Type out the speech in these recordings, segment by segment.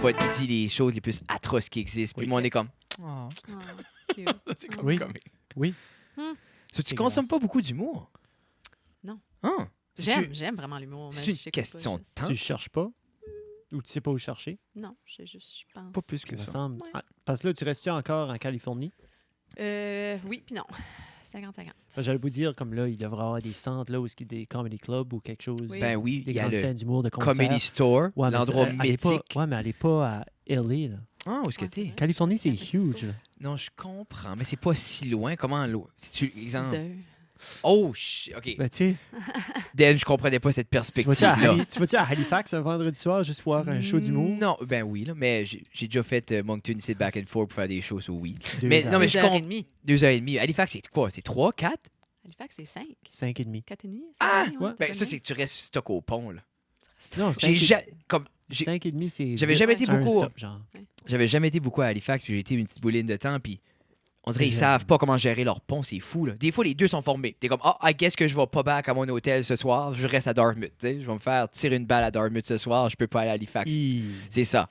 but il dit les choses les plus atroces qui existent. Puis Oui. moi, on est comme... Ah, cute. C'est comme Oui. comique. Oui. So, tu C'est consommes dégueulasse. pas beaucoup d'humour? Non. Ah. J'aime vraiment l'humour. mais C'est je sais une pas, question de je- temps? Tu le cherches pas? Ou tu sais pas où chercher? Non, je pense. Pas plus Il que me ça. semble. Ouais. Ah, parce que là, tu restes encore en Californie? Oui, puis non. 50-50. J'allais vous dire, comme là, il devrait y avoir des centres là où il y a des comedy clubs ou quelque chose. Oui. Ben oui, Des il y a grandes le scènes d'humour, de concerts. Comedy Store, Ouais, mais l'endroit ça, allez pas- mythique. Ouais, mais allez pas à LA, là. Ah, où est-ce que Ouais, t'es? c'est vrai. Californie, c'est San Francisco. huge, là. Non, je comprends, mais c'est pas si loin. Comment loin? Si tu 6 exemple. heures. Oh, shit. OK. Ben, tu sais, Dan, je comprenais pas cette tu vas-tu perspective-là. à Halifax un vendredi soir juste voir un show d'humour? Non, ben oui, là, mais j'ai déjà fait Moncton ici back and forth pour faire des shows, so oui. Deux mais- heures. non, mais 2 je heures compte- et demie. 2h30. Halifax, c'est quoi? C'est 3, 4? Halifax, c'est 5. 5,5. 4,5. Ah! Ouais. Ben ça, c'est que tu restes stock au pont, là. Non, J'ai comme... j'ai- 5,5, c'est... J'avais jamais été un beaucoup... stop, genre. J'avais jamais été beaucoup à Halifax, puis j'ai été une petite bouline de temps, puis on dirait qu'ils J'aime. savent pas comment gérer leur pont, c'est fou, là. Des fois, les deux sont formés. T'es comme, I guess que je vais pas back à mon hôtel ce soir, je reste à Dartmouth, tu sais. Je vais me faire tirer une balle à Dartmouth ce soir, je peux pas aller à Halifax. C'est ça.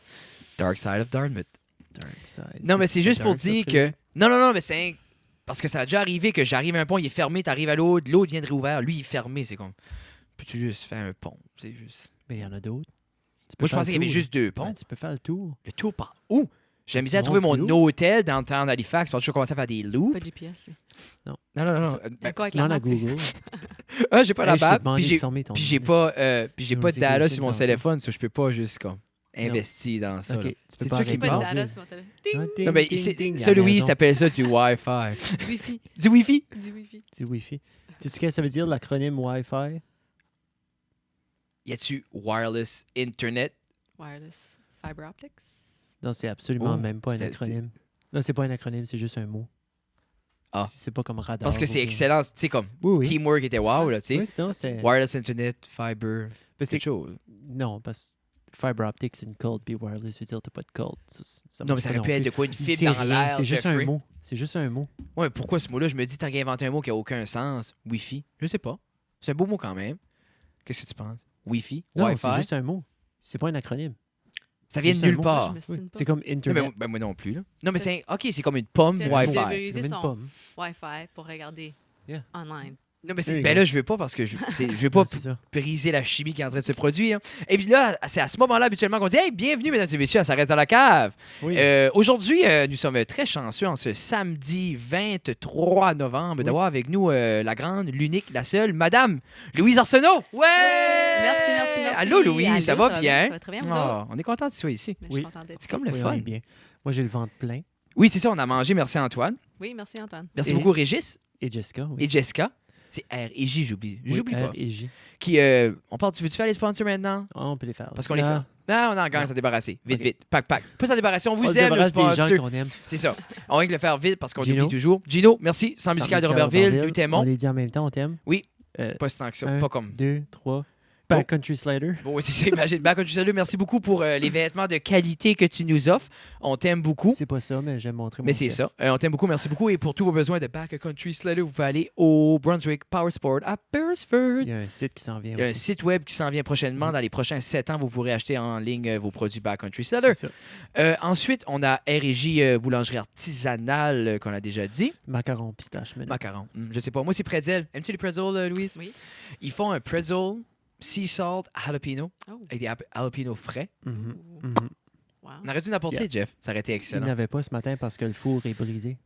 Dark side of Dartmouth. Dark side. Non, mais c'est juste pour dark, ça, dire Fred. que... Non, mais c'est... Parce que ça a déjà arrivé que j'arrive à un pont, il est fermé, t'arrives à l'autre, l'autre vient de réouvert, lui, il est fermé, c'est comme... Peux-tu juste faire un pont? C'est juste... Mais il y en a d'autres. Tu peux Moi, je faire pensais le qu'il y avait tour, juste deux là. ponts. Ben, tu peux faire le tour. Le tour par où? J'ai mis à Tu trouver mon montes plus haut. hôtel dans le temps d'Halifax parce que je commençais à faire des loops. Pas de GPS, lui. Non. C'est Ben, Quoi avec Tu la demandes à map? Google. j'ai pas Hey, la je t'ai map, demandé puis de j'ai fermer ton puis j'ai internet. pas puis j'ai pas de data Notification sur mon tantôt. téléphone, so je peux pas juste comme investir dans ça. OK. là. Tu peux C'est pas sûr qu'il arrêter y a de pas de Google. data sur mon téléphone. Ding! Ouais, ding, Non, mais ding, c'est- ding, ça, à la Louise, maison. t'appelles ça du Wi-Fi. Du Wi-Fi. Du Wi-Fi? Du Wi-Fi. C'est Wi-Fi. Tu sais ce que ça veut dire, l'acronyme Wi-Fi? Y a-tu wireless internet? Wireless fiber optics. Non, c'est absolument Oh, même pas un c'était- acronyme. Non, c'est pas un acronyme, c'est juste un mot. Ah. C'est pas comme radar. Parce que ou c'est rien. excellent, tu sais comme Oui, oui. teamwork était wow là, tu sais. Oui, sinon, c'était... Wireless internet, fiber, Mais c'est chose. Non, parce que fiber optic, c'est une code, puis wireless veut dire t'as pas de code. Non, mais ça aurait pu être de quoi une Il fibre sait dans rien, l'air, c'est juste un Jeffrey. mot. C'est juste un mot. Ouais, pourquoi ce mot-là? Je me dis, tant qu'à inventer un mot qui a aucun sens. Wi-Fi. Je sais pas. C'est un beau mot quand même. Qu'est-ce que tu penses? Wi-Fi? Non, Wi-Fi? c'est juste un mot. C'est pas un acronyme. Ça vient de juste un nulle mot. part. Je me Oui, signe pas. c'est comme Non, Internet. ben moi non plus. Là. Non, mais c'est... OK, c'est comme une pomme C'est Wi-Fi. un C'est Utiliser comme une son- pomme. Wi-Fi pour regarder Yeah. online. Non, mais There you ben go. là, je veux pas parce que je veux pas Ah, c'est ça. briser la chimie qui est en train de se produire. Et puis là, c'est à ce moment-là, habituellement, qu'on dit « Hey, bienvenue, mesdames et messieurs, à Ça reste dans la cave. Oui. Aujourd'hui, nous sommes très chanceux en ce samedi 23 novembre Oui. d'avoir avec nous la grande, l'unique, la seule, Madame Louise Arsenault. Ouais! Merci. Allô, Louise, ça va bien? Ça va très bien, vous Ah, autres? on est content que tu sois ici. Mais Oui. je suis contente d'être C'est ici. comme le Oui, on fun. est bien. Moi, j'ai le ventre plein. Oui, c'est ça, on a mangé. Merci Antoine. Oui, merci Antoine. Merci Et- beaucoup Régis Et Jessica, oui. et Jessica. C'est R et J, j'oublie. Oui, J'oublie pas. R et J. Qui, on parle, tu veux-tu faire les sponsors maintenant? Ah, on peut les faire. Parce qu'on les Ah, fait. Ah, on a encore à s'en débarrasser. Vite, Ok. vite. Pack. Pas s'en débarrasser. On On vous se aime, le débarrasse des gens sponsor. qu'on aime. C'est ça. On va le faire vite parce qu'on Gino. oublie toujours. Gino, merci. Sans musical de Robertville, nous On t'aimons. les dit en même temps, on t'aime. Oui. Euh, Pas si tant que ça. un, Pas comme. 2, 3. Backcountry Slider. Bon, oui, c'est ça. Imagine. Backcountry Salut, merci beaucoup pour les vêtements de qualité que tu nous offres. On t'aime beaucoup. C'est pas ça, mais j'aime montrer mon Mais c'est chest. ça. On t'aime beaucoup, merci beaucoup. Et pour tous vos besoins de Backcountry Slider, vous pouvez aller au Brunswick Power Sport à Beresford. Il y a un site qui s'en vient Il y a un aussi. site web qui s'en vient prochainement. Dans les prochains 7 ans, vous pourrez acheter en ligne vos produits Backcountry Slider. C'est ça. Ensuite, on a R&J Boulangerie Artisanale qu'on a déjà dit. Macaron pistache. Mais non. Macaron. Je sais pas. Moi, c'est pretzel. Aimes-tu les pretzels, Louise? Oui. Ils font un pretzel sea salt jalapeno Oh. avec des jalapenos frais. Mhm, Ouh. mhm. Wow. On aurait dû en apporter, Jeff. Ça aurait été Il excellent. n'avait pas ce matin parce que le four est brisé.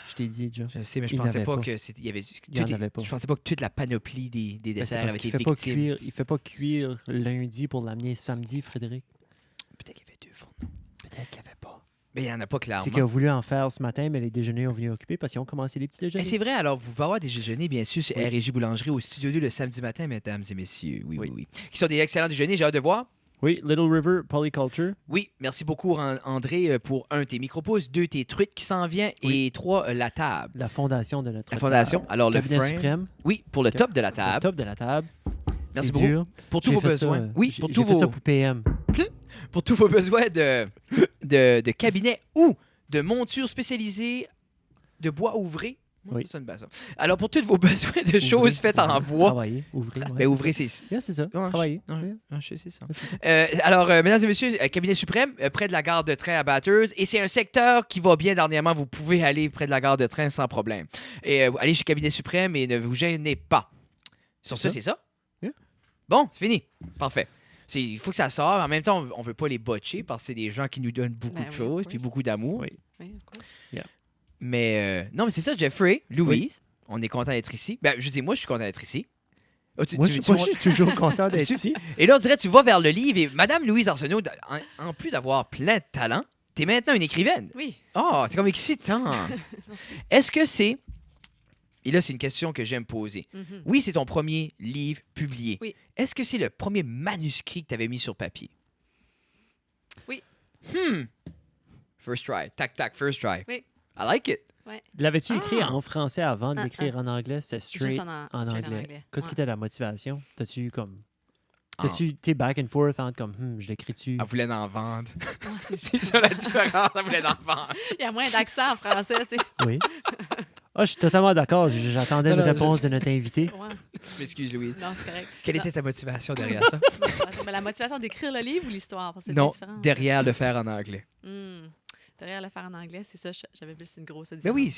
Je t'ai dit, John. Je sais, mais je Il pensais n'avait pas pas. que c'était. Il y avait. Il y en avait pas. Je pensais pas que toute la panoplie des Ben, c'est desserts parce avait qu'il été fait pas victime. cuire. Il fait pas cuire lundi pour l'amener samedi, Frédéric. Peut-être qu'il y avait 2 fourneaux. Peut-être qu'il n'y avait pas. Mais il n'y en a pas clairement. C'est qu'il a voulu en faire ce matin, mais les déjeuners ont venu occuper parce qu'ils ont commencé les petits Eh, déjeuners. c'est vrai, alors vous pouvez avoir des déjeuners, bien sûr, sur Oui. R&J Boulangerie au Studio 2 le samedi matin, mesdames et messieurs. Oui, oui, Oui. oui. Qui sont des excellents déjeuners, j'ai hâte de voir. Oui, Little River Polyculture. Oui, merci beaucoup, André, pour 1, tes micro-pouces, 2, tes truites qui s'en vient, Oui. et 3, la table. La fondation de notre La fondation. Alors, le cabinet frame. suprême. Oui, pour le top de la Le table. top de la table. Merci C'est beaucoup. dur. Pour tous J'ai vos fait ça, besoins. Oui, j'ai- pour j'ai tous fait ça vos, pour PM. pour tous vos besoins de cabinet ou de monture spécialisée de bois ouvré. Oui. Ça sonne bien, ça. Alors, pour tous vos besoins de Ouvrez, choses faites en bois, Travailler, ouvrir. ben, ouvrez, c'est... C'est ça. Ouais, Travailler. Ouais, Ouais. ouais, je sais, c'est ça. Ouais, c'est ça. Alors, mesdames et messieurs, Cabinet suprême, près de la gare de train à Bathurst. Et c'est un secteur qui va bien dernièrement. Vous pouvez aller près de la gare de train sans problème. Et allez chez Cabinet suprême et ne vous gênez pas. Sur C'est ça, c'est ça? Yeah. Bon, c'est fini. Parfait. Il faut que ça sorte. En même temps, on veut pas les botcher parce que c'est des gens qui nous donnent beaucoup Ben de oui, choses of puis course. beaucoup d'amour. Oui. Oui, of course. Mais non, mais c'est ça, Jeffrey, Louise, on est content d'être ici. Ben, je dis, moi, je suis content d'être ici. Oh, Moi, je suis toujours content d'être Tu- ici. Et là, on dirait, tu vas vers le livre et Madame Louise Arsenault, en plus d'avoir plein de talent, t'es maintenant une écrivaine. Oui. Oh, c'est comme excitant. Est-ce que c'est... Et là, c'est une question que j'aime poser. Mhm. Oui, c'est ton premier livre publié. Oui. Est-ce que c'est le premier manuscrit que tu avais mis sur papier? Oui. First try. Tac, tac, first try. Oui. I like it. L'avais-tu écrit Ah! en français avant de l'écrire en anglais? C'était Juste straight en en straight anglais. Qu'est-ce qui Ouais. était la motivation? T'as-tu comme... Ah. T'as-tu été back and forth entre comme, je l'écris-tu? Elle voulait en vendre. Ouais, c'est C'est ça la différence. Elle voulait en vendre. Il y a moins d'accent en français, tu sais. Oui. Ah, je suis totalement d'accord. J'attendais Non, une non, réponse de notre invité. Ouais. Je m'excuse, Louise. Non, c'est correct. Quelle Non. était ta motivation derrière ça? Mais la motivation d'écrire le livre ou l'histoire? Parce que c'est Non, différent. derrière le faire en anglais. Derrière le faire en anglais, c'est ça, j'avais vu, c'est une grosse Ben différence. oui,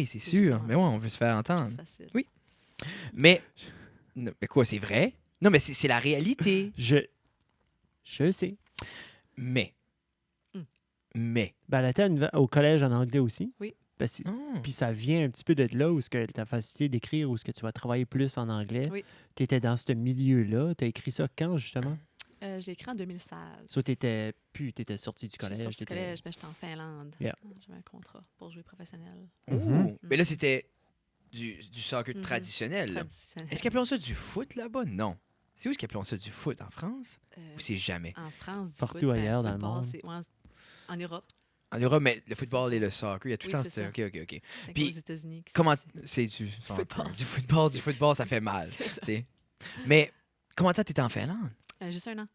c'est C'est sûr. justement Mais ouais, ça. on veut se faire entendre. C'est facile. Oui. Mais, non, mais quoi, c'est vrai? Non, mais c'est la réalité. Je sais. Mais. Hmm. Mais. Ben, elle était au collège en anglais aussi. Oui. Ben, puis ça vient un petit peu de là où ce que ta facilité d'écrire, où ce que tu vas travailler plus en anglais. Oui. Tu étais dans ce milieu-là. Tu as écrit ça quand, justement? Je l'ai écrit en 2016. Soit tu étais sorti du Je collège. suis sortie du t'étais- collège, mais j'étais en Finlande. Yeah. J'avais un contrat pour jouer professionnel. Oh. Mhm. Mais là, c'était du soccer Mhm. traditionnel. là. Traditionnel. Est-ce qu'ils appellent ça du foot là-bas? Non. C'est où est-ce qu'ils appellent ça du foot? En France? Euh, Ou c'est jamais? en France, du Partout foot, ailleurs dans le football, monde. c'est- ouais, en Europe. En Europe, mais le football et le soccer, il y a tout le Oui, temps... c'est OK, OK, OK. C'est Puis, aux États-Unis. que c'est Comment... ici. C'est du soccer. football. Du football, ça fait mal. C'est ça. tu sais. Mais comment t'étais en Finlande? Juste un an.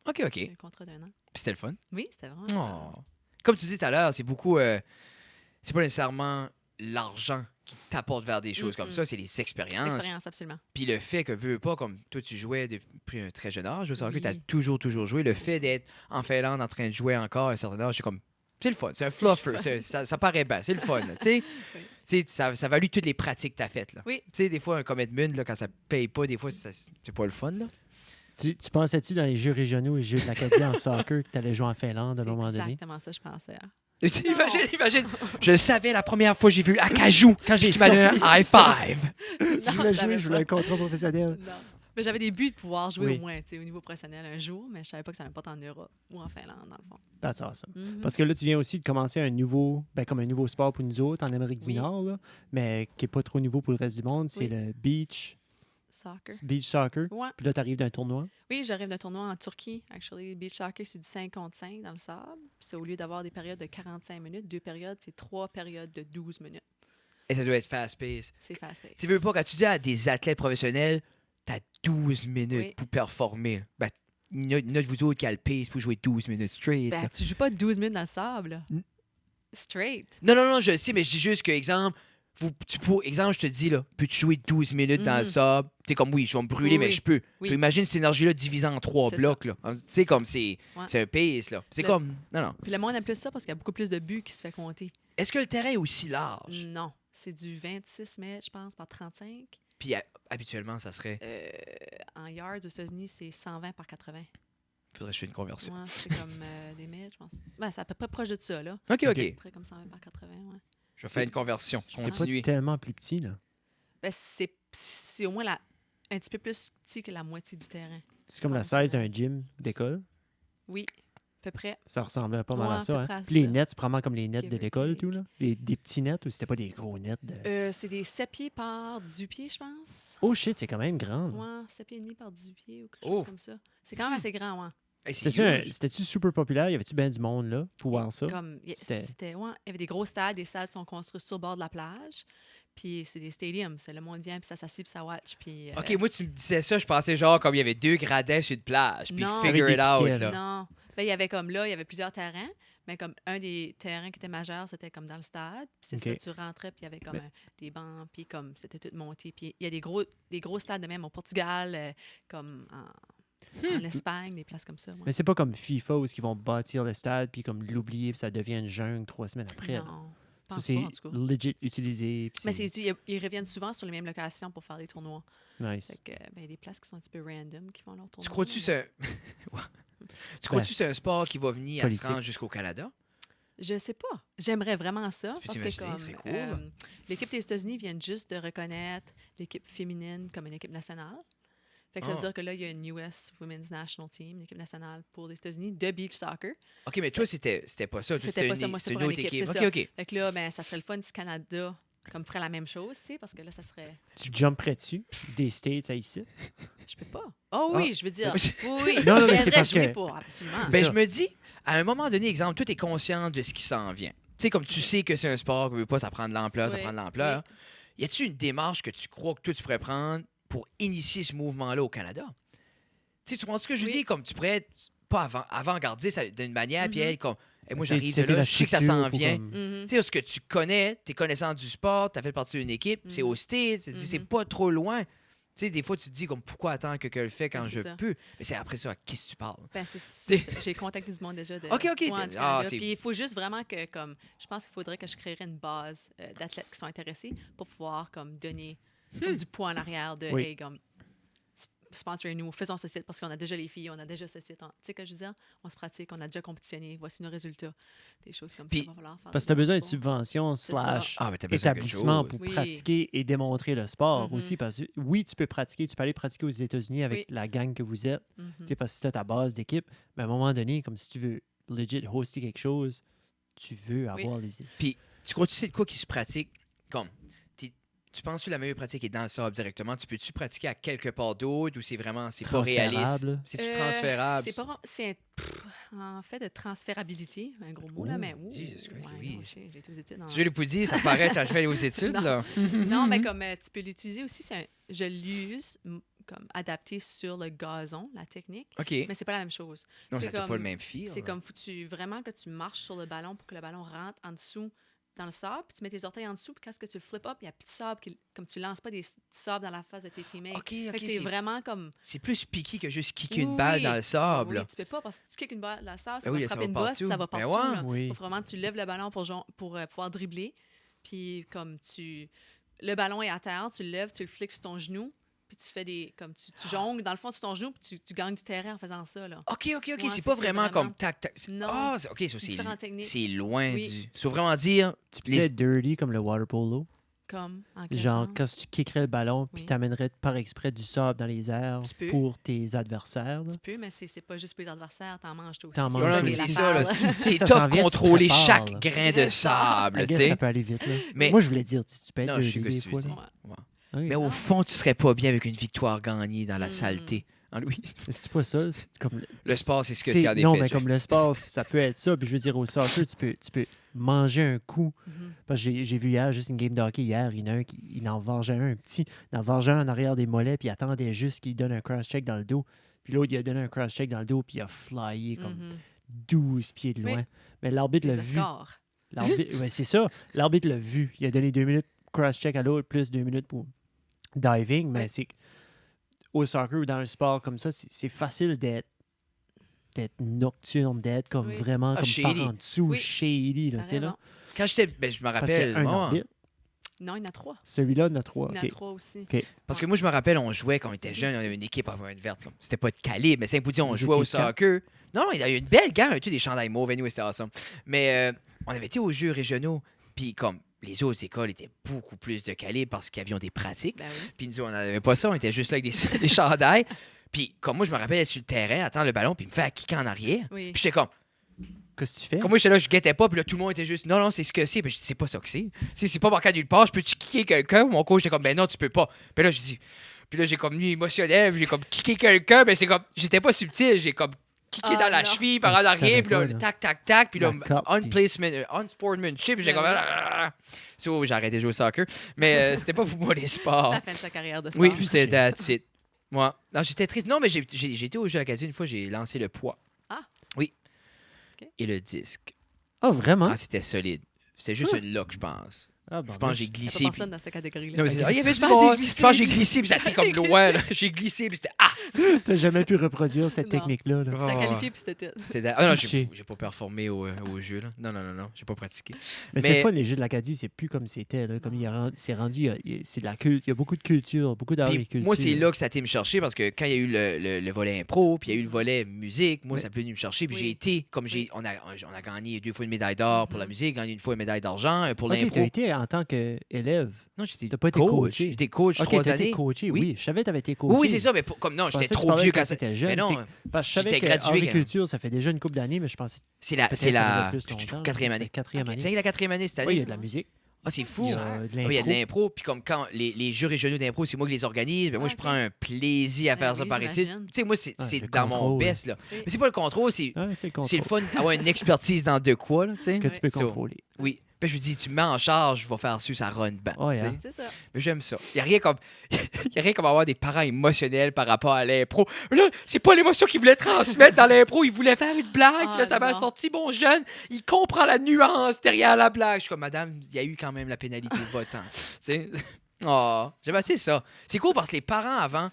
OK, OK. J'ai Puis un contrat d'un an. c'était le fun. Oui, c'était vraiment. Oh. Comme tu dis tout à l'heure, c'est beaucoup... c'est pas nécessairement l'argent qui t'apporte vers des choses comme Mhm. ça, c'est les expériences. L'expérience, absolument. Puis le fait que, veux pas, comme toi, tu jouais depuis un très jeune âge, au soccer, Oui. tu as toujours joué. Le fait d'être en Finlande en train de jouer encore à un certain âge, c'est comme... C'est le fun, c'est un fluffer, ça paraît bien, c'est le fun. là, tu sais. Oui. Tu sais, ça value toutes les pratiques que tu as faites. Là. Oui. Tu sais, des fois, un commitment, là, quand ça paye pas, des fois, c'est pas le fun. Là. Tu pensais-tu dans les jeux régionaux et les jeux de l'Acadie en soccer que tu allais jouer en Finlande à un C'est moment donné? exactement ça, je pensais. hein. Imagine. Je le savais la première fois que j'ai vu Acajou Quand j'ai qui m'a donné sorti- un high five. Je Non, voulais savais jouer, je voulais un pas. contrat professionnel. Non. Mais j'avais des buts de pouvoir jouer Oui. au moins, tu sais, au niveau professionnel un jour, mais je savais pas que ça allait pas en Europe ou en Finlande, dans le fond. That's awesome. Mhm. Parce que là, tu viens aussi de commencer un nouveau, comme un nouveau sport pour nous autres en Amérique du Oui. Nord, là, mais qui n'est pas trop nouveau pour le reste du monde. C'est Oui. le beach soccer. Ouais. Puis là, tu arrives d'un tournoi. Oui, j'arrive d'un tournoi en Turquie. Actually, beach soccer, c'est du 5 contre 5 dans le sable. Puis c'est au lieu d'avoir des périodes de 45 minutes, 2 périodes, c'est 3 périodes de 12 minutes. Et ça doit être fast-paced. C'est fast-paced. Tu veux pas, quand tu dis à des athlètes professionnels, t'as 12 minutes Oui. pour performer. Ben, il y en a de vous autres qui a le pace pour jouer 12 minutes straight. Ben, là. tu joues pas 12 minutes dans le sable, là. N- Straight. Non, je le sais, mais je dis juste que, exemple, exemple, je te dis, là, peux-tu jouer 12 minutes dans le Mhm. sable? T'es comme, oui, je vais me brûler, Oui, mais oui. je peux. Oui. So, imagine cette énergie-là divisée en 3 C'est blocs, là. Tu sais, comme, c'est Ouais. un pace, là. C'est Le- comme, non. Puis le monde aime plus ça parce qu'il y a beaucoup plus de buts qui se fait compter. Est-ce que le terrain est aussi large? Non. C'est du 26 mètres, je pense, par 35. Puis habituellement, ça serait, En yards aux États-Unis, c'est 120 par 80. faudrait que je fasse une conversion. Ouais, c'est comme des mètres, je pense. Ben, c'est à peu près proche de ça, là. OK. À peu près comme 120 par 80, ouais. Je vais faire une conversion. C'est pas Continuez. tellement plus petit, là. Ben, c'est au moins un petit peu plus petit que la moitié du terrain. C'est comme la Comme ça, size d'un gym d'école. Oui, à peu près. Ça ressemblait pas mal Ouais, à à ça. peu Hein? près à Puis les ça. nets, c'est probablement comme les nets Give de or l'école, take. tout, là. Des petits nets ou c'était pas des gros nets de... C'est des 7 pieds par 18 pieds, je pense. Oh shit, c'est quand même grand. Ouais, 7 pieds et demi par 18 pieds ou quelque Oh. chose comme ça. C'est quand même assez grand, ouais. Hey, c'est C'était-tu huge. c'était-tu super populaire? Y avait-tu bien du monde, là, pour voir ça? Comme, C'était- ouais, il y avait des gros stades. Les stades sont construits sur le bord de la plage. Puis c'est des stadiums. C'est le monde vient, puis ça s'assied, puis ça watch. Puis, OK, moi, tu me disais ça, je pensais genre comme il y avait 2 gradins sur une plage, puis Non. figure Avec it des out, piquets, là. Non. Ben, il y avait comme là, il y avait plusieurs terrains. Mais comme un des terrains qui était majeur, c'était comme dans le stade. Puis c'est OK. ça, tu rentrais, puis il y avait comme Mais- des bancs, puis comme c'était tout monté. Puis il y a des gros stades de même au Portugal, comme en Espagne, des places comme ça. Ouais. Mais c'est pas comme FIFA où ils vont bâtir le stade puis comme l'oublier puis ça devient une jungle 3 semaines après. là. Non, Ça, je pense c'est pas, en tout cas. legit utilisé. puis Mais c'est ils reviennent souvent sur les mêmes locations pour faire des tournois. nice. Fait que, il y a des places qui sont un petit peu random qui font leurs tournois. Tu crois-tu que mais- c'est tu crois-tu que c'est un sport qui va venir à se Politique. rendre jusqu'au Canada? Je sais pas. J'aimerais vraiment ça. Tu peux Parce que t'imaginer, comme, ce serait cool. l'équipe des États-Unis vient juste de reconnaître l'équipe féminine comme une équipe nationale. Fait que ça veut Ah. dire que là, il y a une US Women's National Team, une équipe nationale pour les États-Unis de beach soccer. OK, mais toi, c'était pas ça. Toi, C'était pas ça. Moi, c'était c'est une pour autre une équipe, équipe. c'est OK, ça. OK. Fait que là, ça serait le fun si Canada comme ferait la même chose, tu sais, parce que là, ça serait... Tu jumperais dessus des States à ici? Je peux pas. Oh oui, je veux dire. Oui, oui. Non, non, mais je c'est viendrais parce jouer que- pour, absolument. C'est Ben, ça. je me dis, à un moment donné, exemple, toi, tu es conscient de ce qui s'en vient. Tu sais, comme tu sais que c'est un sport, que veut pas, ça prend de l'ampleur, ça Oui, prend de l'ampleur. Y a-tu une démarche que tu crois que toi, tu pourrais prendre pour initier ce mouvement-là au Canada? Tu sais, tu comprends ce que je Oui. dis? Comme tu pourrais être pas avant-gardiste d'une manière, puis Mhm. être comme, hey, moi, Essayer j'arrive de setter là, la je sais que ça structure s'en pour vient. comme- Mhm. Tu sais, ce que tu connais, tes connaissances du sport, tu as fait partie d'une équipe, c'est Mhm. au States, c'est Mhm. pas trop loin. Tu sais, des fois, tu te dis, comme, pourquoi attendre que quelqu'un le fait quand Ben, je c'est ça. peux? Mais c'est après ça, à qui tu parles? Ben, c'est ça. J'ai contacté du monde déjà. OK, OK. Ouais, du Ah, Canada. c'est- Puis il faut juste vraiment que, comme, je pense qu'il faudrait que je créerais une base d'athlètes qui sont intéressés pour pouvoir, comme, donner comme, du poids en arrière de, Oui. hey, comme, sponsor-nous, faisons ce site parce qu'on a déjà les filles, on a déjà ce site. Tu sais que je veux dire, on se pratique, on a déjà compétitionné, voici nos résultats. Des choses comme Puis- ça. Il va falloir faire Parce que des tu as besoin de efforts. subventions C'est ça. slash Ah, mais t'as besoin de quelque établissement chose. pour Oui. pratiquer et démontrer le sport Mhm. aussi. Parce que oui, tu peux pratiquer, tu peux aller pratiquer aux États-Unis avec Oui. la gang que vous êtes. Mhm. Tu sais, parce que tu as ta base d'équipe. Mais à un moment donné, comme si tu veux legit hoster quelque chose, tu veux Oui. avoir les. Tu crois-tu c'est de quoi qui se pratique? Comme, tu penses que la meilleure pratique est dans le sable directement? Tu peux-tu pratiquer à quelque part d'autre ou c'est vraiment, c'est pas réaliste? Transférable. C'est-tu Euh, transférable? C'est en fait de transférabilité, un gros mot, là, Ouh, mais Jesus Christ, oui. non, j'ai été aux études en... Tu veux le poudre, ça paraît quand je fais aux études, Non. là. Non, mais comme tu peux l'utiliser aussi, je l'use comme adapté sur le gazon, la technique, OK. mais c'est pas la même chose. Non, c'est ça t'a pas comme- le même fil. C'est comme faut-tu vraiment que tu marches sur le ballon pour que le ballon rentre en dessous dans le sable, puis tu mets tes orteils en dessous, puis quand tu le flip up, il y a plus de sable, comme tu lances pas du sable dans la face de tes teammates. OK, Fait OK. que c'est vraiment comme... C'est plus piqué que juste kicker une Oui, balle dans le sable. Oui, là. tu peux pas parce que tu kicks une balle dans le sable, ça Ben oui, va ça frapper va une bosse, partout. ça va Ben partout. ouais. Là. Oui. Faut vraiment que tu lèves le ballon pour pouvoir dribbler. Puis comme le ballon est à terre, tu le lèves, tu le flics sur ton genou, puis tu fais des comme tu jongles dans le fond sur ton genou, puis tu gagnes du terrain en faisant ça là. OK, OK, OK. Ouais, c'est c'est pas ça, vraiment vraiment. comme tac, tac. Non. Ah, OK, ça, Différentes techniques. c'est loin Oui. du... Ça veut vraiment dire... Tu peux être dirty comme le water polo. Comme en quel Genre, sens? quand tu kickerais le ballon puis Oui. tu amènerais par exprès du sable dans les airs Tu peux. pour tes adversaires. là. Tu peux, mais c'est pas juste pour les adversaires, t'en manges toi aussi. T'en C'est manges Non, ça non, toi mais qui est c'est l'affaire, ça, là. là. C'est Ça tough s'en vient, tu contrôler prépares, chaque là. grain de I sable, I tu guess sais. ça peut aller vite. Là. Mais- Moi, je voulais dire, tu peux être Non, je sais dirty que des tu fois. veux là. dire. Ouais. Ok. Mais au Non, fond, mais tu serais pas bien avec une victoire gagnée dans la Mm. saleté. Hein, Louis? Mais c'est pas ça. C'est comme Le sport, c'est ce que c'est en Non, effet, mais Jeff. comme le sport, ça peut être ça. Puis je veux dire, au soccer, tu peux manger un coup. Mhm. Parce que j'ai vu hier, juste une game de hockey hier, il y en a un qui il en vargeait un petit. Il en vargeait un en arrière des mollets, puis il attendait juste qu'il donne un cross-check dans le dos. Puis l'autre, il a donné un cross-check dans le dos, puis il a flyé comme Mhm. 12 pieds de Oui. loin. Mais l'arbitre l'a Les vu. escorts. Ouais, c'est ça. L'arbitre l'a vu. Il a donné 2 minutes cross-check à l'autre, plus 2 minutes pour diving. Mais Oui. c'est au soccer ou dans un sport comme ça, c'est facile d'être nocturne, d'être comme Oui. vraiment comme shady. par en dessous, Oui. shady, là, T'as tu sais, là. raison. Quand j'étais... Ben, je me Parce qu'il y rappelle... a un moi, arbitre. Non, il y en a 3. Celui-là, il y en a 3. Il y en a 3 aussi. Parce que moi, je me rappelle, on jouait quand on était jeune, on avait une équipe à une verte. Comme, c'était pas de calibre, mais c'est pour dire, on Vous jouait au étiez quatre. soccer. Non, il y a eu une belle gamme, des chandails mauves, anyway, c'était awesome. Mais on avait été aux Jeux régionaux, puis comme les autres écoles étaient beaucoup plus de calibre parce qu'ils avaient des pratiques. Ben oui. Puis nous, on n'avait pas ça, on était juste là avec des, des chandails. Puis comme moi, je me rappelle être sur le terrain, attendre le ballon, puis me faire kicker en arrière. Oui. Puis j'étais comme, Qu'est-ce que tu fais? comme moi, j'étais là, je guettais pas, puis là, tout le monde était juste, non, c'est ce que c'est. Puis je dis, c'est pas ça que c'est. C'est pas marqué nulle part, je peux-tu kicker quelqu'un? Mon coach était comme, ben non, tu peux pas. Puis là, je dis, puis là, j'ai comme nu émotionnel, puis j'ai comme kické quelqu'un, mais c'est comme, j'étais pas subtil, j'ai comme kické Ah, dans la non. cheville par Mais en tu arrière, savais puis là, pas, là. tac, tac, tac, puis là, La cop, unsportsmanship, puis j'ai Ben comme, oui. So, j'ai arrêté de jouer au soccer. Mais c'était pas pour moi les sports. La fin de sa carrière de sport. Oui, c'était that's it. Moi, non, j'étais triste. Non, mais j'ai été au jeu acadien une fois, j'ai lancé le poids. Ah. Oui. OK. Et le disque. Ah, vraiment? Ah, c'était solide. C'était juste une lock, je pense. Ah, bon, Je pense que j'ai T'as glissé. pas Puis... personne dans cette catégorie-là. Non, mais c'est- Ok. Ah, il y avait du Je pense que monde. j'ai glissé. Je pense que j'ai glissé, puis ça a été comme J'ai loin. Là. J'ai glissé, puis c'était ah! T'as jamais pu reproduire cette Non. technique-là. Là. Oh, Ça ouais. qualifié, puis c'était tout. Ah non, Touché. j'ai pas performé au jeu. Là. Non, j'ai pas pratiqué. Mais c'est Mais- le fun, les jeux de l'Acadie, c'est plus comme c'était. Là. Comme c'est rendu, c'est de la il y a beaucoup de culture, beaucoup d'art et Puis culture. moi, c'est là que ça a été me chercher parce que quand il y a eu le volet impro, puis il y a eu le volet musique, moi, Ouais. ça a pu venir me chercher. Puis Oui. j'ai été, comme Oui. on a gagné 2 fois une médaille d'or pour la Mhm. musique, gagné une fois une médaille d'argent pour Ok, l'impro. t'as été en tant qu'élève. Non, j'étais T'as pas été coach. coaché. J'étais coach Ok, 3 t'as été années. coaché. Oui. Oui, je savais que t'avais été coaché. Oui, c'est ça, mais comme non, Je j'étais pensais que tu trop parlais vieux quand quand ça. t'étais jeune. Mais non, Parce que je savais j'étais que gradué quand- agriculture, ça fait déjà une couple d'années, mais je pensais c'est peut-être c'est ça faisait la plus longtemps. quatrième C'était année. Quatrième Ok. année. C'est la quatrième année cette Oui, il y année. a de la musique. Ah, c'est Il fou. y Ouais. a de Ah oui, il y a de l'impro. l'impro, puis comme quand les jeux régionaux d'impro, c'est moi qui les organise, ben moi, Ah, je ok. prends un plaisir à Ben faire ça oui, par ici. Tu j'imagine. sais, moi, c'est Ah, le dans mon contrôle. best, là. Oui. Mais c'est pas le contrôle, c'est Ah, c'est le le contrôle. fun d'avoir une expertise dans de quoi, là, tu sais. Que tu peux So, contrôler. Oui. Puis je me dis, tu me mets en charge, je vais faire ça, ça run ben. Ouais, tu sais. hein. C'est ça. Mais j'aime ça. Il n'y a rien comme y a rien comme avoir des parents émotionnels par rapport à l'impro. Là, c'est pas l'émotion qu'ils voulaient transmettre dans l'impro. Ils voulaient faire une blague. Ah, Là, ça m'a non. sorti, bon jeune. Il comprend la nuance derrière la blague. Je suis comme, madame, il y a eu quand même la pénalité de votant. Tu sais? Oh, j'aime assez ça. C'est cool parce que les parents avant,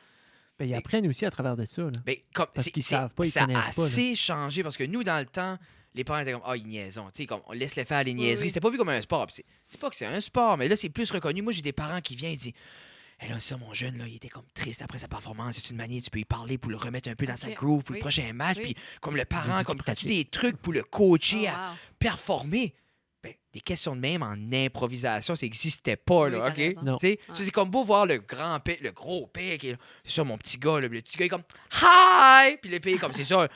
Ben, ils apprennent aussi à travers de ça. Là. ben, comme, Parce qu'ils savent pas, ils ça a connaissent pas, là. assez changé parce que nous, dans le temps, les parents étaient comme, ah, ils niaisons. Tu sais, comme, on laisse les faire les Oui, niaiseries. oui. C'était pas vu comme un sport. Puis c'est pas que c'est un sport, mais là, c'est plus reconnu. Moi, j'ai des parents qui viennent et disent, hé là, ça, mon jeune, là, il était comme triste après sa performance. C'est une manière, tu peux y parler pour le remettre un peu dans sa Ok. groove pour Oui. le prochain match. Oui. Puis, comme le parent, Des comme équipes as-tu pratiques. des trucs pour le coacher Oh, à wow. performer? Ben, des questions de même en improvisation, ça n'existait pas, Oui, là, t'as OK? raison. Non. Tu sais, Ouais. ça, c'est comme beau voir le le gros père qui est là. C'est ça, mon petit gars, là, le petit gars est comme Hi! Puis le père est comme c'est ça.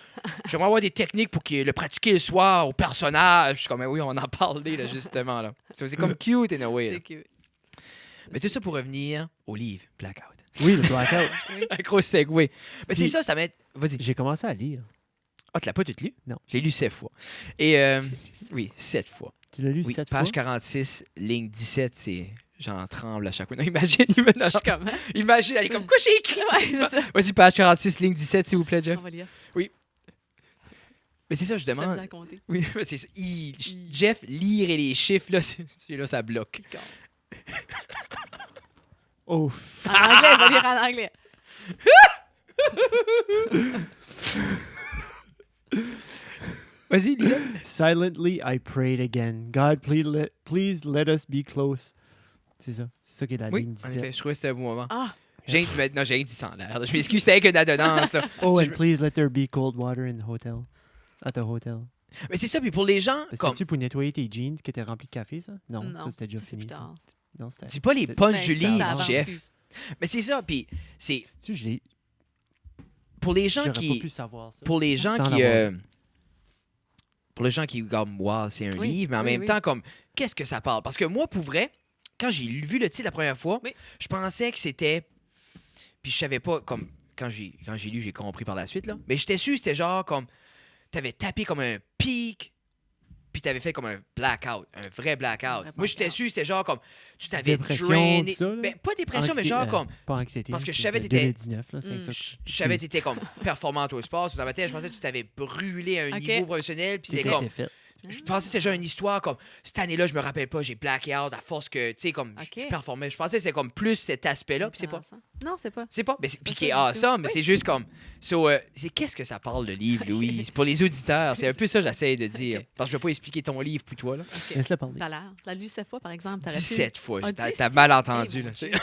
J'aimerais avoir des techniques pour qu'il le pratiquer le soir au personnage. Je suis comme, oui, on en parlait, là, justement. Là. C'est comme cute, in a way. là. C'est cute. Mais tout ça pour revenir au livre, Blackout. Oui, le blackout. Oui. Un gros segway. Mais c'est Puis- ça, ça m'aide. Vas-y. J'ai commencé à lire. Ah, tu l'as pas tout lu? Non. Je l'ai lu 7 fois. Et, oui, 7 fois. Tu l'as lu Oui, 7 page fois? 46, ligne 17, c'est. J'en tremble à chaque fois. Non, imagine, non, Je suis comme, hein? imagine, elle est comme, quoi j'ai écrit? Ouais, c'est ça. Vas-y, page 46, ligne 17, s'il vous plaît, Jeff. On va lire. Mais c'est ça, je Ça me demande. à compter. Oui, mais c'est ça. Jeff, lire et les chiffres, là, là, ça bloque. Oh, En anglais, je vais lire en anglais. Vas-y, lis-le. Silently, I prayed again. God, please let us be close. C'est ça qui est la Oui, ligne en 17. effet, je trouvais que c'était un bon moment. Ah, Non, j'ai dit sans l'air. Je m'excuse, c'était avec une adonnance. Là. Oh, Si and je- please let there be cold water in the hotel. At the hotel. Mais c'est ça, puis pour les gens, comme. C'était-tu pour nettoyer tes jeans qui étaient remplis de café, ça? Non, non. ça c'était déjà c'est fini, plus ça. tard. Non, c'était... C'est pas les c'est- punchs Ben, du ça, livre, c'est avant, Jeff. excuse. Mais c'est ça, puis c'est. Tu sais, je l'ai... Pour les gens J'aurais pas qui. pu savoir ça. Pour les gens Sans qui. l'avoir Pour les gens qui, comme, wow, c'est un Oui, livre, mais en oui, même oui. temps, comme, qu'est-ce que ça parle? Parce que moi, pour vrai, quand j'ai vu le titre la première fois, Oui. je pensais que c'était. Puis je savais pas, comme, quand j'ai lu, j'ai compris par la suite, là. Mais j'étais sûr, c'était genre comme. T'avais tapé comme un pic, puis t'avais fait comme un blackout, un vrai blackout. vrai Moi, j'étais blackout. sûr, c'était genre comme. Tu t'avais Dépression, drainé. tout ça, là? Ben, pas dépression, mais genre comme. Pas anxiété. parce que je c'est- savais c'est que t'étais- 2019, là, c'est ça. Je savais que t'étais comme performante au sport. Dans ma tête, je pensais que tu t'avais brûlé à un Ok. niveau professionnel, puis c'est C'était comme. fait. Je pensais que c'était genre une histoire comme cette année-là, je me rappelle pas, j'ai blacké out à force que, tu sais, comme Ok. je performais. Je pensais que c'était comme plus cet aspect-là, puis c'est pas. Intéressant. Non, c'est pas. C'est pas. Mais c'est, puis Pas qui est ça du tout. awesome, mais Oui. c'est juste comme. So, c'est qu'est-ce que ça parle, le livre, Louis? C'est pour les auditeurs, c'est un peu ça que j'essaie de dire. Ok. Parce que je vais pas expliquer ton livre pour toi, là. OK. Laisse-le parler. T'as l'air. Tu l'as lu 7 fois, par exemple. T'aurais pu- 17 fois. Ah, T'as 17? mal entendu, Eh, là. mon C'est Dieu.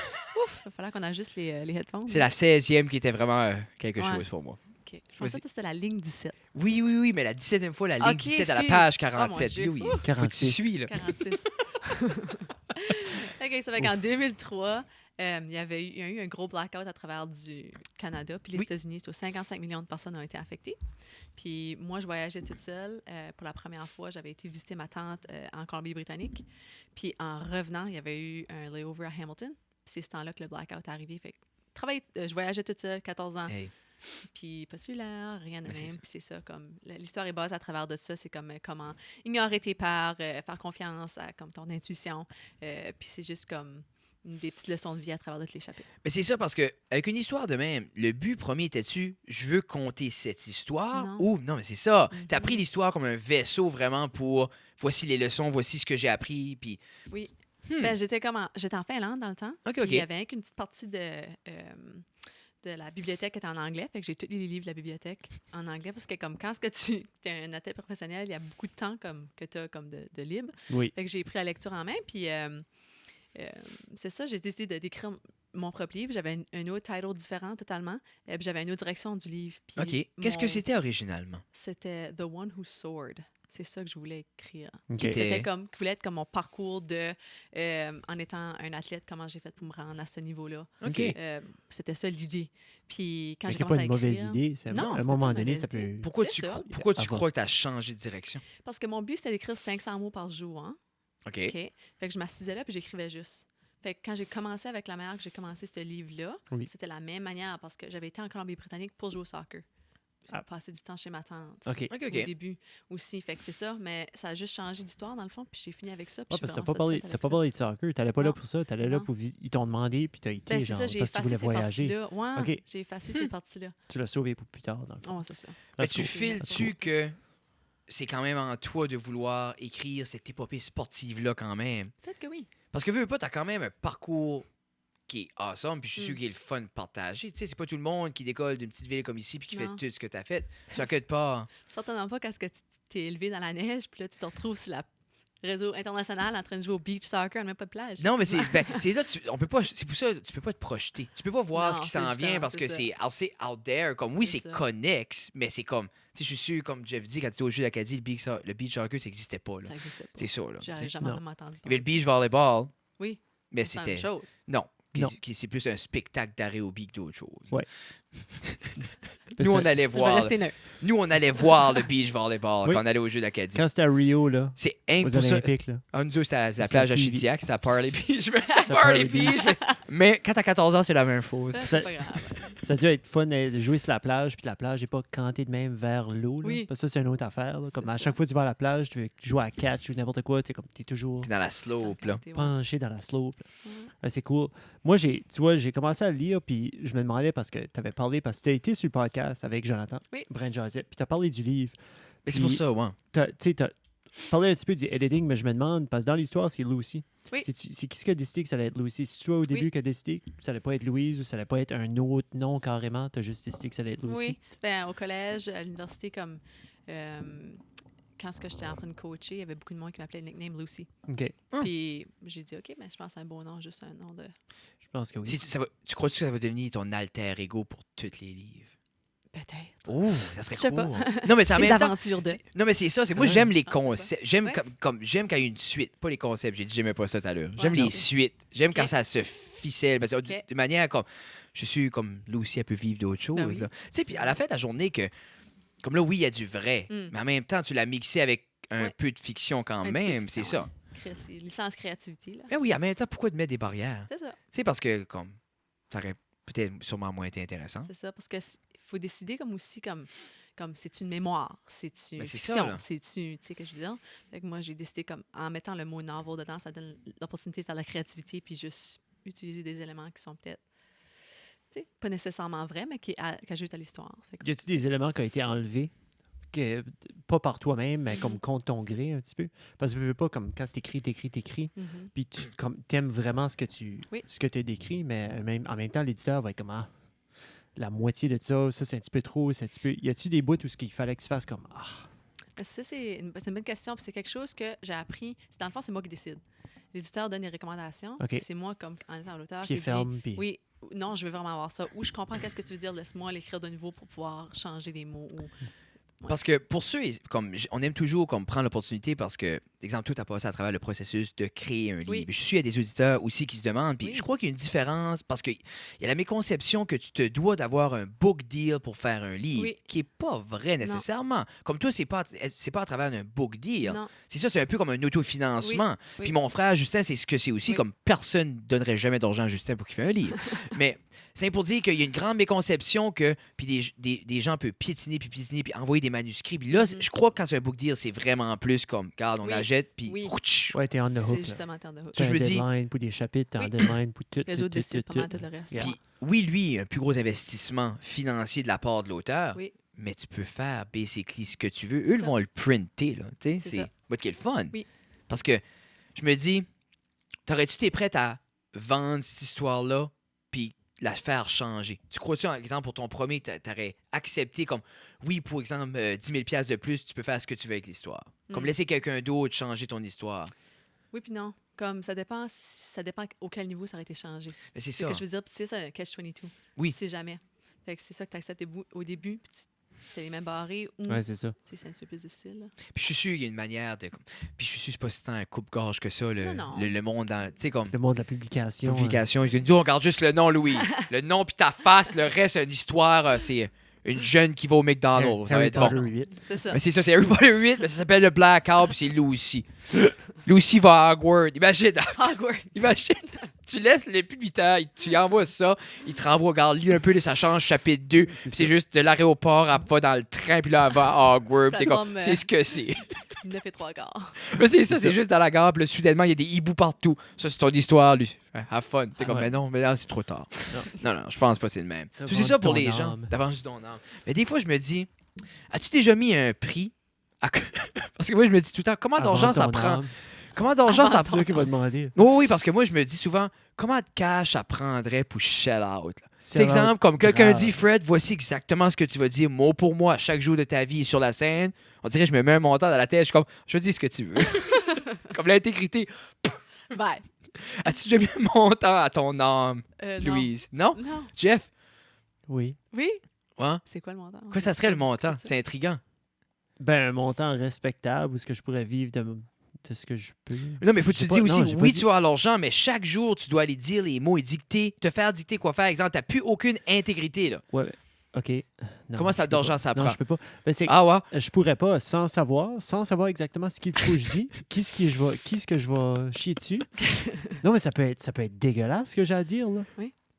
Ouf, il va falloir qu'on ajuste les headphones. c'est la 16e qui était vraiment quelque Ouais. chose pour moi. OK. Je pensais que c'était la ligne 17. Oui, mais la 17e fois, la ligne Ok, 17 à la excuse. page Oh, mon 47. Dieu. Oui, Ouf. faut que tu 46. suis, là. 46. OK, ça fait qu'en 2003, il y a eu un gros blackout à travers du Canada. Puis les Oui. États-Unis, c'est 55 millions de personnes ont été affectées. Puis moi, je voyageais toute seule. Pour la première fois, j'avais été visiter ma tante en Colombie-Britannique. Puis en revenant, il y avait eu un layover à Hamilton. Puis c'est ce temps-là que le blackout est arrivé. Fait que je voyageais toute seule, 14 ans. Hey. Puis pas cellulaire, rien de Mais c'est même. ça. Puis c'est ça, comme l'histoire est basée à travers de ça. C'est comme comment ignorer tes peurs, faire confiance à comme ton intuition. Puis c'est juste comme des petites leçons de vie à travers tous les chapitres. Mais c'est ça, parce que avec une histoire de même, le but premier était-tu, je veux conter cette histoire, Non. ou non, mais c'est ça. Mhm. T'as pris l'histoire comme un vaisseau vraiment pour, voici les leçons, voici ce que j'ai appris, puis... Oui. Hmm. Ben, j'étais en Finlande dans le temps. OK, puis OK. il y avait qu'une petite partie de la bibliothèque qui était en anglais. Fait que j'ai tous les livres de la bibliothèque en anglais parce que comme quand tu es un athlète professionnel, il y a beaucoup de temps que tu as comme de libre. Oui. Fait que j'ai pris la lecture en main. Puis c'est ça, j'ai décidé d'écrire mon propre livre. J'avais un autre title différent totalement. Puis j'avais une autre direction du livre. Puis OK. Qu'est-ce que c'était originalement? C'était The One Who Soared. C'est ça que je voulais écrire. OK. Qui était- C'était comme, qui voulait être comme mon parcours en étant un athlète, comment j'ai fait pour me rendre à ce niveau-là. OK. C'était ça l'idée. Puis quand Mais j'ai qui n'est commencé pas à une écrire... mauvaise idée. C'est Non, à un c'était moment pas une donné, mauvaise ça peut. idée. Pourquoi C'est tu, ça. pourquoi tu Avant. crois que tu as changé de direction? Parce que mon but, c'était d'écrire 500 mots par jour. Hein? OK. OK? Fait que je m'assisais là puis j'écrivais juste. Fait que quand j'ai commencé avec la manière que j'ai commencé ce livre-là, Oui. c'était la même manière parce que j'avais été en Colombie-Britannique pour jouer au soccer. Ah. Passer du temps chez ma tante. OK. OK, Au OK. début aussi. Fait que c'est ça, mais ça a juste changé d'histoire dans le fond, puis j'ai fini avec ça. Ouais, Puis je parce suis que t'as vraiment pas satisfaite avec pas ça. parlé de soccer. T'allais pas là Non. pour ça. T'allais là Non. pour. Ils t'ont demandé, puis t'as été, Ben, c'est genre, ça, j'ai parce que tu effacé voulais ces voyager. parties-là. Ouais, OK. j'ai effacé ces parties-là. Tu l'as sauvé pour plus tard, dans le fond. Ouais, c'est ça. Mais That's tu cool. files-tu que c'est quand même en toi de vouloir écrire cette épopée sportive-là quand même? Peut-être que oui. Parce que veux pas, t'as quand même un parcours qui est awesome, puis je suis sûr qu'il est le fun de partager. Tu sais, c'est pas tout le monde qui décolle d'une petite ville comme ici puis qui Non. fait tout ce que t'as fait. Tu inquiètes pas. Certainement pas quand tu t'es élevé dans la neige, puis là, tu te retrouves sur la réseau international en train de jouer au beach soccer, on n'a même pas de plage. Non, mais c'est c'est ça, on peut pas, c'est pour ça, tu peux pas te projeter. Tu peux pas voir Non, ce qui c'est s'en justement, vient parce c'est que ça. c'est assez out there. Comme oui, C'est c'est ça. connexe, mais c'est comme, tu sais, je suis sûr, comme Jeff dit, quand tu étais au jeu d'Acadie, le beach soccer, ça n'existait pas. Là. Ça n'existait pas. C'est ça. Là, tu J'ai sais. jamais Non. vraiment entendu Il y avait le parler. beach volleyball, Oui, mais c'est la même c'était. chose. Non. Non. C'est plus un spectacle d'aérobie que d'autres choses. Ouais. Nous, on Ça- allait Je vais voir. rester neutre. Nous, on allait voir le beach volleyball Oui. quand on allait au jeu d'Acadie. Quand c'était à Rio, là, C'est aux impossible. Olympiques, là. Ah, nous autres, c'était à la C'est plage à TV. Chidiac, c'était à Parley Beach. Parley Parley Beach. Beach. Mais quand t'as 14 ans, c'est la même chose. Ça, Ça- C'est pas grave. Ça a dû être fun de jouer sur la plage, puis la plage n'est pas cantée de même vers l'eau. là. Oui. Parce que ça, c'est une autre affaire. là. Comme C'est à ça. chaque fois que tu vas à la plage, tu veux jouer à catch ou n'importe quoi, t'es toujours T'es dans la slope, là. Ouais. penché dans la slope. là. Mhm. Ouais, c'est cool. Moi, tu vois, j'ai commencé à le lire, puis je me demandais parce que tu avais parlé, parce que tu as été sur le podcast avec Jonathan, Oui. Brent Josette, puis tu as parlé du livre. Mais c'est pour Puis- ça, ouais. Tu as parlé un petit peu du editing, mais je me demande, parce que dans l'histoire, c'est Lucy. Oui. C'est qui qui a décidé que ça allait être Lucy? C'est toi au début qui a décidé que ça allait pas être Louise ou ça allait pas être un autre nom carrément? Tu as juste décidé que ça allait être Lucy? Oui. Ben, au collège, à l'université, comme quand j'étais en train de coacher, il y avait beaucoup de monde qui m'appelait le nickname Lucy. OK. Ah. Puis j'ai dit, OK, mais je pense que c'est un beau nom, juste un nom de. Je pense que oui. Tu crois que ça va devenir ton alter ego pour tous les livres? Peut-être. Oh, ça serait Je sais cool. pas. Non, mais c'est en Les même temps. aventures de. Non, mais c'est ça. Moi, Ouais. j'aime les Ah, c'est concepts. J'aime Ouais. j'aime quand il y a une suite. Pas les concepts. J'ai dit, j'aimais pas ça tout à l'heure. J'aime non. les suites. J'aime Ok. quand ça se ficelle. Parce que Ok. de manière comme. Je suis comme Lucy, elle peut vivre d'autres choses. Ben oui. là. Tu sais, puis à la fin de la journée, que. Comme là, oui, il y a du vrai. Mm. Mais en même temps, tu l'as mixé avec un Ouais. peu de fiction quand Un petit peu de même. C'est fiction, ça. Licence créativité, là. Mais oui, en même temps, pourquoi te mettre des barrières? C'est ça. Tu sais, parce que, comme. Ça aurait peut-être sûrement moins été intéressant. C'est ça. Parce que faut décider comme aussi comme c'est une mémoire, c'est une Ben, c'est ça, fiction, là. tu sais que je veux dire. Fait que moi j'ai décidé comme en mettant le mot novel dedans, ça donne l'opportunité de faire de la créativité puis juste utiliser des éléments qui sont peut-être tu sais, pas nécessairement vrais mais qui ajoutent à l'histoire. Fait que- Y a-t-il des éléments qui ont été enlevés? Pas par toi-même, mais comme contre ton gré un petit peu? Parce que je veux pas, comme quand c'est t'écris, Mhm. puis tu aimes vraiment ce que tu Oui. as décrit, mais en même temps, l'éditeur va être comme la moitié de ça c'est un petit peu trop, c'est un petit peu. Y a-tu des bouts où ce qu'il fallait que tu fasses comme Ça, c'est une bonne question. Puis c'est quelque chose que j'ai appris. Dans le fond, c'est moi qui décide. L'éditeur donne des recommandations. OK. puis c'est moi, comme en étant l'auteur, pied qui dis ferme, puis oui, non, je veux vraiment avoir ça. Ou je comprends qu'est-ce que tu veux dire, laisse-moi l'écrire de nouveau pour pouvoir changer les mots. Ou... Ouais. Parce que pour ceux, comme on aime toujours comme prendre l'opportunité parce que, exemple, toi, tu as passé à travers le processus de créer un livre. Oui. Je suis à des auditeurs aussi qui se demandent, puis Oui. je crois qu'il y a une différence parce qu'il y a la méconception que tu te dois d'avoir un book deal pour faire un livre, Oui. qui n'est pas vrai nécessairement. Comme toi, c'est pas à travers un book deal. Non, C'est ça, c'est un peu comme un autofinancement. Oui. Puis mon frère Justin, c'est ce que c'est aussi, Oui. comme personne ne donnerait jamais d'argent à Justin pour qu'il fasse un livre. Mais c'est pour dire qu'il y a une grande méconception que puis des gens peuvent piétiner puis envoyer des manuscrits. Puis là, je crois que quand c'est un book deal, c'est vraiment plus comme, regarde, on Oui. la jette, puis... Oui. Ouais, t'es on the hook. C'est là. justement Turn the Hook. T'as je un me dis- deadline pour des chapitres, t'as un Oui. deadline pour tout. Les autres décident pas mal tout le reste. Yeah. Puis oui, lui, un plus gros investissement financier de la part de l'auteur, Oui. mais tu peux faire basically ce que tu veux. Eux, ils ça. vont le printer, là. Tu sais, C'est c'est ça. what qui est le fun. Oui. Parce que je me dis, t'aurais-tu été prête à vendre cette histoire-là puis la faire changer? Tu crois-tu, par exemple, pour ton premier, t'aurais accepté comme, oui, pour exemple, 10 000 $ de plus, tu peux faire ce que tu veux avec l'histoire. Comme Mm. laisser quelqu'un d'autre changer ton histoire. Oui, puis non. Comme ça dépend auquel niveau ça aurait été changé. Mais c'est C'est ça. ce que je veux dire. Puis tu sais, c'est un catch-22. Oui. Tu sais jamais. Fait que c'est ça que tu acceptes au début, puis tu les mêmes barrés, ou Ouais, c'est ça. tu sais, c'est un petit peu plus difficile. Là. Puis je suis sûr qu'il y a une manière de... Puis je suis sûr que c'est pas si tant un coupe-gorge que ça, le, Non. le monde dans... Tu sais, comme... Le monde de la publication. Publication. Ils disent, on regarde juste le nom, Louis. Le nom puis ta face, le reste, c'est une histoire, c'est une jeune qui va au McDonald's. Ça va Harry être bon. Potter 8. C'est ça. Mais c'est ça, c'est Harry Potter 8, mais ça s'appelle le Blackout, puis c'est Lucy. Lucy va à Hogwarts. Imagine, Hogwarts. imagine, tu laisses le publicitaire, tu lui envoies ça, il te renvoie, regarde, lui un peu, ça change chapitre 2, puis c'est juste de l'aéroport, elle va dans le train, puis là, elle va à Hogwarts, puis t'es comme, Plateforme, c'est ce que c'est. 9 et 3 quarts. Mais c'est ça, C'est c'est ça. juste dans la gare, puis là, soudainement, il y a des hiboux partout. Ça, c'est ton histoire, lui. Have fun. T'es comme, Ouais. mais non, mais là, c'est trop tard. Non, je pense pas que c'est le même. T'as C'est vendu ça pour ton les gens. âme. T'as vendu ton âme. Mais des fois, je me dis, as-tu déjà mis un prix à... Parce que moi, je me dis tout le temps, comment Avant d'argent ça ton prend? âme. Comment d'argent ça C'est prend? ça qu'il va demander. Oui, parce que moi, je me dis souvent, comment de cash ça prendrait pour shell out? Là? C'est Sell exemple, out comme quelqu'un grave. dit, Fred, voici exactement ce que tu vas dire mot pour mot à chaque jour de ta vie sur la scène. On dirait que je me mets un montant dans la tête, je suis comme, je dis ce que tu veux. Comme l'intégrité. Ben, As-tu déjà mis un montant à ton âme, non. Louise? Non? Non. Jeff? Oui. Oui? Ouais? C'est quoi le montant? Quoi, ça serait le montant? C'est C'est intriguant. Ben, un montant respectable où ce que je pourrais vivre de ce que je peux. Non, mais faut que tu J'ai te dis pas- aussi, non, j'ai pas oui, dit- tu vas avoir l'argent, mais chaque jour, tu dois aller dire les mots et dicter, te faire dicter quoi faire. Exemple, t'as plus aucune intégrité, là. Ouais. OK. Non, Comment ça je peux d'argent pas. ça Non, prend? je peux pas. Ben, c'est Ah ouais? je pourrais pas, sans savoir exactement ce qu'il faut que je dis, qui ce que je vais chier dessus. Non, mais ça peut être dégueulasse ce que j'ai à dire, là.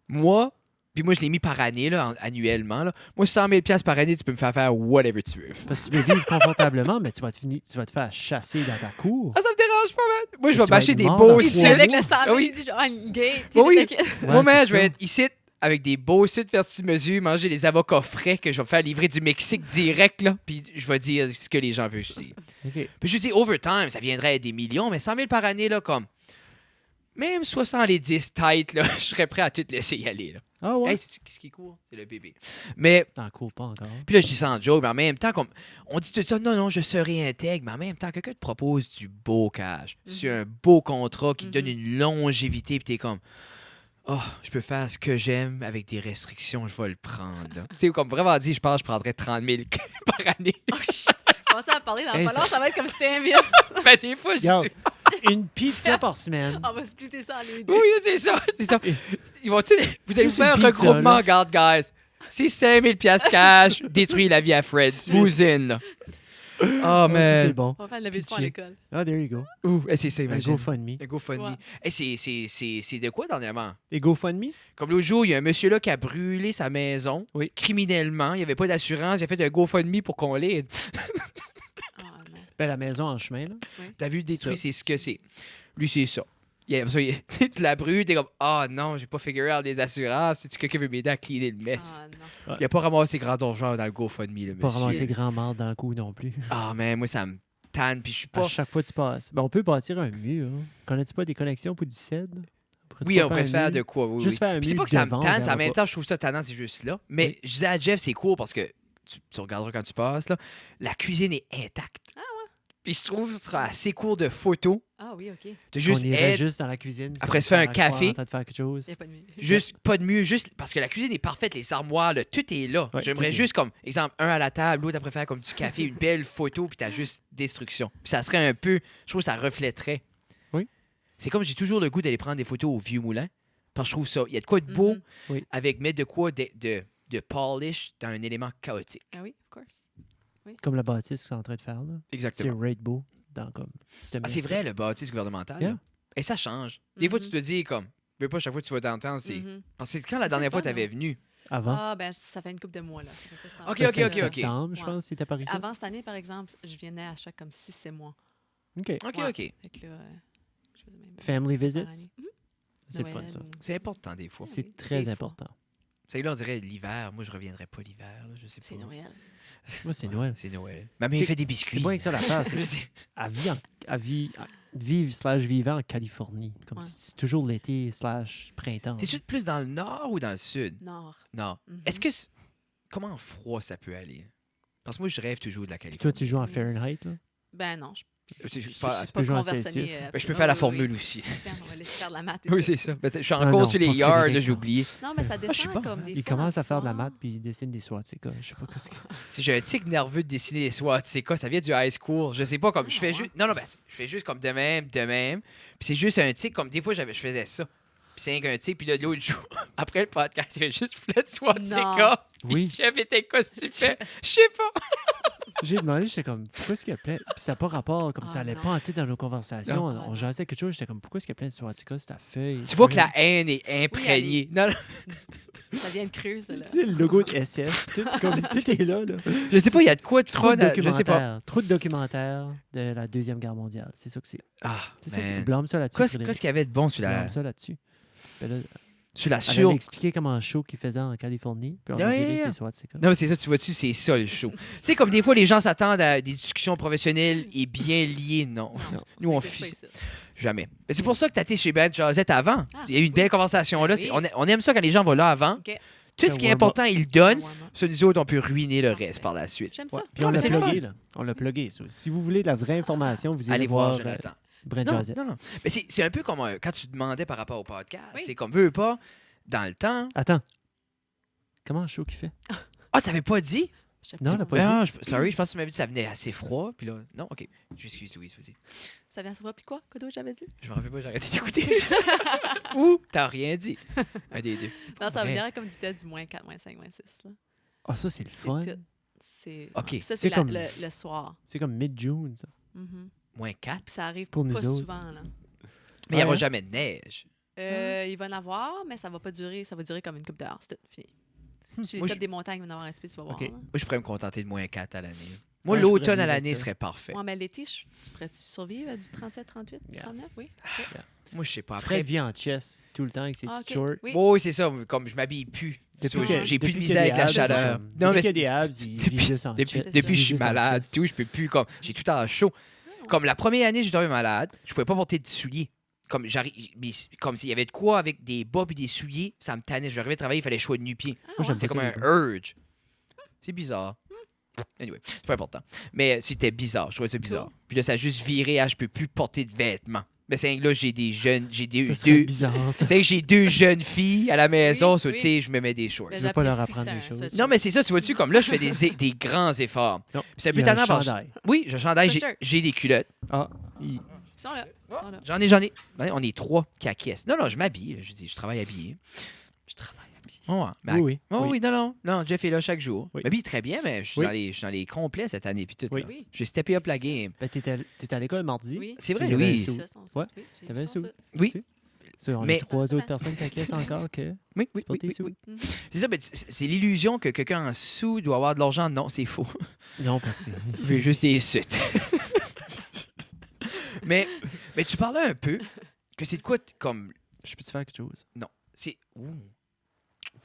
Moi, puis moi, je l'ai mis par année, là, annuellement. Là. Moi, 100 000 $ par année, tu peux me faire whatever tu veux. Parce que tu peux vivre confortablement, mais tu vas te faire chasser dans ta cour. Ah, ça me dérange pas, man. Moi, je Tu vais vas m'acheter être des mort beaux dans Puis sites. trois avec mois. le 100 Ah 000, oui. il dit genre une gate. Oui, oui. puis Ouais, Moi, man, c'est je vais ça. être ici avec des beaux sites versus mesure, manger des avocats frais que je vais faire livrer du Mexique direct, là. Puis je vais dire ce que les gens veulent que je dise. OK. Puis je dis, overtime, ça viendrait à des millions, mais 100 000 par année, là, comme. Même 70 têtes, là, je serais prêt à tout laisser y aller, là. Ah ouais? Hey, c'est ce qui est court, c'est le bébé. Mais, T'en cours pas encore. puis là, je dis ça en joke, mais en même temps, comme, on dit tout ça, non, je serai intègre, mais en même temps, quelqu'un te propose du beau cash. C'est un beau contrat qui te donne une longévité, puis t'es comme, oh, je peux faire ce que j'aime avec des restrictions, je vais le prendre. là. Tu sais, comme vraiment dit, je pense que je prendrais 30 000 par année. Oh shit! Commencez à parler dans Hey, pas long, ça- ça va être comme 5 000. Ben, des fois, je Regarde, dis, une pizza par semaine. On va splitter ça en les deux. oui, c'est ça, c'est ça. Ils vont, vous allez vous Juste faire un une pizza, regroupement, là. regarde, guys. C'est 5 000 $ cash, détruit la vie à Fred. Suite. Who's in, là? Oh, Ouais, ça, man. c'est bon. On va faire le levée de fonds à Pitché. l'école. Ah, there you go. Ouh, c'est ça, Un imagine. GoFundMe. Un GoFundMe. Ouais. Hey, c'est de quoi dernièrement? Et GoFundMe? Comme l'autre jour, il y a un monsieur là qui a brûlé sa maison Oui. criminellement. Il n'y avait pas d'assurance. Il a fait un GoFundMe pour qu'on l'aide. Ah non. Ben, la maison en chemin, là. T'as vu détruire, Ça. c'est ce que c'est. Lui, c'est ça. Tu l'as brûlé, t'es comme, ah non, j'ai pas figuré out des assurances. Si quelqu'un veut m'aider à cleaner le mess. Ah non. Il a pas ramassé grand argent dans le GoFundMe, le Pas monsieur. ramasser grand mal dans le cou non plus. Ah, mais moi, ça me tanne. Puis je suis À pas. chaque fois que tu passes. Ben, on peut bâtir un mur. Hein. Connais-tu pas des connexions pour du CED? Oui, on pourrait se faire de quoi. Oui, Juste oui. faire un Puis c'est mur pas que ça me devant, tanne, vers en même le temps, je trouve ça tannant, c'est juste là. Mais je disais à Jeff, c'est cool parce que tu regarderas quand tu passes, là, la cuisine est intacte. Ah ouais. Puis je trouve que ce sera assez court de photos. Ah oui, OK. De juste on irait être, juste dans la cuisine. Après, se faire un café. En train de faire quelque chose. Il n'y a pas de mieux. juste pas de mieux, juste parce que la cuisine est parfaite, les armoires, là, tout est là. Ouais, J'aimerais tout est juste comme, exemple, un à la table, l'autre après faire comme du café, une belle photo, puis t'as juste destruction. Puis ça serait un peu, je trouve que ça reflèterait. Oui. C'est comme j'ai toujours le goût d'aller prendre des photos au vieux moulin, parce que je trouve ça, il y a de quoi de beau Mhm. Oui. avec mettre de quoi de polish dans un élément chaotique. Ah oui, of course. Comme la bâtisse qu'ils sont en train de faire. là. C'est Exactement. Rainbow dans comme. Ah, c'est vrai, le bâtisse gouvernemental. Yeah. là. Et ça change. Des fois, Mhm. tu te dis comme, veux pas, chaque fois que tu vas t'entendre, c'est. Mhm. Parce que quand la C'est dernière le fois fun, t'avais hein. venu? Avant. Ah, ben, ça fait une couple de mois, là. Ça fait pas si longtemps. Ok, C'était ok, ok. septembre, je Ouais. pense, c'était par ici. Avant cette année, par exemple, je venais à chaque comme 6-7 mois. OK. Ok, Ouais. ok. Fait que là, je faisais même Family par visits, année. c'est le fun, Noël ça. ou- C'est important des fois. Oui, C'est des très fois. important. C'est là, on dirait l'hiver. Moi, je reviendrai pas l'hiver. Là, je sais pas. C'est Noël. Moi, c'est Ouais, Noël. C'est Noël. Ma mère C'est- fait des biscuits. C'est pas que ça l'affaire. Je C'est sais. vivre en Californie. Comme Ouais. c'est toujours l'été / printemps. T'es-tu plus dans le nord ou dans le sud? Nord. Non. Mhm. Est-ce que. Comment froid ça peut aller? Parce que moi, je rêve toujours de la Puis toi, Californie. tu joues en Fahrenheit, là? Ben non, je C'est pas- suis peux pas jouer en conversée. Celsius. Ben, je peux faire la formule aussi. Tiens, on va laisser faire de la maths. Oui, ici. c'est ça. Ben, je suis Non, encore non, sur les pas yards, Frédéric, là, j'ai non. oublié. Non, mais ça je suis descend bon, comme hein. des Il fois commence dans à le faire de la soir. maths puis il dessine des swastikas. Je sais pas qu'est-ce que... Si j'ai un tic nerveux de dessiner des SWAT, c'est quoi? Ça vient du high school. Je sais pas, comme Ah, je fais ouais. juste. Non, non, ben, je fais juste comme de même. Puis c'est juste un tic, comme des fois, je faisais ça. Puis c'est rien qu'un tic, puis là, l'autre jour, après le podcast, il y avait juste flat swastika. Puis Oui. le chef était quoi, tu fais? Je sais pas. J'ai demandé, j'étais comme, pourquoi est-ce qu'il y a plein... Puis ça n'a pas rapport, comme Ah, ça allait non. pas en tête dans nos conversations. Non. On jasait quelque chose, j'étais comme, pourquoi est-ce qu'il y a plein de swastikas sur ta feuille? Tu vois que la haine est imprégnée. Non, non, Ça vient de creux, ça, là. Tu sais, le logo de SS, tout, comme, tout est là. je sais pas, il y a de quoi de Trop fun. de Je sais pas. documentaires. Trop de documentaires de la Deuxième Guerre mondiale. C'est ça que c'est. Ah, C'est ça que... man. Blâme ça là-dessus, Qu'est-ce Frédéric. qu'il y avait de bon sur la, Blâme ça là-dessus. Ben là, sur la elle sur. avait expliqué comment chaud qu'il faisait en Californie, puis on a Ouais, viré ouais, ses ouais. swastikas. Non, mais c'est ça, tu vois-tu, c'est ça le show. Tu sais, comme des fois, les gens s'attendent à des discussions professionnelles et bien liées. Non, Non. nous, on Ça existe fit. pas ici. Jamais. Mais c'est pour ça que tu été chez Ben Josette avant. Ah, Il y a eu une oui. belle conversation là. Oui. On aime ça quand les gens vont là avant. OK. Tout ce Un qui est warm-up. important, ils le donnent. Warm-up. Ça, nous autres, on peut ruiner le Parfait. reste par la suite. J'aime Ouais. ça. Puis Non, on mais l'a c'est le plugué, là. On l'a plugué. ça. Si vous voulez de la vraie information, vous irez Allez voir voir Jonathan. Brent Non, Josette. non, non. Mais c'est un peu comme quand tu demandais par rapport au podcast. Oui. C'est comme, veux pas, dans le temps. Attends. Comment chaud qu'il fait? Ah, t'avais pas dit? Je sais Non, pas. elle a pas dit. Ah, sorry, je pense que tu m'avais dit que ça venait assez froid. Puis là, non, OK. Je m'excuse, Louise, vas-y. Ça vient savoir, puis quoi? Quoi d'autre j'avais dit? Je me rappelle pas, j'ai arrêté d'écouter. Ou t'as rien dit. Un des deux. Non, ça Ouais. venait comme peut-être du moins 4, moins 5, moins 6. Là. Ah, ça, c'est le fun. C'est tout. C'est... OK. Ça, C'est c'est comme- le soir. C'est comme mid-June, ça. Mhm. Moins 4. Puis ça arrive Pour nous pas autres. souvent. Là. Mais il n'y aura Ouais. jamais de neige. Il va en avoir, mais ça va pas durer. Ça va durer comme une couple d'heures. C'est tout. Fini. Sur les Moi, tops je- des montagnes, il va en avoir un petit peu, tu vas voir. OK. là. Moi, je pourrais me contenter de moins 4 à l'année. Moi, Ouais, je pourrais l'automne à vivre avec l'année ça. serait parfait. Ouais, mais l'été, tu pourrais-tu survivre à du 37, 38, Yeah. 39? Oui. Moi, je sais pas. Fred Après, vit en chess tout le temps avec ses Ah, petites OK. shorts. Oui. oui, c'est ça. Comme je m'habille plus. Depuis So, que- j'ai plus de depuis misère qu'il y avec a la des abs, chaleur. comme- Non, mais depuis qu'il y a des abs, il vit juste en depuis, chess. C'est depuis ça. je suis Juste en malade, chess. tout, je peux plus comme j'ai tout en chaud. Comme la première année, j'ai tombé malade, je pouvais pas porter de souliers. Comme comme s'il y avait de quoi avec des bas et des souliers, ça me tannait. J'arrivais à travailler, il fallait choix de nu-pied. Ah, Moi, j'aime C'est pas comme ça, un les gars. urge. C'est bizarre. Anyway, c'est pas important. Mais c'était bizarre, je trouvais ça bizarre. Cool. Puis là, ça a juste viré à je peux plus porter de vêtements. Mais c'est que là, j'ai des jeunes, j'ai Ça deux, serait deux bizarre, ça. c'est que j'ai deux jeunes filles à la maison, Oui, so, tu oui. sais, je me mets des shorts. Ben, veux pas leur j'apprécie apprendre que des t'as un choses. sweatshirt. Non, mais c'est ça, tu vois-tu, comme là, je fais des grands efforts. Non, Puis c'est un il peu y a un tannant parce que. chandail. Oui, j'ai un chandail, Sweatshirt. j'ai des culottes. Ah, il- Ils sont là. Ils sont là. J'en ai. Ouais, on est 3 qui acquiescent. Non, je m'habille. Je dis, je travaille habillé. Je travaille à pied. Ouais, mais Oui, oui. Oh, oui. oui, non, Jeff est là chaque jour. Oui. Je m'habille très bien, mais je suis, Oui. je suis dans les complets cette année. Puis tout, Oui. là. Oui. J'ai steppé up la game. Ben, t'es à l'école mardi. Oui. C'est vrai, Tu avais oui. un sou. Ça, son Ouais. suit, oui, j'ai T'avais vu un son sou. suit. Oui, Ça, on Mais- est 3 Parfait. autres personnes qui acquiescent encore que oui, c'est pas tes sous. Mhm. C'est ça, mais c'est l'illusion que quelqu'un en sous doit avoir de l'argent. Non, c'est faux. Non, parce que... J'ai juste des suites. mais tu parlais un peu que c'est de quoi comme. Je peux te faire quelque chose? Non, c'est. Ouh.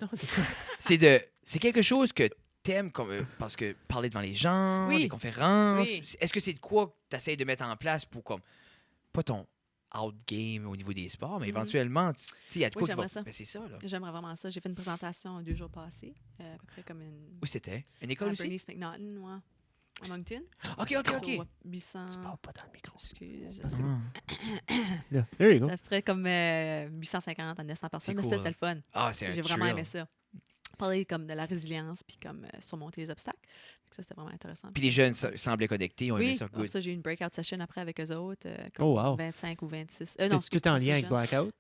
Non, C'est quelque chose que t'aimes comme parce que parler devant les gens, Oui. les conférences. Oui. Est-ce que c'est de quoi que tu essaies de mettre en place pour comme pas ton out game au niveau des sports, mais Mhm. éventuellement, tu sais, il y a de Oui, quoi qui j'aimerais va. ça. Ben, c'est ça là. J'aimerais vraiment ça. J'ai fait une présentation 2 jours passés, à peu près comme une. Où c'était? Une école à aussi? Bernice McNaughton, ouais. À Moncton. Ok. Sur 800. Tu parles pas dans le micro. Excuse. Là, there you go. Ça ferait comme 850 à 900 personnes. Mais cool, ça, c'était le fun. Ah, c'est un J'ai vraiment thrill. aimé ça. Parler comme de la résilience puis comme surmonter les obstacles. Fait que ça, c'était vraiment intéressant. Puis les jeunes semblaient connectés, ils ont aimé Oui, ça. comme Good. ça, j'ai eu une breakout session après avec eux autres. Comme Oh, wow. 25 ou 26. C'était non, tout en lien avec Blackout. Blackout?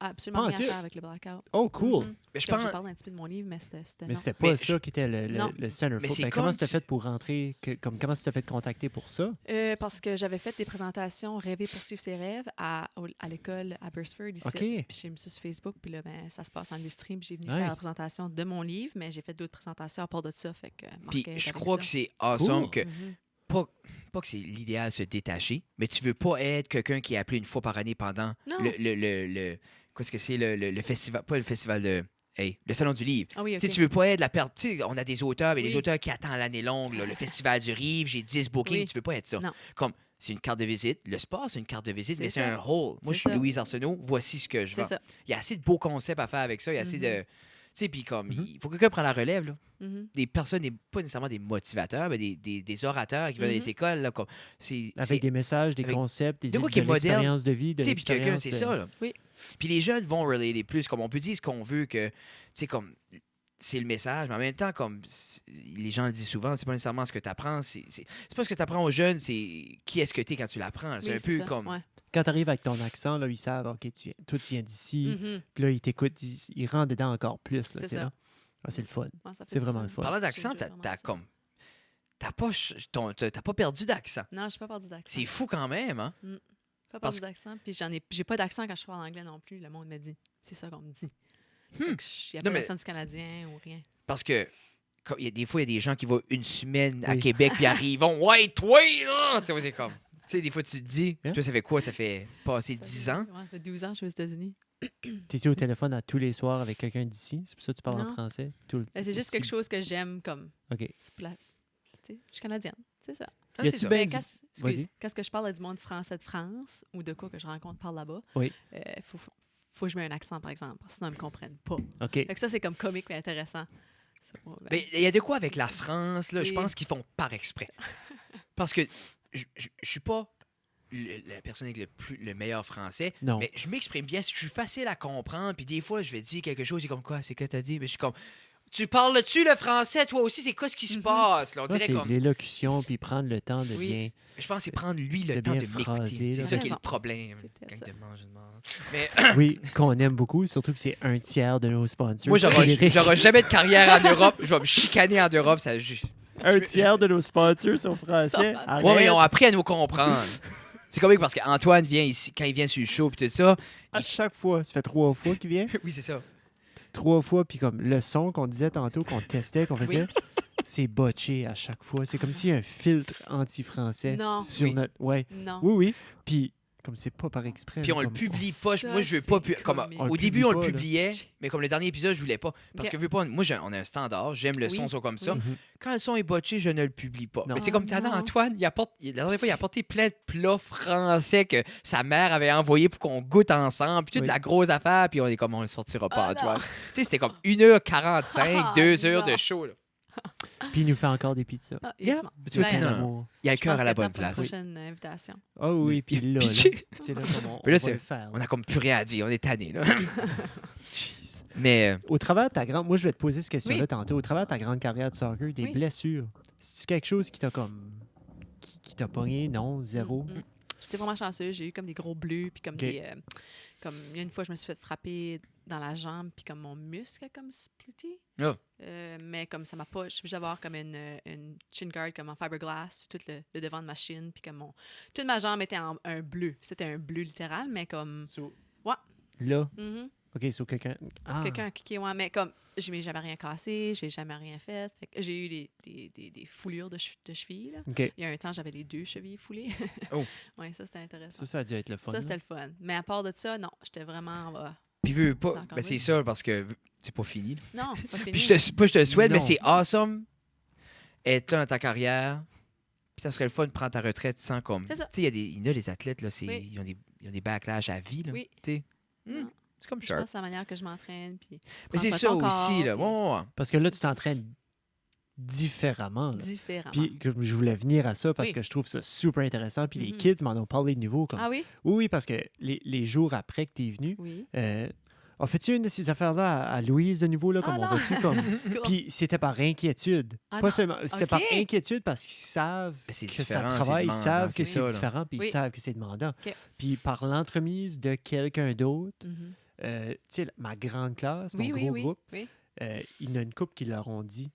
absolument Pas en rien à tout. faire avec le blackout. Oh, cool. Mhm. Mais je Comme pense. je parle un petit peu de mon livre, mais c'était Mais non. c'était pas Mais ça qui était Non. le centerfold. c'est Ben, comme comment tu t'as tu- fait pour rentrer? Comment tu t'as fait contacter pour ça? Parce que j'avais fait des présentations Rêver pour suivre ses rêves à l'école à Burstford ici. OK. Puis j'ai mis ça sur Facebook, puis là, ben, ça se passe en stream. J'ai venu faire la Nice. présentation de mon livre, mais j'ai fait d'autres présentations à part de ça. Fait que Puis Marquet, je t'avais crois ça. que c'est awesome Cool. que. Mhm. Pas que c'est l'idéal de se détacher, mais tu veux pas être quelqu'un qui est appelé une fois par année pendant Non. qu'est-ce que c'est le festival, pas le festival de. Hey, le salon du livre. Ah oui, Tu sais, OK. tu veux pas être la perte. Tu sais, on a des auteurs, mais les Oui. auteurs qui attendent l'année longue, là, le festival du livre, j'ai 10 bookings, Oui. tu veux pas être ça. Non. Comme, c'est une carte de visite. Le sport, c'est une carte de visite, C'est mais c'est ça. un rôle. Moi, C'est je suis ça. Louise Arsenault, voici ce que je C'est vends. ça. Il y a assez de beaux concepts à faire avec ça, il y a assez de. Mhm. Tu sais, puis comme, Mhm. il faut que quelqu'un prenne la relève, là. Mhm. Des personnes, pas nécessairement des motivateurs, mais des orateurs qui viennent Mhm. dans les écoles, là, comme, c'est. Avec des messages, des avec- concepts, de quoi qui est de moderne. l'expérience de vie, de Tu sais, puis quelqu'un, l'expérience... c'est ça, là. Oui. Puis les jeunes vont relater plus, comme on peut dire ce qu'on veut, que, tu sais, comme, c'est le message, mais en même temps, comme les gens le disent souvent, c'est pas nécessairement ce que tu apprends, c'est pas ce que tu apprends aux jeunes, c'est qui est-ce que tu es quand tu l'apprends. C'est Oui, un peu ça. comme. Ouais. Quand tu arrives avec ton accent, là, ils savent, OK, toi, tu viens d'ici. Mhm. Puis là, ils t'écoutent, ils rentrent dedans encore plus. Là, C'est tu sais, ça. là. Ah, c'est le fun. Ouais, ça fait C'est du vraiment fun. le fun. Parlant d'accent, J'ai vraiment t'as ça. comme. T'as pas perdu d'accent. Non, j'ai pas perdu d'accent. C'est fou quand même, hein? Pas parce- perdu d'accent. Puis j'ai pas d'accent quand je parle anglais non plus. Le monde me dit. C'est ça qu'on me dit. Hmm. Il n'y a Non, pas mais- d'accent du Canadien ou rien. Parce que. Des fois, il y a des gens qui vont une semaine à Oui. Québec puis arrivent, ouais, toi, là! Tu sais, c'est comme. Tu sais, des fois, tu te dis, Hein? toi, ça fait quoi? Ça fait passer Ça 10 fait- ans? Ouais, ça fait 12 ans que je suis aux États-Unis. T'es-tu au téléphone à tous les soirs avec quelqu'un d'ici? C'est pour ça que tu parles en Non. français? C'est juste quelque chose que j'aime comme. OK. C'est plat. Tu sais, je suis canadienne. C'est ça. Ah, Y c'est a-tu ça. ben Mais du- quand, Vas-y. quand que je parle à du monde français de France ou de quoi que je rencontre par là-bas, Oui. faut que je mette un accent, par exemple. Sinon, ils ne me comprennent pas. OK. Fait que ça, c'est comme comique mais intéressant. Ça, ben, Mais il y a de quoi avec la France, là, je Oui. pense qu'ils font par exprès. Parce que je suis pas la personne avec le meilleur français, Non. mais je m'exprime bien, je suis facile à comprendre, puis des fois, je vais dire quelque chose, c'est comme quoi, c'est que t'as dit, mais je suis comme, tu parles-tu le français, toi aussi, c'est quoi ce qui se Mhm. passe? Là? On Ça, dirait c'est comme, l'élocution, puis prendre le temps de Oui. bien... je pense que c'est prendre lui le de temps bien de phraser, m'écouter. C'est là. ça qui est Raison. le problème. C'est peut-être Gang ça. de mange, je mange. Mais Oui, qu'on aime beaucoup, surtout que c'est un tiers de nos sponsors. moi, Frédéric. j'aurai jamais de carrière en Europe. Je vais me chicaner en Europe. Ça, Un tiers de nos sponsors sont français. Ça passe. Arrête. Ouais, mais ils ont appris à nous comprendre. C'est comique parce qu'Antoine vient ici, quand il vient sur le show puis tout ça. À chaque fois, ça fait 3 fois qu'il vient. Oui, c'est ça. 3 fois, puis comme le son qu'on disait tantôt, qu'on testait, qu'on faisait, Oui. c'est botché à chaque fois. C'est comme s'il y a un filtre anti-français Non. sur Oui. notre... Ouais. Non. Oui, oui. Puis comme c'est pas par exprès. Puis on le comme- publie pas. Ça, Moi, je veux c'est pas. Comme, comique. On le au début, publie on le pas, là. publiait, mais comme le dernier épisode, je voulais pas. Parce Ok. que veux pas, moi, on a un standard. J'aime le Oui, son, soit comme ça. oui. Mhm. Quand le son est botché, je ne le publie pas. Non. Mais c'est Oh comme tannant, non. Antoine, la dernière fois, il a apporté plein de plats français que sa mère avait envoyés pour qu'on goûte ensemble, puis toute Oui. la grosse affaire, puis on est comme, on le sortira pas, Ah, Antoine. non. Tu sais, c'était comme 1h45, Ah, 2 heures de non. show. Là. Puis il nous fait encore des pizzas. Ah, Yeah. yes, man. Tu vois, Ben, tu sais, Son non, amour. Il y a le Je cœur pense à la que bonne pour la place. prochaine invitation. Ah oui, puis là, Pitché. c'est là comme on Mais là, va c'est- le faire. On a comme plus rien à dire, on est tanné là. Jeez. Mais Au travers de ta grande... Moi, je vais te poser cette question-là Oui. tantôt. Au travers de ta grande carrière de soccer, des Oui. blessures, c'est quelque chose qui t'a comme... qui t'a pogné? Non? Zéro? Mm. J'étais vraiment chanceuse. J'ai eu comme des gros bleus, puis comme Ok. des... comme il y a une fois, je me suis fait frapper dans la jambe, puis comme mon muscle a comme splitté. Ah. Mais comme ça m'a pas... Je suis obligée d'avoir comme une shin guard comme en fiberglass, sur tout le devant de ma shin, puis comme toute ma jambe était en un bleu. C'était un bleu littéral, mais comme... Là? Mhm. OK, sur quelqu'un... Ah! Quelqu'un a kické, ouais, mais comme je m'ai jamais rien cassé, j'ai jamais rien fait. Fait que j'ai eu des foulures de cheville. Là. OK. Il y a un temps, j'avais les 2 chevilles foulées. Oh. Oui, ça, c'était intéressant. Ça a dû être le fun. Ça, là. c'était le fun. Mais à part de ça, non, j'étais vraiment... puis veux pas, Encore ben, c'est oui. ça parce que c'est pas fini. là. non, pas fini. Puis je te souhaite, mais Non. c'est awesome être là dans ta carrière. Puis ça serait le fun de prendre ta retraite sans comme. Tu C'est ça. sais, il y a des athlètes, là, Oui. ils ont des backlash à vie. Là, Oui. tu sais. Non. C'est comme Je Sharp. pense que c'est la manière que je m'entraîne. Puis Mais c'est prendre ça soin de ton aussi. Là. corps, Ouais, ouais. Parce que là, tu t'entraînes différemment. puis là. différemment. Puis comme je voulais venir à ça parce Oui. que je trouve ça super intéressant. Puis les Mhm. kids m'en ont parlé de nouveau. Comme... Ah oui? Oui, oui, parce que les jours après que tu es venu, Oui. on fait-tu une de ces affaires-là à Louise de nouveau? Là, comme Ah on non! va-tu comme... Cool. Puis c'était par inquiétude. Ah Pas non. seulement, c'était par OK. inquiétude parce qu'ils savent Ben, c'est que ça différent, c'est travaille, ils demandant, savent que c'est c'est ça, là. différent, puis Oui. ils savent que c'est demandant. OK. Puis par l'entremise de quelqu'un d'autre, Mhm. tu sais, ma grande classe, mon Oui, gros oui, oui. groupe, oui. il y en a une couple qui leur ont dit,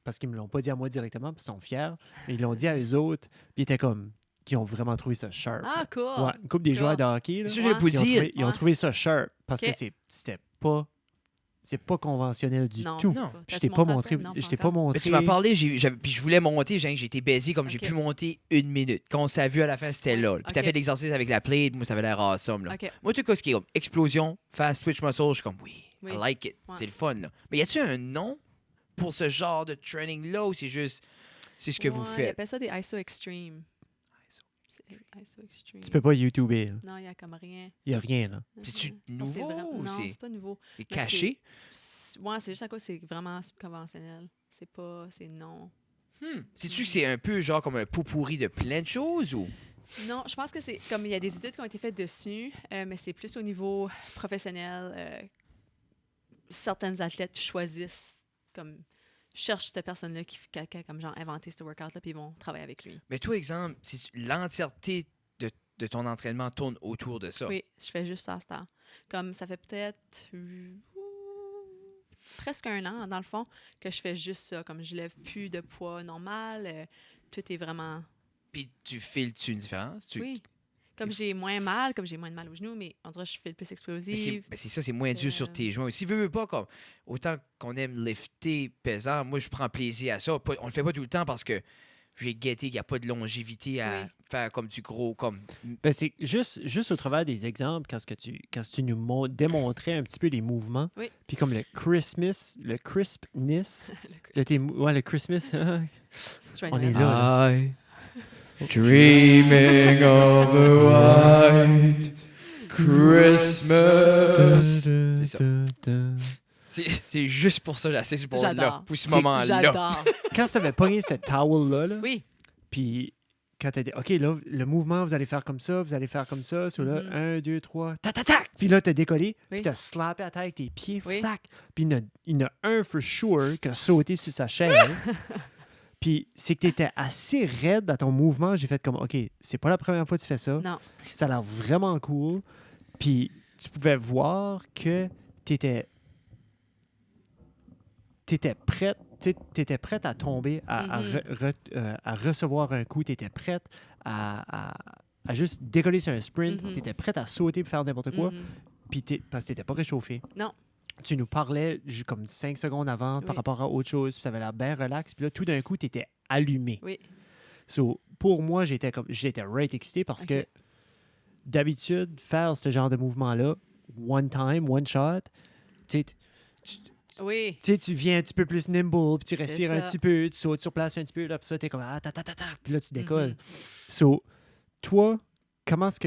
parce qu'ils me l'ont pas dit à moi directement, puis ils sont fiers, mais ils l'ont dit à eux autres, puis ils étaient comme, qui ont vraiment trouvé ça sharp. Ah, là. cool. Ouais, une couple des joueurs de hockey, Mais là, ça, je vais Ouais. vous ils ont dire. trouvé, ils ont Ouais. trouvé ça sharp, parce Ok. que c'est pas conventionnel du Non, tout. c'est Non. pas. Je T'as-tu t'ai pas montré montré, après? Non, je t'ai pas encore. montré. Mais tu m'as parlé, puis je voulais monter, j'ai été baisé comme j'ai Ok. pu monter 1 minute. Quand on s'est vu à la fin, c'était Ouais, là. Puis t'as ok. fait l'exercice avec la plate, moi ça avait l'air awesome. Là. OK. Moi, tout ce qui est comme explosion, fast twitch muscle, je suis comme oui, Oui. I like it. Ouais. C'est le fun. Là. Mais y a-tu un nom pour ce genre de training-là ou c'est juste, c'est ce que vous Ouais, Ils faites? appellent ça des ISO Extreme. C'est ISO Extreme. Tu peux pas YouTuber. là. Non, il n'y a comme rien. Il n'y a rien, là. C'est-tu Non, c'est nouveau ou Non, c'est c'est pas nouveau. Mais caché? Ouais, c'est juste à cause c'est vraiment conventionnel. C'est pas... C'est non. Sais-tu que c'est un peu genre comme un pot pourri de plein de choses ou? Non, je pense que c'est comme il y a des études qui ont été faites dessus, mais c'est plus au niveau professionnel. Certaines athlètes choisissent comme cherchent cette personne-là qui a comme genre inventé ce workout-là, puis ils vont travailler avec lui. Mais toi, exemple, si l'entièreté de ton entraînement tourne autour de ça. Oui, je fais juste ça à ce temps. Comme ça fait peut-être presque 1 an, dans le fond, que je fais juste ça. Comme je lève plus de poids normal, tout est vraiment... Puis tu files-tu une différence? Oui. Comme j'ai moins mal, comme j'ai moins de mal aux genoux, mais on dirait que je fais le plus Mais explosive. c'est ça, c'est moins dur sur tes joints. Si veux pas, comme autant qu'on aime lifter pesant, moi je prends plaisir à ça. On le fait pas tout le temps parce que j'ai guetté qu'il n'y a pas de longévité à Oui. faire comme du gros, comme. Ben, c'est juste au travers des exemples, quand tu nous démontrais un petit peu les mouvements, Oui. puis comme le crispness Le de tes le Christmas, Je vais on le est mettre. là. I dreaming of a white Christmas. C'est ça. C'est juste pour ça que j'ai assez ce board-là, J'adore. pour ce moment-là. J'adore. Quand tu avais pogné ce towel-là, là, Oui. puis quand tu as dit, OK, là, le mouvement, vous allez faire comme ça, vous allez faire comme ça, sur là, Mhm. 1, 2, 3, tac, puis là, tu as décollé, Oui. puis tu as slappé à terre avec tes pieds, Oui. tac, puis il y en a un, for sure, qui a sauté sur sa chaise. Puis c'est que tu étais assez raide dans ton mouvement. J'ai fait comme, OK, c'est pas la première fois que tu fais ça. Non. Ça a l'air vraiment cool. Puis tu pouvais voir que tu étais prête. Tu étais prête à tomber, à recevoir un coup. Tu étais prête à juste décoller sur un sprint. Mhm. Tu étais prête à sauter pour faire n'importe quoi. Mhm. Puis parce que tu n'étais pas réchauffé. Non. Tu nous parlais comme 5 secondes avant par Oui. rapport à autre chose. Puis ça avait l'air bien relax. Puis là, tout d'un coup, tu étais allumé. Oui. So, pour moi, j'étais right excité parce Ok. que d'habitude, faire ce genre de mouvement-là, one time, one shot, tu sais, Oui. tu viens un petit peu plus nimble, puis tu respires un ça. petit peu, tu sautes sur place un petit peu, là, puis ça, t'es comme puis là, tu décolles. Mhm. So, toi, comment est-ce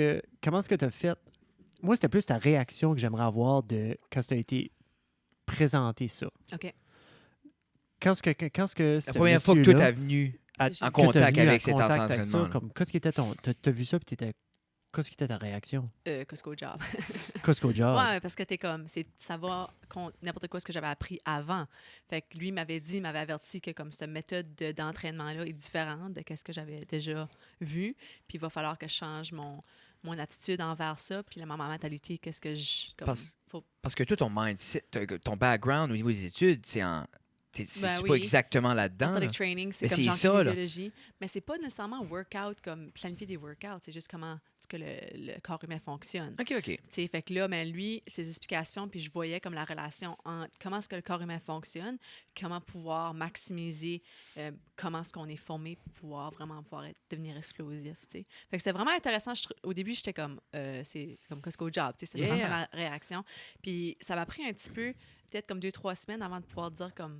que tu as fait? Moi, c'était plus ta réaction que j'aimerais avoir de quand tu as été présenté ça. OK. Quand ce que La première fois que toi, t'es venu en contact avec cet entraînement. comme qu'est-ce qui était t'as vu ça, puis qu'est-ce qui était ta réaction? Costco Job. Costco Job. Ouais, parce que t'es comme, ça va contre n'importe quoi ce que j'avais appris avant. Fait que lui m'avait averti que comme cette méthode d'entraînement-là est différente de ce que j'avais déjà vu. Puis il va falloir que je change mon attitude envers ça. Puis ma mentalité, qu'est-ce que je... Comme, Parce que toi, ton mindset, ton background au niveau des études, c'est Ben pas oui. exactement là-dedans. Athletic là. training, c'est Mais comme c'est genre ça, là. physiologie. Mais c'est pas nécessairement workout comme planifier des workouts. C'est juste comment est-ce que le corps humain fonctionne. OK, OK. Tu sais, fait que là, ben, lui, ses explications, puis je voyais comme la relation entre comment est-ce que le corps humain fonctionne, comment pouvoir maximiser comment est-ce qu'on est formé pour pouvoir vraiment devenir explosif, tu sais. Fait que c'était vraiment intéressant. Au début, j'étais comme, c'est comme Costco Job, tu sais, c'était Yeah. vraiment ma réaction. Puis ça m'a pris un petit peu, peut-être comme 2-3 semaines avant de pouvoir dire comme,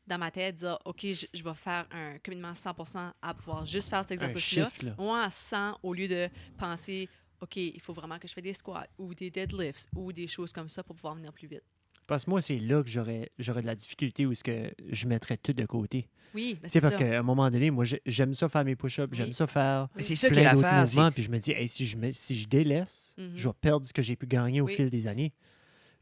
dans ma tête, dire, OK, je vais faire un commitment 100% à pouvoir juste faire cet exercice-là. shift, là. Moi, à 100, au lieu de penser, OK, il faut vraiment que je fasse des squats ou des deadlifts ou des choses comme ça pour pouvoir venir plus vite. Parce que moi, c'est là que j'aurais de la difficulté où est-ce que je mettrais tout de côté. Oui, ben, Tu sais, c'est parce ça. qu'à un moment donné, moi, j'aime ça faire mes push-ups, Oui. j'aime ça faire Mais c'est ça qui est plein d'autres l'affaire. c'est- mouvements, puis je me dis, hey, si je délaisse, Mhm. je vais perdre ce que j'ai pu gagner au Oui. fil des années.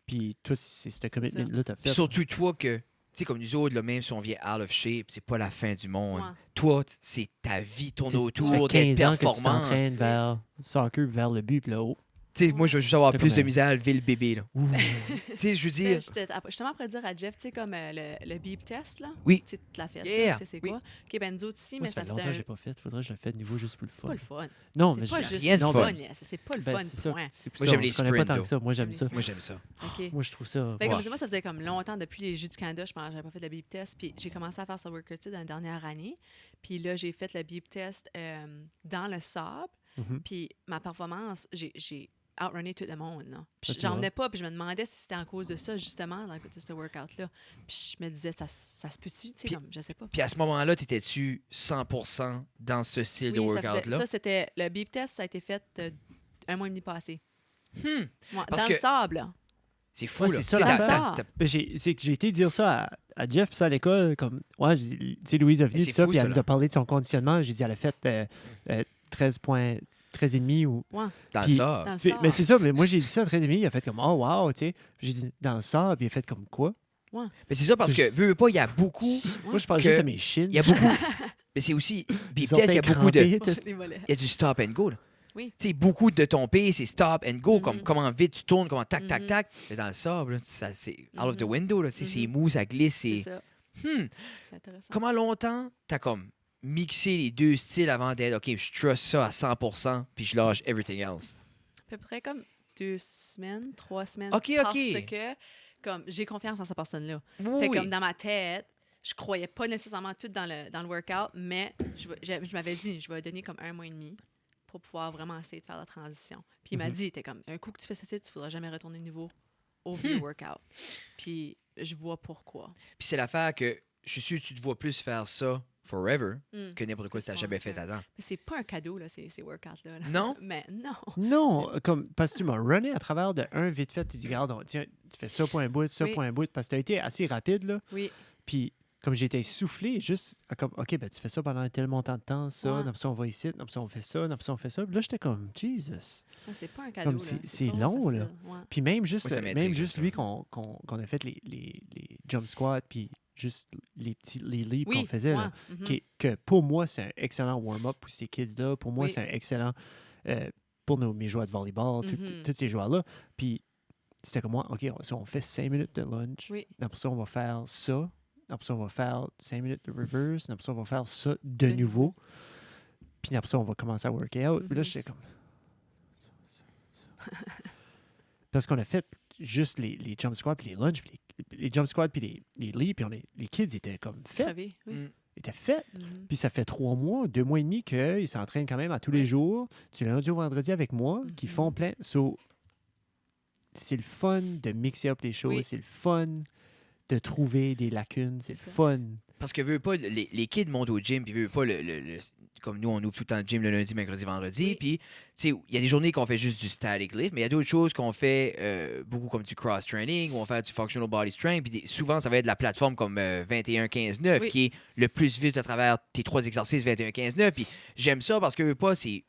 Puis toi, c'est ce commitment-là que tu as fait. Surtout toi que, tu sais, comme nous autres, là, même si on vient out of shape, c'est pas la fin du monde. Ouais. Toi, c'est ta vie tourne Tu sais, autour ça fait d'être 15 ans que tu performant. t'entraînes vers soccer, vers le but, puis là, oh, Tu sais, moi, je veux juste avoir T'as plus comme de un- misère à lever le bébé, là. Ouh. Tu sais, je veux Ben, dire... j'étais justement après dire à Jeff, tu sais, comme le beep test, là. Oui. Tu sais, tu l'as fait, Yeah. là, tu sais, c'est Oui. quoi? OK, ben nous autres aussi, Moi, mais ça ça fait faisait longtemps que un... je l'ai pas fait. Faudrait que je le fasse de nouveau juste pour le C'est fun. pas le fun. Non, C'est mais pas j'ai juste rien de le fun. fun. C'est pas le Ben, fun, c'est ça. point. C'est pour Moi, ça, j'aime on les se connaît pas sprints, tant though. que ça. Moi, j'aime Les ça. Moi, j'aime ça. OK. Moi, je trouve ça. Fait que Ouais. moi, ça faisait comme longtemps depuis les Jeux du Canada, j'avais pas fait le beep test. Puis j'ai commencé à faire ce workout dans la dernière année. Puis là, j'ai fait le beep test dans le sable. Mhm. Puis ma performance, j'ai outrunné tout le monde. Là. Puis Ah, tu j'en vois. venais pas, puis je me demandais si c'était en cause de ça, justement, dans ce workout-là. Puis je me disais, ça se peut-tu? Tu sais, Puis- comme, je sais pas. Puis à ce moment-là, t'étais-tu 100% dans ce style de Oui, ça, workout-là? ça, c'était le beep test, ça a été fait un mois et demi passé. Hmm. Ouais, Parce dans que- le sable, là. C'est fou, Ouais, là. c'est ça, Tu sais, l'affaire. Ben, c'est que j'ai été dire ça à Jeff, puis ça à l'école, comme, ouais, tu sais, Louise a venu, Mais tout c'est ça, fou, puis ça, elle nous là. a parlé de son conditionnement. J'ai dit, elle a fait 13,5 ou. dans Puis- ça. Dans le Puis- sable. mais c'est ça, mais moi, j'ai dit ça à 13,5, il a fait comme, oh, wow, tu sais. J'ai dit, dans le sable, puis il a fait comme quoi? Mais c'est ça parce C'est- que, veux pas, il y a beaucoup... Ouais. Moi, je parle Que- juste à mes chines. Il y a beaucoup... Mais c'est aussi... Beep Les test, il y a orteils beaucoup de... crampés, Ouais, les mollets. Il y a du stop and go, là. Oui. Tu sais, beaucoup de ton pays, c'est stop and go, comme Mhm. comment vite tu tournes, comment tac, tac, Mhm. tac. Mais dans le sable, là, ça, c'est out of the Mhm. window, là. Tu sais, c'est Mhm. mou, ça glisse, C'est c'est... ça. Hmm. C'est intéressant. Comment longtemps t'as comme mixé les deux styles avant d'être, OK, je trust ça à 100%, puis je lâche everything else? À peu près comme 2 semaines, 3 semaines. OK, parce OK. que, comme, j'ai confiance en cette personne-là. Oui, Fait oui. comme dans ma tête, je croyais pas nécessairement tout dans le workout, mais je m'avais dit, je vais donner comme 1 mois et demi pour pouvoir vraiment essayer de faire la transition. Puis il m'a Mhm. dit, t'es comme, un coup que tu fais ça, tu ne faudras jamais retourner de nouveau au vieux workout. Puis je vois pourquoi. Puis c'est l'affaire que je suis sûr que tu te vois plus faire ça forever Hmm. que n'importe quoi que tu n'as Plus jamais fait forever. avant. Mais c'est pas un cadeau, là, ces workouts-là. là. Non? Mais non. Non, comme, parce que tu m'as runné à travers de un vite fait, tu dis, regarde, tiens, tu fais ça pour un bout, ça Oui. pour un bout, parce que tu as été assez rapide, là. Oui. Puis, comme j'étais soufflé, juste, comme, OK, ben, tu fais ça pendant tel montant de temps, ça, Ouais. après ça, on va ici, après ça, on fait ça, après ça, on fait ça. Puis là, j'étais comme, Jesus. Ah, c'est pas un cadeau. Comme là. c'est pas long, là. facile. Ouais. Puis même juste, Moi, ça m'intrigue, même juste ça. lui, qu'on a fait les jump squats, puis juste les leaps Oui, qu'on faisait, là, ouais, mhm. que pour moi, c'est un excellent warm-up pour ces kids-là. Pour moi, Oui. c'est un excellent pour mes joueurs de volleyball, Mhm. tous ces joueurs-là. Puis c'était comme moi, OK, on fait 5 minutes de lunch. Oui. Après ça, on va faire ça. Après ça, on va faire 5 minutes de reverse. Après ça, on va faire ça de De nouveau. nouveau. Puis après ça, on va commencer à worker out. Puis là, Mhm. j'étais comme... Parce qu'on a fait juste les jump squats, puis les lunges, puis les jump squats, puis les leaps, puis les kids étaient comme faits. Crevé, oui. Mm. Étaient faits. Mhm. Puis ça fait 3 mois, 2 mois et demi qu'ils s'entraînent quand même à tous les Oui. jours, du lundi au vendredi avec moi, qui Mhm. font plein. So, c'est le fun de mixer up les choses, Oui. c'est le fun de trouver des lacunes, c'est C'est le ça. fun. Parce que veux pas, les kids montent au gym, puis veux pas, comme nous, on ouvre tout le temps le gym le lundi, mercredi, vendredi. Oui. Puis, tu sais, il y a des journées qu'on fait juste du static lift, mais il y a d'autres choses qu'on fait beaucoup comme du cross-training, ou on fait du functional body strength. Puis souvent, ça va être la plateforme comme 21-15-9, Oui. qui est le plus vite à travers tes 3 exercices 21-15-9. Puis j'aime ça parce que veux pas, c'est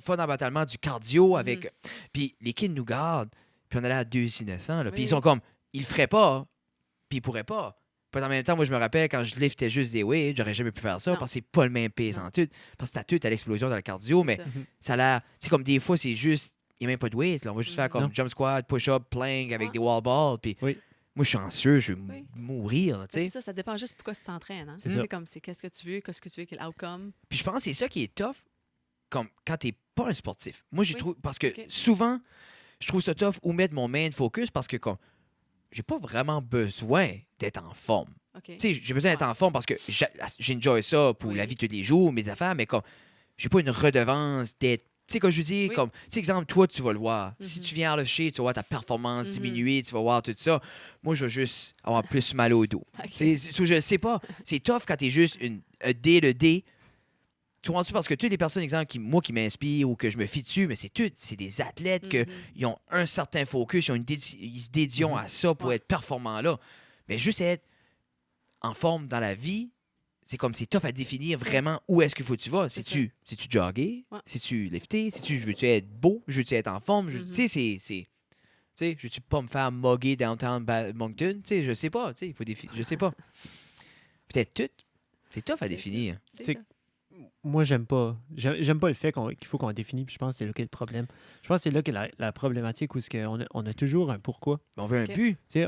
fondamentalement du cardio avec. Puis les kids nous gardent, puis on a l'air 2 innocents. Là. Puis Oui. ils sont comme, ils le feraient pas, puis ils pourraient pas. Puis en même temps, moi, je me rappelle, quand je liftais juste des weights, j'aurais jamais pu faire ça Non. parce que c'est pas le même pace Non. en tout. Parce que t'as tout à l'explosion dans le cardio, mais ça. ça a l'air... Tu sais, comme des fois, c'est juste... Il n'y a même pas de weight. Là. On va juste faire comme Non. jump squat, push-up, plank avec Ouais. des wall balls. Puis Oui. moi, je suis anxieux, je vais Oui. mourir, tu C'est sais. ça, ça dépend juste pourquoi tu t'entraînes. Hein? C'est ça. Comme c'est qu'est-ce que tu veux, quel outcome. Puis je pense que c'est ça qui est tough, comme quand t'es pas un sportif. Moi, j'ai Oui. trouvé... Parce que Ok. souvent, je trouve ça tough où mettre mon main focus parce que comme j'ai pas vraiment besoin d'être en forme. OK. Tu sais, j'ai besoin d'être Ouais. en forme parce que j'enjoy ça pour Oui. la vie de tous les jours, mes affaires, mais comme, j'ai pas une redevance d'être. Tu sais, comme je dis, Oui. comme, tu sais, exemple, toi, tu vas le voir. Si Mhm. tu viens à chez, tu vas voir ta performance Mhm. diminuer, tu vas voir tout ça. Moi, je vais juste avoir plus mal au dos. OK. Je sais pas. C'est tough quand t'es juste un D le D. Tu vois, parce que toutes les personnes, exemple, qui m'inspirent ou que je me fie dessus, mais c'est des athlètes que Mhm. ils ont un certain focus, ils se dédient Mhm. à ça pour Ouais. être performants là. Mais juste être en forme dans la vie, c'est comme c'est tough à définir vraiment où est-ce qu'il faut que tu vas. C'est Si tu jogger, Ouais. si tu lifter, veux-tu être beau, veux-tu être en forme, Mhm. tu sais, tu sais, je veux-tu pas me faire mugger downtown Moncton, tu sais, je sais pas, tu sais, il faut je sais pas. Peut-être tout. C'est tough à définir. C'est- ça. Moi, j'aime pas. J'aime pas le fait qu'il faut qu'on définisse, puis je pense que c'est là qu'est le problème. Je pense que c'est là que la problématique où on a toujours un pourquoi. Mais on veut un Ok. but. Tu sais,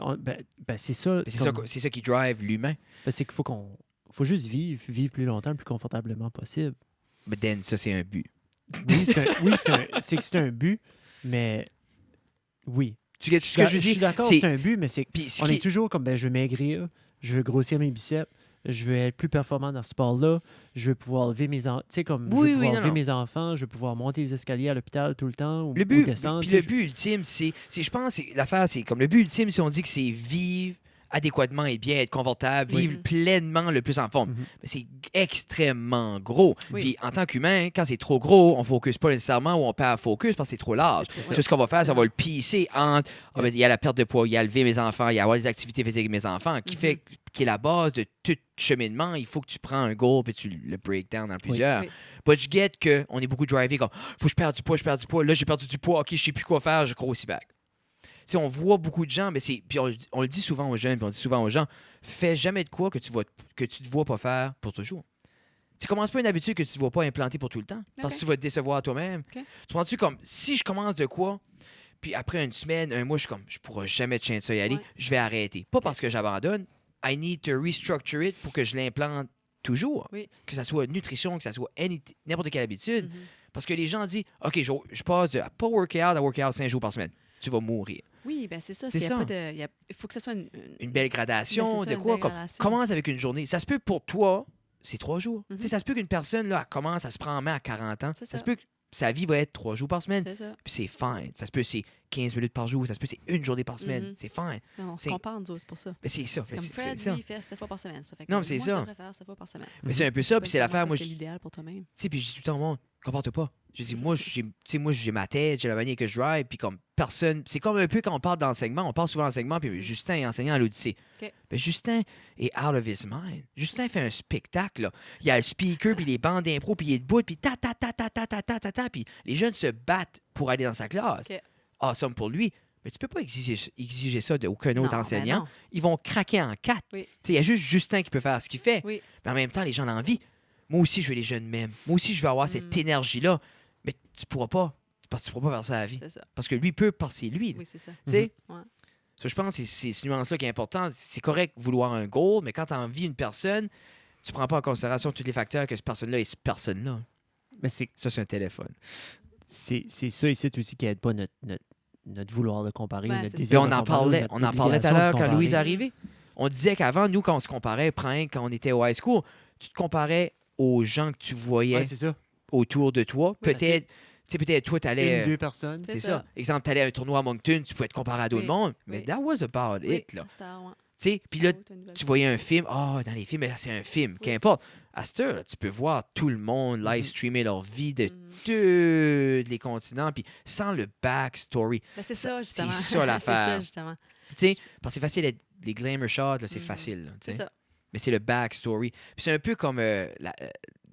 c'est ça. Mais c'est ça qui drive l'humain. C'est qu'il faut juste vivre plus longtemps, le plus confortablement possible. Mais Dan, ça, c'est un but. C'est un but, mais oui. Tu sais ce que je Je dis? suis d'accord, c'est- c'est un but, mais c'est Puis ce on qui- est toujours comme, je veux maigrir, je veux grossir mes biceps, je veux être plus performant dans ce sport-là, je veux pouvoir lever mes enfants, tu sais, comme, je Oui, veux oui, pouvoir non, lever non. mes enfants, je veux pouvoir monter les escaliers à l'hôpital tout le temps ou, Le ou but, descendre. puis tu sais, le but ultime, je pense, l'affaire, c'est comme le but ultime, si on dit que c'est vivre adéquatement et bien, être confortable, Oui. vivre pleinement le plus en forme. Mhm. Mais c'est extrêmement gros. Oui. Puis en tant qu'humain, quand c'est trop gros, on ne focus pas nécessairement ou on perd focus parce que c'est trop large. C'est ça. C'est ce qu'on va faire, ça va le pisser entre il y a la perte de poids, il y a lever mes enfants, il y a avoir des activités physiques avec mes enfants, qui est la base de tout cheminement. Il faut que tu prends un goal puis tu le break down dans plusieurs. Oui. But je get qu'on est beaucoup drivé comme faut que je perde du poids, là j'ai perdu du poids, ok, je sais plus quoi faire, je grossis back. Tu sais, on voit beaucoup de gens, mais puis on le dit souvent aux jeunes, puis on dit souvent aux gens, fais jamais de quoi que tu te vois pas faire pour toujours. Tu commences pas une habitude que tu ne vas pas implanter pour tout le temps, parce que tu vas te décevoir toi-même. Ok. Tu penses-tu comme, si je commence de quoi, puis après une semaine, un mois, je suis comme, je pourrai jamais de ça y aller, Ouais. je vais arrêter. Pas parce que j'abandonne, I need to restructure it pour que je l'implante toujours. Oui. Que ça soit nutrition, que ça soit n'importe quelle habitude. Mhm. Parce que les gens disent, OK, je passe de pas workout à workout 5 jours par semaine. Tu vas mourir. Oui, ben c'est ça. C'est ça. Il faut que ce soit Une belle gradation, Ben, c'est ça, de une quoi? belle Comme, gradation. commence avec une journée. Ça se peut pour toi, c'est 3 jours. Mhm. Tu sais, ça se peut qu'une personne, là, elle commence à se prendre en main à 40 ans. C'est Ça ça. se peut que sa vie va être 3 jours par semaine. C'est ça. Puis c'est fine. Ça se peut c'est 15 minutes par jour. Ça se peut c'est une journée par semaine. Mhm. C'est fine. Non, on se C'est- compare, nous autres, c'est pour ça. Mais c'est ça. C'est mais comme Fred, ça. lui, il fait 7 fois par semaine. Ça fait que Non, mais c'est moi, ça. je devrais faire 7 fois par semaine. Mais c'est un peu ça. Puis c'est l'affaire, moi, C'est je l'idéal pour toi-même. tu sais, puis je dis tout le temps au monde, comporte pas. Je dis, moi, j'ai ma tête, j'ai la manière que je drive, puis comme personne. C'est comme un peu quand on parle d'enseignement, on parle souvent d'enseignement, puis Justin est enseignant à l'Odyssée. OK. Ben, Justin est out of his mind. Justin fait un spectacle, là. Il y a le speaker, puis les bandes d'impro, puis il est debout, puis ta, puis les jeunes se battent pour aller dans sa classe. OK. Awesome pour lui. Mais tu peux pas exiger ça d'aucun autre Non, ben enseignant. non. Ils vont craquer en 4. Oui. Tu sais, il y a juste Justin qui peut faire ce qu'il fait. Oui. Mais en même temps, les gens l'envient. Moi aussi, je veux les jeunes même. Moi aussi, je veux avoir cette énergie-là. Mais tu pourras pas. Parce que tu pourras pas faire ça à la vie. C'est ça. Parce que lui peut, parce que c'est lui. Oui, c'est ça. Tu sais? Ouais. Ça, je pense que c'est cette nuance-là qui est importante. C'est correct de vouloir un goal, mais quand tu envies une personne, tu prends pas en considération tous les facteurs que cette personne-là est cette personne-là. Mais c'est Ça, c'est un téléphone. ça ici aussi qui aide pas notre vouloir de comparer, Ben, notre c'est désir Puis de on en comparer, parlait, notre on en parlait tout à obligation de l'heure quand comparer. Louise est arrivée. On disait qu'avant, nous, quand on se comparait, quand on était au high school, tu te comparais aux gens que tu voyais Ouais, c'est ça. autour de toi. Oui, Peut-être, tu sais, peut-être toi, tu allais. Une, deux personnes. C'est C'est ça. ça. Exemple, tu allais à un tournoi à Moncton, tu pouvais te comparer à d'autres Oui, mondes. Mais oui. that was about Oui, it, là. c'était ouais. Tu sais, puis là, tu voyais un film. Ah, dans les films, ben, c'est un film. Oui. Qu'importe. À cette heure, là, tu peux voir tout le monde live streamer leur vie de Mhm. tous les continents, puis sans le backstory. Ben, c'est ça, justement. c'est ça, l'affaire. c'est ça, justement. Tu sais, parce que c'est facile, les glamour shots, là, c'est Mhm. facile. Là, tu C'est sais. ça. Mais c'est le backstory. Puis c'est un peu comme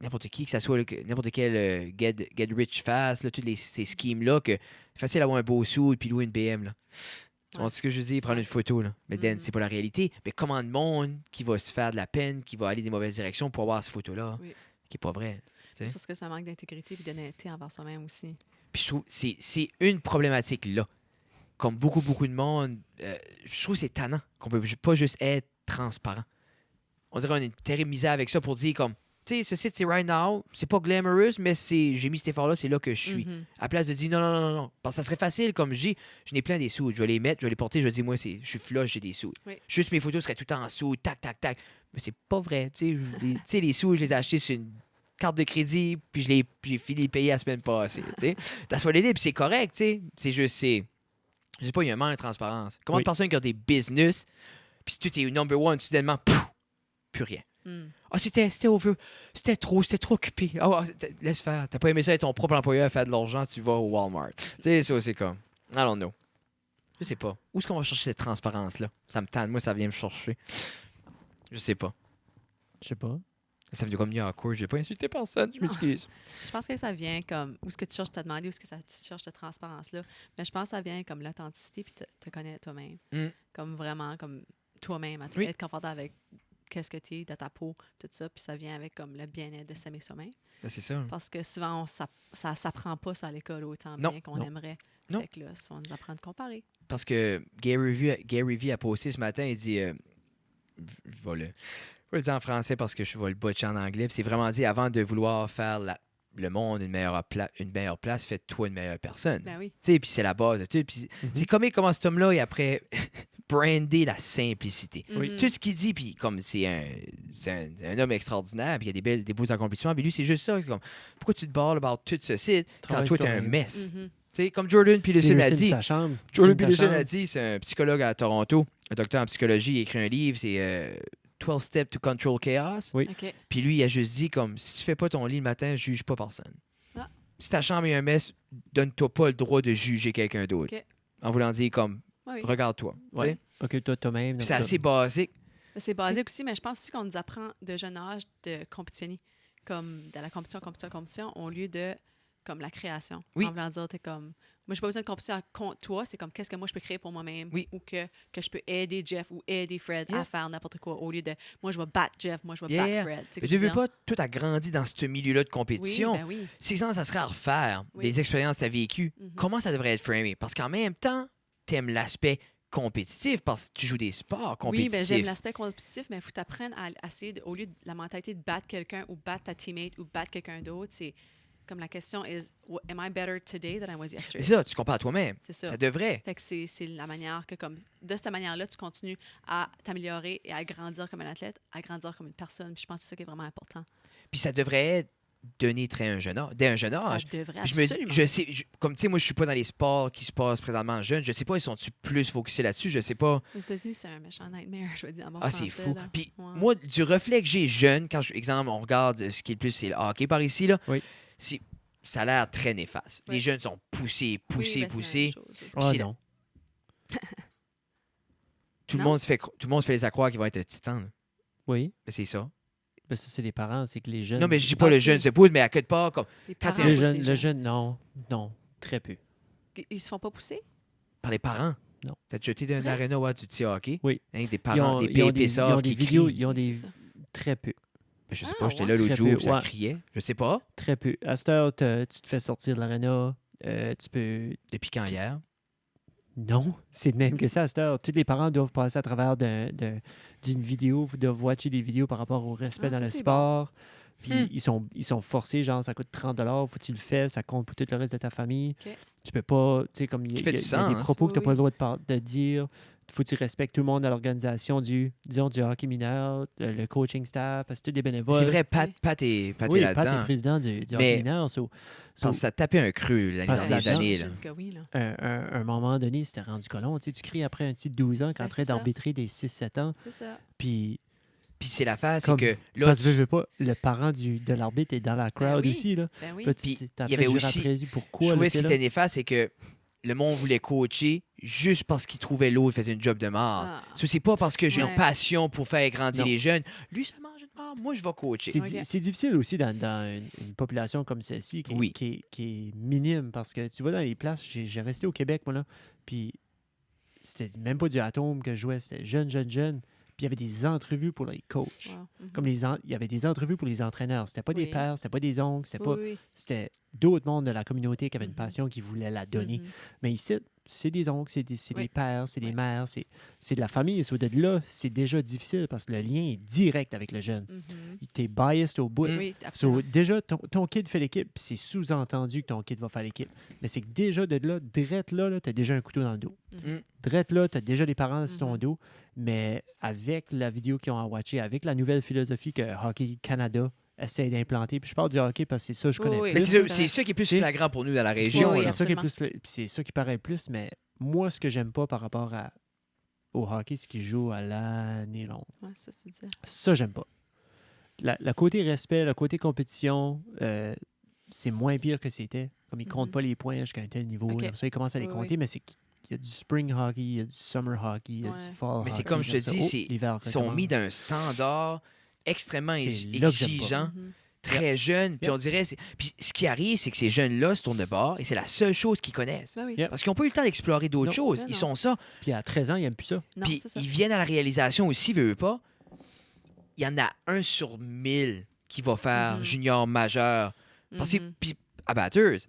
n'importe qui, que ça soit n'importe quel get rich fast, là, tous ces schemes-là, que c'est facile d'avoir un beau sou et puis louer une BM. Là. Tu vois ce que je veux dire? Prendre une photo. Là. Mais Dan, Mhm. c'est pas la réalité. Mais comment de monde qui va se faire de la peine, qui va aller des mauvaises directions pour avoir cette photo-là, Oui. qui est pas vrai. C'est parce que c'est un manque d'intégrité et d'honnêteté envers soi-même aussi. Puis je trouve c'est une problématique là. Comme beaucoup de monde, je trouve que c'est tannant qu'on peut pas juste être transparent. On dirait qu'on a une terrible misère avec ça pour dire comme, tu sais, ce site c'est right now, c'est pas glamorous, mais j'ai mis cet effort-là, c'est là que je suis. Mhm. À place de dire non. Parce que ça serait facile, comme je n'ai plein des sous. Je vais les mettre, je vais les porter, je vais dire, moi, je suis flush, j'ai des sous. Oui. Juste mes photos seraient tout en sous, tac. Mais c'est pas vrai. Tu sais, les sous, je les ai achetés sur une carte de crédit, puis j'ai fini de payer la semaine passée. Tu sais, t'as soigné libre, c'est correct, tu sais. C'est juste, je sais pas, il y a un manque de transparence. Comment Oui. de personnes qui ont des business, puis tout est number one, soudainement, pouf, plus rien. Mm. Ah, c'était c'était trop occupé. Ah, laisse faire. T'as pas aimé ça être ton propre employeur, faire de l'argent, tu vas au Walmart. Tu sais, ça, c'est comme. I don't know. Je sais pas. Où est-ce qu'on va chercher cette transparence-là? Ça me tente. Moi, ça vient me chercher. Je sais pas. Je sais pas. Ça veut dire comme New York, j'ai pas insulté personne, je m'excuse. Je pense que ça vient comme où est-ce que tu cherches à te demander, où est-ce que tu cherches cette transparence-là. Mais je pense que ça vient comme l'authenticité puis te connaître toi-même. Mm. Comme vraiment, comme toi-même, Oui. être confortable avec qu'est-ce que tu es, de ta peau, tout ça. Puis ça vient avec comme le bien-être de s'aimer soi-même. C'est ça. Parce que souvent, ça s'apprend pas ça à l'école autant Non. bien qu'on Non. aimerait. Non. Fait que là, on nous apprend de comparer. Parce que Gary Vee a posté ce matin, il dit, je vais le dire en français parce que je vais le botcher en anglais. Puis c'est vraiment dit, avant de vouloir faire le monde une meilleure place, fais-toi une meilleure personne. Ben oui. Tu sais, puis c'est la base de tout. Puis c'est comme comment cet homme-là, et après, brander la simplicité. Mhm. Tout ce qu'il dit, puis comme c'est un homme extraordinaire, puis il y a des beaux accomplissements, puis lui, c'est juste ça. C'est comme, pourquoi tu te barres about tout ceci quand Travaille toi, sur t'es un toi-même. mess? Mhm. Tu sais, comme Jordan Peterson a dit. Sa chambre. Jordan Sa Peterson chambre. a dit, c'est un psychologue à Toronto, un docteur en psychologie, il a écrit un livre, c'est 12 Steps to Control Chaos. Oui. OK. Puis lui, il a juste dit comme, si tu fais pas ton lit le matin, juge pas personne. Ah. Si ta chambre est un mess, donne-toi pas le droit de juger quelqu'un d'autre. OK. En voulant dire comme, Oui. regarde-toi. tu sais. Ouais. Occupe-toi de toi-même. Puis donc c'est ça. assez basique. C'est basique aussi, mais je pense aussi qu'on nous apprend de jeune âge de compétitionner. Comme dans la compétition, au lieu de comme la création. Oui. En voulant dire, t'es comme, moi, j'ai pas besoin de compétition contre toi, c'est comme, qu'est-ce que moi, je peux créer pour moi-même. Oui. Ou que je peux aider Jeff ou aider Fred Yeah. à faire n'importe quoi, au lieu de, moi, je vais battre Jeff, moi, je vais Yeah. battre Fred. Tu sais Mais que tu je veux veux pas, toi, t'as grandi dans ce milieu-là de dire? compétition. Oui, ben oui. Si ça serait à refaire, Oui. des expériences que tu as vécues, Mhm. comment ça devrait être framé? Parce qu'en même temps, tu aimes l'aspect compétitif parce que tu joues des sports Oui, compétitifs. ben, j'aime l'aspect compétitif, mais il faut t'apprendre à essayer, au lieu de la mentalité de battre quelqu'un ou battre ta teammate ou battre quelqu'un d'autre, c'est comme la question est, am I better today than I was C'est yesterday? ça, tu compares à toi-même. C'est ça. Ça devrait. Fait que c'est la manière que, comme, de cette manière-là, tu continues à t'améliorer et à grandir comme un athlète, à grandir comme une personne. Puis je pense que c'est ça qui est vraiment important. Puis ça devrait être donné dès un jeune âge. Ça devrait Puis je me absolument. dis, je sais, comme tu sais, moi, je suis pas dans les sports qui se passent présentement jeunes. Je sais pas, ils sont-tu plus focusés là-dessus? Je sais pas. Aux États-Unis, c'est un méchant nightmare, je veux dire, en bon Ah, c'est français, fou. là. Puis Ouais. moi, du reflet que j'ai jeune, quand, exemple, on regarde ce qui est le plus, c'est le hockey par ici, là. Oui. Ça a l'air très néfaste. Oui. Les jeunes sont poussés. Oui, ben, c'est la même Poussés. chose aussi. Ah c'est la- non. Tout le Non. monde se fait les accroire qu'ils vont être titans. là. Oui. Mais c'est ça. Ben, ça, c'est les parents, c'est que les jeunes. Non, mais je dis pas Ah, le ok. jeune se pousse, mais à quelque part, comme Les Quand parents t'es Le poussent jeune, les le jeune, non. Non. Très peu. Ils se font pas pousser? par les parents. Non. T'as déjà été dans un Vrai? aréna où tu dis hockey? Oui. Hein, des Ils parents, ont, des ils ont pépés ils ont soft des qui vidéos, crient. ils ont C'est des. ça. Très peu. Je sais Ah, pas, j'étais ouais. là l'autre Très jour, peu, puis ça ouais. criait. Je sais pas. Très peu. À cette heure, tu te fais sortir de l'aréna. Tu peux. Depuis quand hier? Non, c'est de même que ça à cette heure. Tous les parents doivent passer à travers d'une vidéo, doivent watcher des vidéos par rapport au respect Ah, dans ça, le c'est sport. Puis Hmm. ils sont forcés, genre ça coûte 30 faut que tu le fais, ça compte pour tout le reste de ta famille. OK. Tu peux pas, tu sais, comme il y, Qui fait a- du il y a des sens. propos que tu n'as Oui, pas le oui. droit de dire. Il faut que tu respectes tout le monde dans l'organisation du hockey mineur, le coaching staff, parce que tous des bénévoles. C'est vrai, Pat, Oui. Pat est Oui, là-dedans. Pat est président du Mais- hockey mineur. So, Parce que ça tapait un creux l'année Parce que dernière là-dedans, années. Là. J'imagine que oui, là. un moment donné, c'était rendu colon. Tu sais, tu cries après un petit de 12 ans qui est en Ben, train c'est ça. d'arbitrer des 6-7 ans. C'est ça. Puis, Puis c'est l'affaire, c'est Comme- que là, parce que veux pas, le parent de l'arbitre est dans la crowd oui. aussi. Là. Ben oui. Là, Puis, t'es en il y train de avait jurer aussi- après lui je pourquoi. trouvais là, ce qui t'es là. était néfaste, c'est que le monde voulait coacher juste parce qu'il trouvait l'autre faisait une job de mort. Ah. C'est pas parce que j'ai Ouais. une passion pour faire grandir Non. les jeunes. Lui, ça mange de mort. Moi, je vais coacher. C'est Ok. c'est difficile aussi dans une population comme celle-ci qui, Oui. qui est minime parce que tu vois dans les places, j'ai resté au Québec, moi là, puis c'était même pas du atome que je jouais, c'était jeune, puis il y avait des entrevues pour les coachs. Wow. Mhm. Comme il y avait des entrevues pour les entraîneurs. C'était pas des Oui. pères, c'était pas des oncles, c'était Oui, pas. oui. C'était d'autres mondes de la communauté qui avaient une Mhm. passion qui voulaient la donner. Mhm. Mais ici, c'est des oncles, c'est des Oui. pères, c'est des Oui. mères, c'est de la famille. So, de là, c'est déjà difficile parce que le lien est direct avec le jeune. Mhm. Il t'es biased au bout. Oui, So, absolument. déjà, ton kid fait l'équipe, puis c'est sous-entendu que ton kid va faire l'équipe. Mais c'est que déjà, de là, direct là, tu as déjà un couteau dans le dos. Mhm. Direct là, tu as déjà les parents sur ton Mhm. dos. Mais avec la vidéo qu'ils ont à watcher, avec la nouvelle philosophie que Hockey Canada essaie d'implanter, puis je parle du hockey parce que c'est ça que je Oui, connais oui. Mais plus. c'est ça qui est plus C'est- flagrant pour nous dans la C'est région. oui, là. c'est ça qui est absolument. plus, puis c'est ça qui paraît le plus, mais moi, ce que j'aime pas par rapport au hockey, c'est qu'il joue à l'année longue. Ouais, ça, c'est ça. Ça, j'aime pas. Le côté respect, le côté compétition, c'est moins pire que c'était. Comme ils comptent Mhm. pas les points jusqu'à un tel niveau. Ok. Là. Ça, ils commencent à les Oui, compter, mais c'est qu'il y a du spring hockey, il y a du summer hockey, il y a Ouais. du fall Mais c'est hockey. comme je te Après dis, ça, c'est- l'hiver Ils sont mis recommence. d'un standard extrêmement C'est là que j'aime pas. exigeant, Mhm. très jeune. Puis Yep. on dirait. Puis ce qui arrive, c'est que ces jeunes-là se tournent de bord et c'est la seule chose qu'ils connaissent. Ben oui. Yep. Parce qu'ils n'ont pas eu le temps d'explorer d'autres Non. choses. Non, Ils non. sont ça. Puis à 13 ans, ils n'aiment plus ça. Non, Puis c'est ça. ils viennent à la réalisation aussi, veulent pas. il y en a 1 sur 1000 qui va faire Mhm. junior majeur. Parce que, Mhm. puis, à batteuse,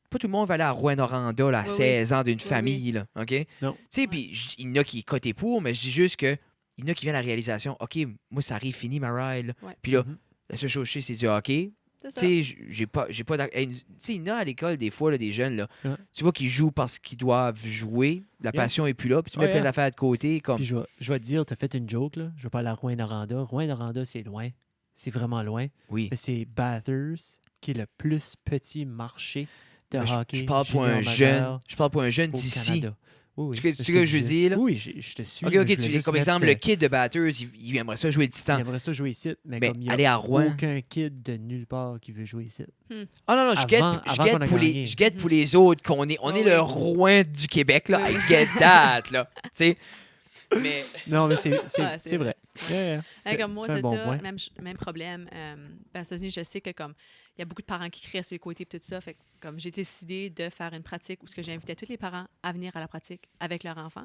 pas tout le monde va aller à Rouyn-Noranda là, à Oui, oui. 16 ans d'une Oui, famille, là, OK? Non. Tu sais, Ouais. puis il y en a qui cotaient pour, mais je dis juste que il y en a qui viennent à la réalisation, OK, moi, ça arrive fini ma ride, là. Ouais. Puis là, Mhm. la seule chose que je sais, c'est du hockey. C'est ça. Tu sais, j'ai pas hey, tu sais, il y en a à l'école, des fois, là, des jeunes, là, Ouais. tu vois qu'ils jouent parce qu'ils doivent jouer, la Yeah. passion est plus là, puis tu Oh, mets plein yeah. d'affaires de côté, comme... Puis je vais te dire, tu as fait une joke, là. Je vais pas aller à Rouyn-Noranda. Rouyn-Noranda, c'est loin. C'est vraiment loin. Oui. Mais c'est Bathurst qui est le plus petit marché de Mais hockey je parle pour junior un jeune, majeur je parle pour un jeune au d'ici. Canada. Oui, oui. Tu sais C'est ce que je disais. dis, là? Oui, je te suis. OK, mais OK, je tu voulais dis juste comme mettre exemple, le cette- kid de batteuse, il aimerait ça jouer Il distant. aimerait ça jouer ici, mais Mais comme il y a aller à Rouen... aucun kid de nulle part qui veut jouer ici. Ah non, non, je guette, Avant qu'on a gagné. je guette pour les autres, qu'on est, on Ah est oui. le Rouen du Québec, là. Oui, I oui. get that, là. Tu sais? Mais... Non, mais c'est Ouais, c'est vrai. Yeah, yeah. Hey, comme moi, C'est un c'est bon ça, point. même problème. Ben, aux États-Unis, je sais que comme il y a beaucoup de parents qui crient sur les côtés et tout ça. Fait que, comme j'ai décidé de faire une pratique où ce que j'invitais tous les parents à venir à la pratique avec leur enfant.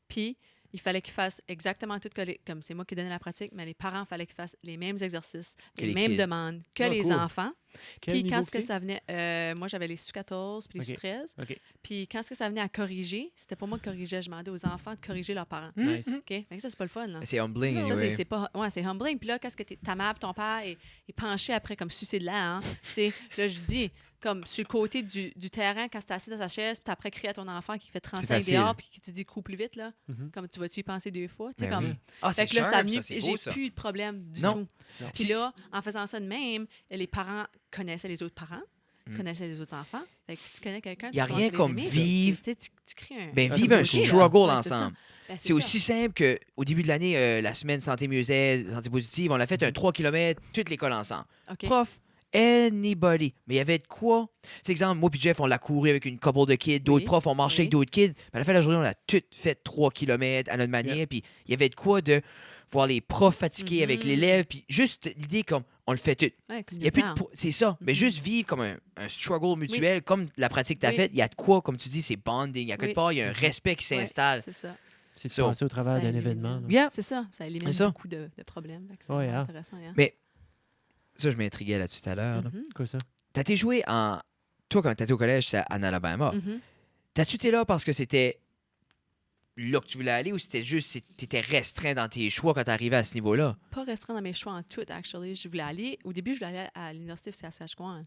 Puis il fallait qu'ils fassent exactement tout comme c'est moi qui donnais la pratique, mais les parents, il fallait qu'ils fassent les mêmes exercices, Que les les mêmes kids. demandes que Ah, les cool. enfants. Quel Puis niveau quand que ce que c'est? ça venait, moi j'avais les sous-14 puis les Ok. sous-13. OK. Puis quand ce que ça venait à corriger, c'était pas moi qui corrigeais, je demandais aux enfants de corriger leurs parents. Nice. OK? Fait que ça, c'est pas le fun, là. C'est humbling, Ça, anyway. c'est pas... Ouais, c'est humbling. Puis là, qu'est-ce que ta mère, ton père est penché après comme sucer de l'air, hein? Tu sais, là, je dis, comme sur le côté du terrain, quand t'es assis dans sa chaise, puis après crier à ton enfant qui fait 35 facile. dehors, puis qui te dit « cours plus vite », là, Mhm. comme tu vas-tu y penser 2 fois? Tu sais, Ben comme... oui. Ah, c'est Fait que là, ça a sharp, venu, ça, c'est j'ai beau, ça. plus de problème du Non. tout. Non. Puis là, en faisant ça de même, les parents connaissaient les autres parents, Mm. connaissaient les autres enfants. Fait que si tu connais quelqu'un, Y a tu rien commences à comme les aimer, vivre- Tu sais, tu crées un... Ben, Ah, vivre c'est un cool, là. struggle Ouais, c'est ça. ensemble. Ben, C'est ça. aussi simple qu'au début de l'année, la semaine santé mieux-être, santé positive, on a fait un 3 km, toute l'école ensemble. OK. Prof, anybody. Mais il y avait de quoi? C'est exemple, moi puis Jeff, on l'a couru avec une couple de kids. D'autres Oui, profs, on marchait oui. avec d'autres kids. Puis à la fin de la journée, on a tout fait 3 km à notre manière. Puis il y avait de quoi de voir les profs fatigués avec Mhm. l'élève. Puis juste l'idée comme, on le fait tout. Ouais, Il y a plus de communautaire. c'est ça. Mais Mhm. juste vivre comme un struggle mutuel, comme la pratique que tu as Oui. faite, il y a de quoi, comme tu dis, c'est bonding. Il y a quelque Oui. part, il y a un respect qui Ouais, s'installe. c'est ça. C'est de So, passer au travers ça d'un élimine, événement. là. Yeah. C'est ça. Ça élimine C'est ça. beaucoup de problèmes. Fait que C'est Ouais, vraiment hein. intéressant. Hein? Mais ça, je m'intriguais là-dessus tout à l'heure. là. Mhm, Quoi ça? T'as été joué en. Toi, quand t'étais au collège, c'était en Alabama. mhm. T'as-tu été là parce que c'était là que tu voulais aller ou c'était juste t'étais restreint dans tes choix quand t'arrivais à ce niveau-là? Pas restreint dans mes choix en tout, actually. Je voulais aller... Au début, je voulais aller à l'université de Saskatchewan.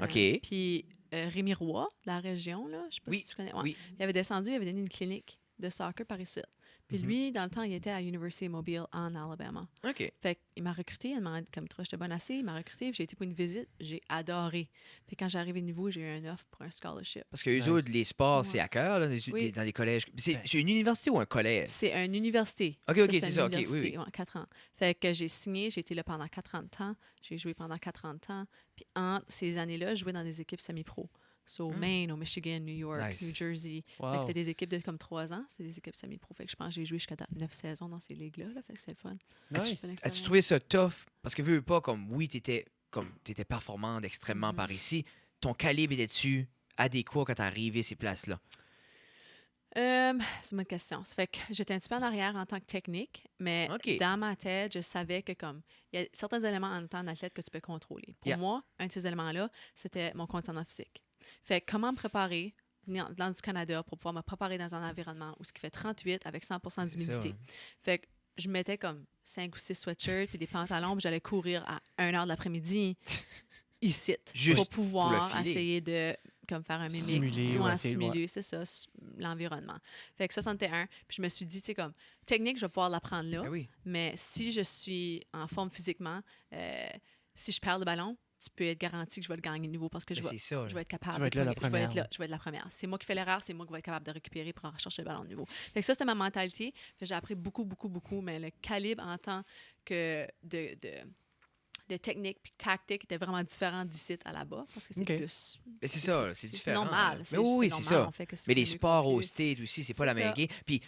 OK. Puis Rémi Roy, de la région, là, je sais pas Oui, si tu connais. Ouais. oui. Il avait descendu, il avait donné une clinique de soccer par ici. Puis Mhm. lui, dans le temps, il était à University Mobile en Alabama. OK. Fait qu'il m'a recruté, il m'a dit comme toi, j'étais bonne assez, il m'a recruté, puis j'ai été pour une visite, j'ai adoré. Puis quand j'ai arrivé de nouveau, j'ai eu un offre pour un scholarship. Parce que eux Nice. autres, les sports, Ouais. c'est à cœur, là, Oui. dans les collèges. C'est une université ou un collège? C'est une université. OK, OK, c'était c'est une ça, OK, oui, université, oui. ouais, 4 ans. Fait que j'ai signé, j'ai été là pendant 4 ans de temps, j'ai joué pendant 4 ans de temps. Puis entre ces années-là, je jouais dans des équipes semi-pro. So, au Maine, au Michigan, New York, Nice. New Jersey. Fait que Wow. c'était des équipes de comme 3 ans, c'est des équipes semi-pro. Fait que je pense que j'ai joué jusqu'à 9 saisons dans ces ligues-là. Là, fait que c'est le fun. Nice. Bonne As-tu expérience. trouvé ça tough? Parce que veux pas, comme oui, t'étais performante extrêmement Mhm. par ici. Ton calibre était-tu adéquat quand t'es arrivé à ces places-là? C'est une bonne question. Ça fait que j'étais un petit peu en arrière en tant que technique, mais OK. dans ma tête, je savais que comme il y a certains éléments en tant qu'athlète que tu peux contrôler. Pour Yeah. moi, un de ces éléments-là, c'était mon conditionnement physique. Fait que comment me préparer venir dans du Canada pour pouvoir me préparer dans un environnement où ce qui fait 38 avec 100% C'est ça, d'humidité. hein. Fait que je mettais comme 5 ou 6 sweatshirts puis des pantalons, puis j'allais courir à 1h de l'après-midi ici Juste pour pouvoir filer. essayer de comme faire un Simuler, mimique, ouais, c'est- simuler, c'est ça, l'environnement. Fait que ça, c'en était un. Puis je me suis dit, tu sais, comme, technique, je vais pouvoir l'apprendre là, Ben oui. mais si je suis en forme physiquement, si je perds le ballon, tu peux être garanti que je vais le gagner de nouveau parce que Ben, je c'est ça. vais être capable. Tu vas être là la je vais être première, là, là. je vais être la première. C'est moi qui fais l'erreur, c'est moi qui vais être capable de récupérer pour en rechercher le ballon de nouveau. Fait que ça, c'était ma mentalité. Fait que j'ai appris beaucoup, beaucoup, beaucoup, mais le calibre en tant que de technique puis tactique était vraiment différent d'ici à là-bas parce que c'est OK. plus... Mais c'est ça, c'est différent. normal. Mais oui, c'est normal, ça. on fait que ce Mais qu'on les veut sports qu'on au veut. state aussi, c'est pas C'est la ça. même game. Puis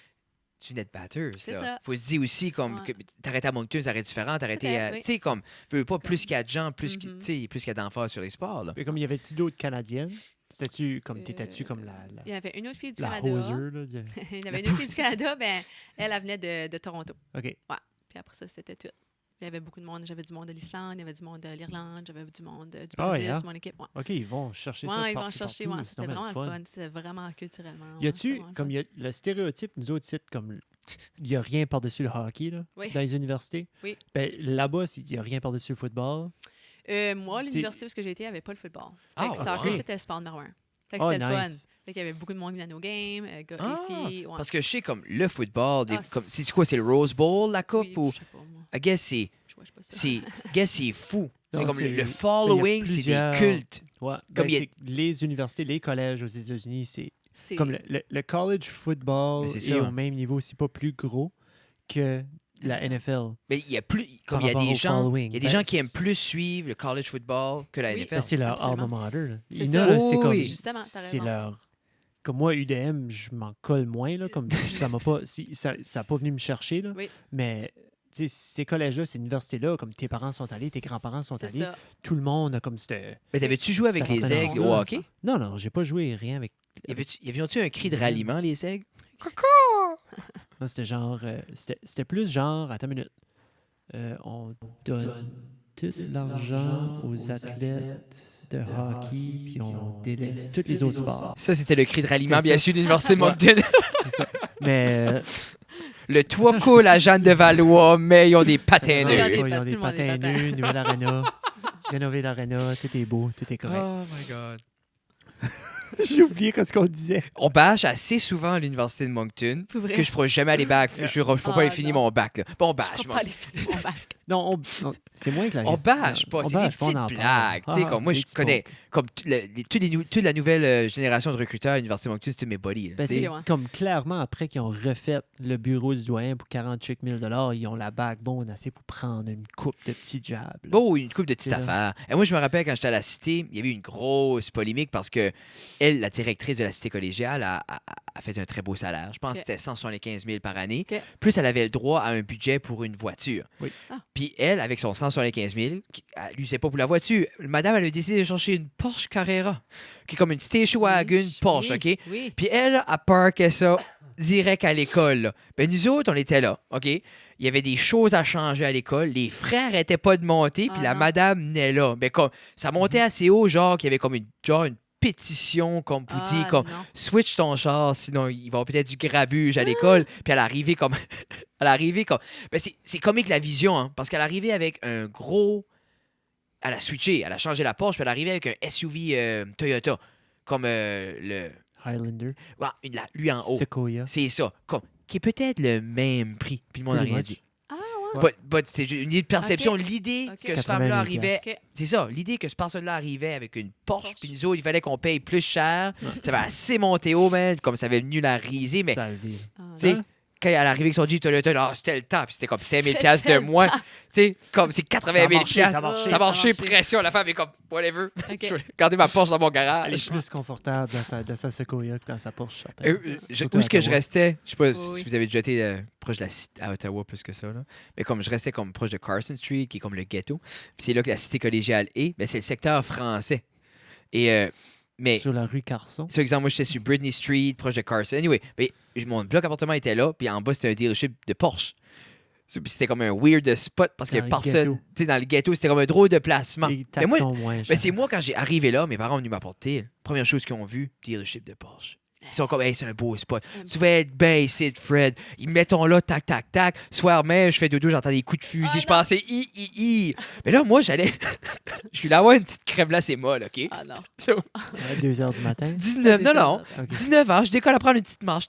tu venais de batteuse. C'est là. ça. Faut se dire aussi comme Ouais. que t'arrêtais à Moncton, ça aurait été différent. T'arrêtais Peut-être, à. oui. Tu sais, comme, veux pas plus qu'il y a de gens, plus Mhm. tu sais, plus qu'il y a d'enfants sur les sports. Là. Et comme il y avait-tu d'autres Canadiennes? C'était-tu comme t'étais-tu comme la Il y avait une autre fille du la Canada. hoser, là? Il y avait une autre fille du Canada, ben, elle venait de Toronto. OK. Puis après ça, c'était tout. Il y avait beaucoup de monde. J'avais du monde de l'Islande, il y avait du monde de l'Irlande, j'avais du monde du Ah, Brésil yeah. sur mon équipe. Ouais. OK, ils vont chercher ça Ouais, ils vont partout, chercher. partout. Ouais, C'est c'était normal vraiment le le fun. C'était vraiment culturellement. Y ouais, a-tu, c'était vraiment comme le il y a le stéréotype, nous autres sites, comme il n'y a rien par-dessus le hockey là, Oui. dans les universités? Oui. Ben, là-bas, il n'y a rien par-dessus le football. fun. Moi, l'université où j'ai été, il n'y avait pas le football. Fait Ah, que soccer, ok. c'était le sport numéro 1. Fait que Oh, c'était le fun. nice. Fait qu'il y avait beaucoup de monde qui venait à nos games, gars Ah, et filles. Ouais. Parce que je sais, comme le football, Ah, comme, c'est quoi, c'est le Rose Bowl, la coupe? Oui, Ou, je sais pas, moi. I guess c'est, Je vois pas ça. c'est fou. C'est Non, comme c'est- le il y a following, c'est des plusieurs- cultes. Ouais. Comme Ben, il y a- c'est les universités, les collèges aux États-Unis, c'est C'est comme le college football Mais c'est est ça. au même niveau, si pas plus gros que la NFL. Mais il y a plus, comme Par il y a rapport des au gens, following. il y a des Ben, gens qui aiment c'est- plus suivre le college football que la Oui. NFL. Ben, c'est leur Absolument. alma mater. Là. C'est Il y en ça. a, là, c'est Oh, comme. oui. Justement, t'as c'est raison. leur. Comme moi, UDM, je m'en colle moins. Là, comme ça m'a pas. Ça n'a pas venu me chercher. Là, Oui. mais. Tu sais, ces collèges-là, ces universités-là, comme tes parents sont allés, tes grands-parents sont C'est allés, ça. tout le monde a comme cette. Mais t'avais-tu joué avec Ça les rappelle aigles un au peu hockey? Non, non, j'ai pas joué rien avec. Y avait-tu un cri de ralliement, les aigles? Moi, c'était genre. C'était plus genre. Attends une minute. On donne tout l'argent aux athlètes de hockey, puis on délaisse tous les autres sports. Ça, c'était le cri de ralliement, C'était bien ça. sûr, de l'Université de Ouais. Moncton. C'est ça. Mais. Le toit coule à Jeanne de Valois, mais ils ont des patins Ouais, nus. des Ils ont patins, des tout le monde a des patins patins. nus, nouvelle arena, rénover l'arena, tout est beau, tout est correct. Oh my God. J'ai oublié ce qu'on disait. On bâche assez souvent à l'Université de Moncton Pour vrai. que je pourrais jamais aller back. Je ne pas Ah, aller finir non. mon bac. Là. Bon, on Je bâche. crois pas aller finir mon bac. Non, c'est moins que la On bâche pas, on c'est des bâche pas, on petites en parle. blagues. Tu sais, comme moi, des je petits connais pokes. comme toute la nouvelle génération de recruteurs à l'Université de Moncton, c'est tous mes buddies. là, Ben, tu sais. c'est ouais. comme clairement, après qu'ils ont refait le bureau du doyen pour 48 000 $, ils ont la backbone assez pour prendre une coupe de petits jabs. là. Oh, une coupe de petites C'est là. affaires. Et moi, je me rappelle quand j'étais à la Cité, il y avait eu une grosse polémique parce que elle, la directrice de la Cité collégiale, a fait un très beau salaire. Je pense Ok. que c'était 175 000 par année. Ok. Plus, elle avait le droit à un budget pour une voiture. Oui. Ah. Puis elle, avec son 175 000, elle l'usait pas pour la voiture. Madame, elle a décidé de chercher une Porsche Carrera, qui est comme une station wagon Oui, Porsche, oui, OK? Oui. Puis elle, a parqué ça direct à l'école. Là. Ben nous autres, on était là, OK? Il y avait des choses à changer à l'école. Les frères n'arrêtaient pas de monter, puis Ah la non. madame venait là. Ben, comme, ça montait assez haut, genre qu'il y avait comme une pétition, comme pour dire, comme, non. switch ton char, sinon il va y avoir peut-être du grabuge à l'école. Puis elle arrivait comme... elle arrivait comme... Ben, c'est comique la vision, hein, parce qu'elle arrivait avec un gros... Elle a switché, elle a changé la Porsche, puis elle arrivait avec un SUV Toyota, comme le... Highlander, Ouais, lui en haut. Sequoia. C'est ça. Comme, qui est peut-être le même prix. Puis le monde n'a Pretty rien much. dit. Ah, ouais. But c'était une idée de perception. Ok. L'idée Ok. que ce 80 femme-là 000 arrivait... OK. C'est ça. L'idée que ce personne-là arrivait avec une Porsche, Porsche. puis nous autres, il fallait qu'on paye plus cher. Ouais. Ça va assez monter haut, man. Comme ça avait venu la riser. Mais, Ça a levé. Ah, tu sais, Hein? quand elle arrivait avec son Jeep Toyota, là, c'était le temps. Puis c'était comme 5 000 C'était de le moins. temps. Tu sais, comme c'est 80 000 Ça a marché, ça a marché. Ça a marché, pression. La femme est comme, whatever. OK. Je vais garder ma Porsche dans mon Elle garage. est plus confortable dans sa Sequoia que dans sa Porsche. certain. Surtout Où est-ce à que je Ottawa. restais? Je sais pas Oui. si vous avez déjà été proche de la cité à Ottawa plus que ça. Là. Mais comme je restais comme proche de Carson Street, qui est comme le ghetto. Puis c'est là que la cité collégiale est. Ben, c'est le secteur français. Et mais Sur la rue Carson. sur exemple, moi j'étais sur Britney Street, proche de Carson. Anyway, mais mon bloc appartement était là, puis en bas c'était un dealership de Porsche. Puis c'était comme un weird spot parce que Dans le personne, ghetto. tu sais, dans le ghetto, c'était comme un drôle de placement. Les Mais taxes moi, sont moins ben, chères. c'est moi, quand j'ai arrivé là, mes parents ont venu m'apporter. Première chose qu'ils ont vu, dealership de Porsche. Ils sont comme, hey, c'est un beau spot. Tu vas être bien ici, Fred. Ils me mettent là, tac, tac, tac. Soir même, je fais dodo, j'entends des coups de fusil. Ah, Je pensais, hi. Mais là, moi, j'allais. Je suis là avoir une petite crème glacée molle, OK? Ah, non. À 2 h du matin. 19, non. Ok. 19 ans, je décolle à prendre une petite marche,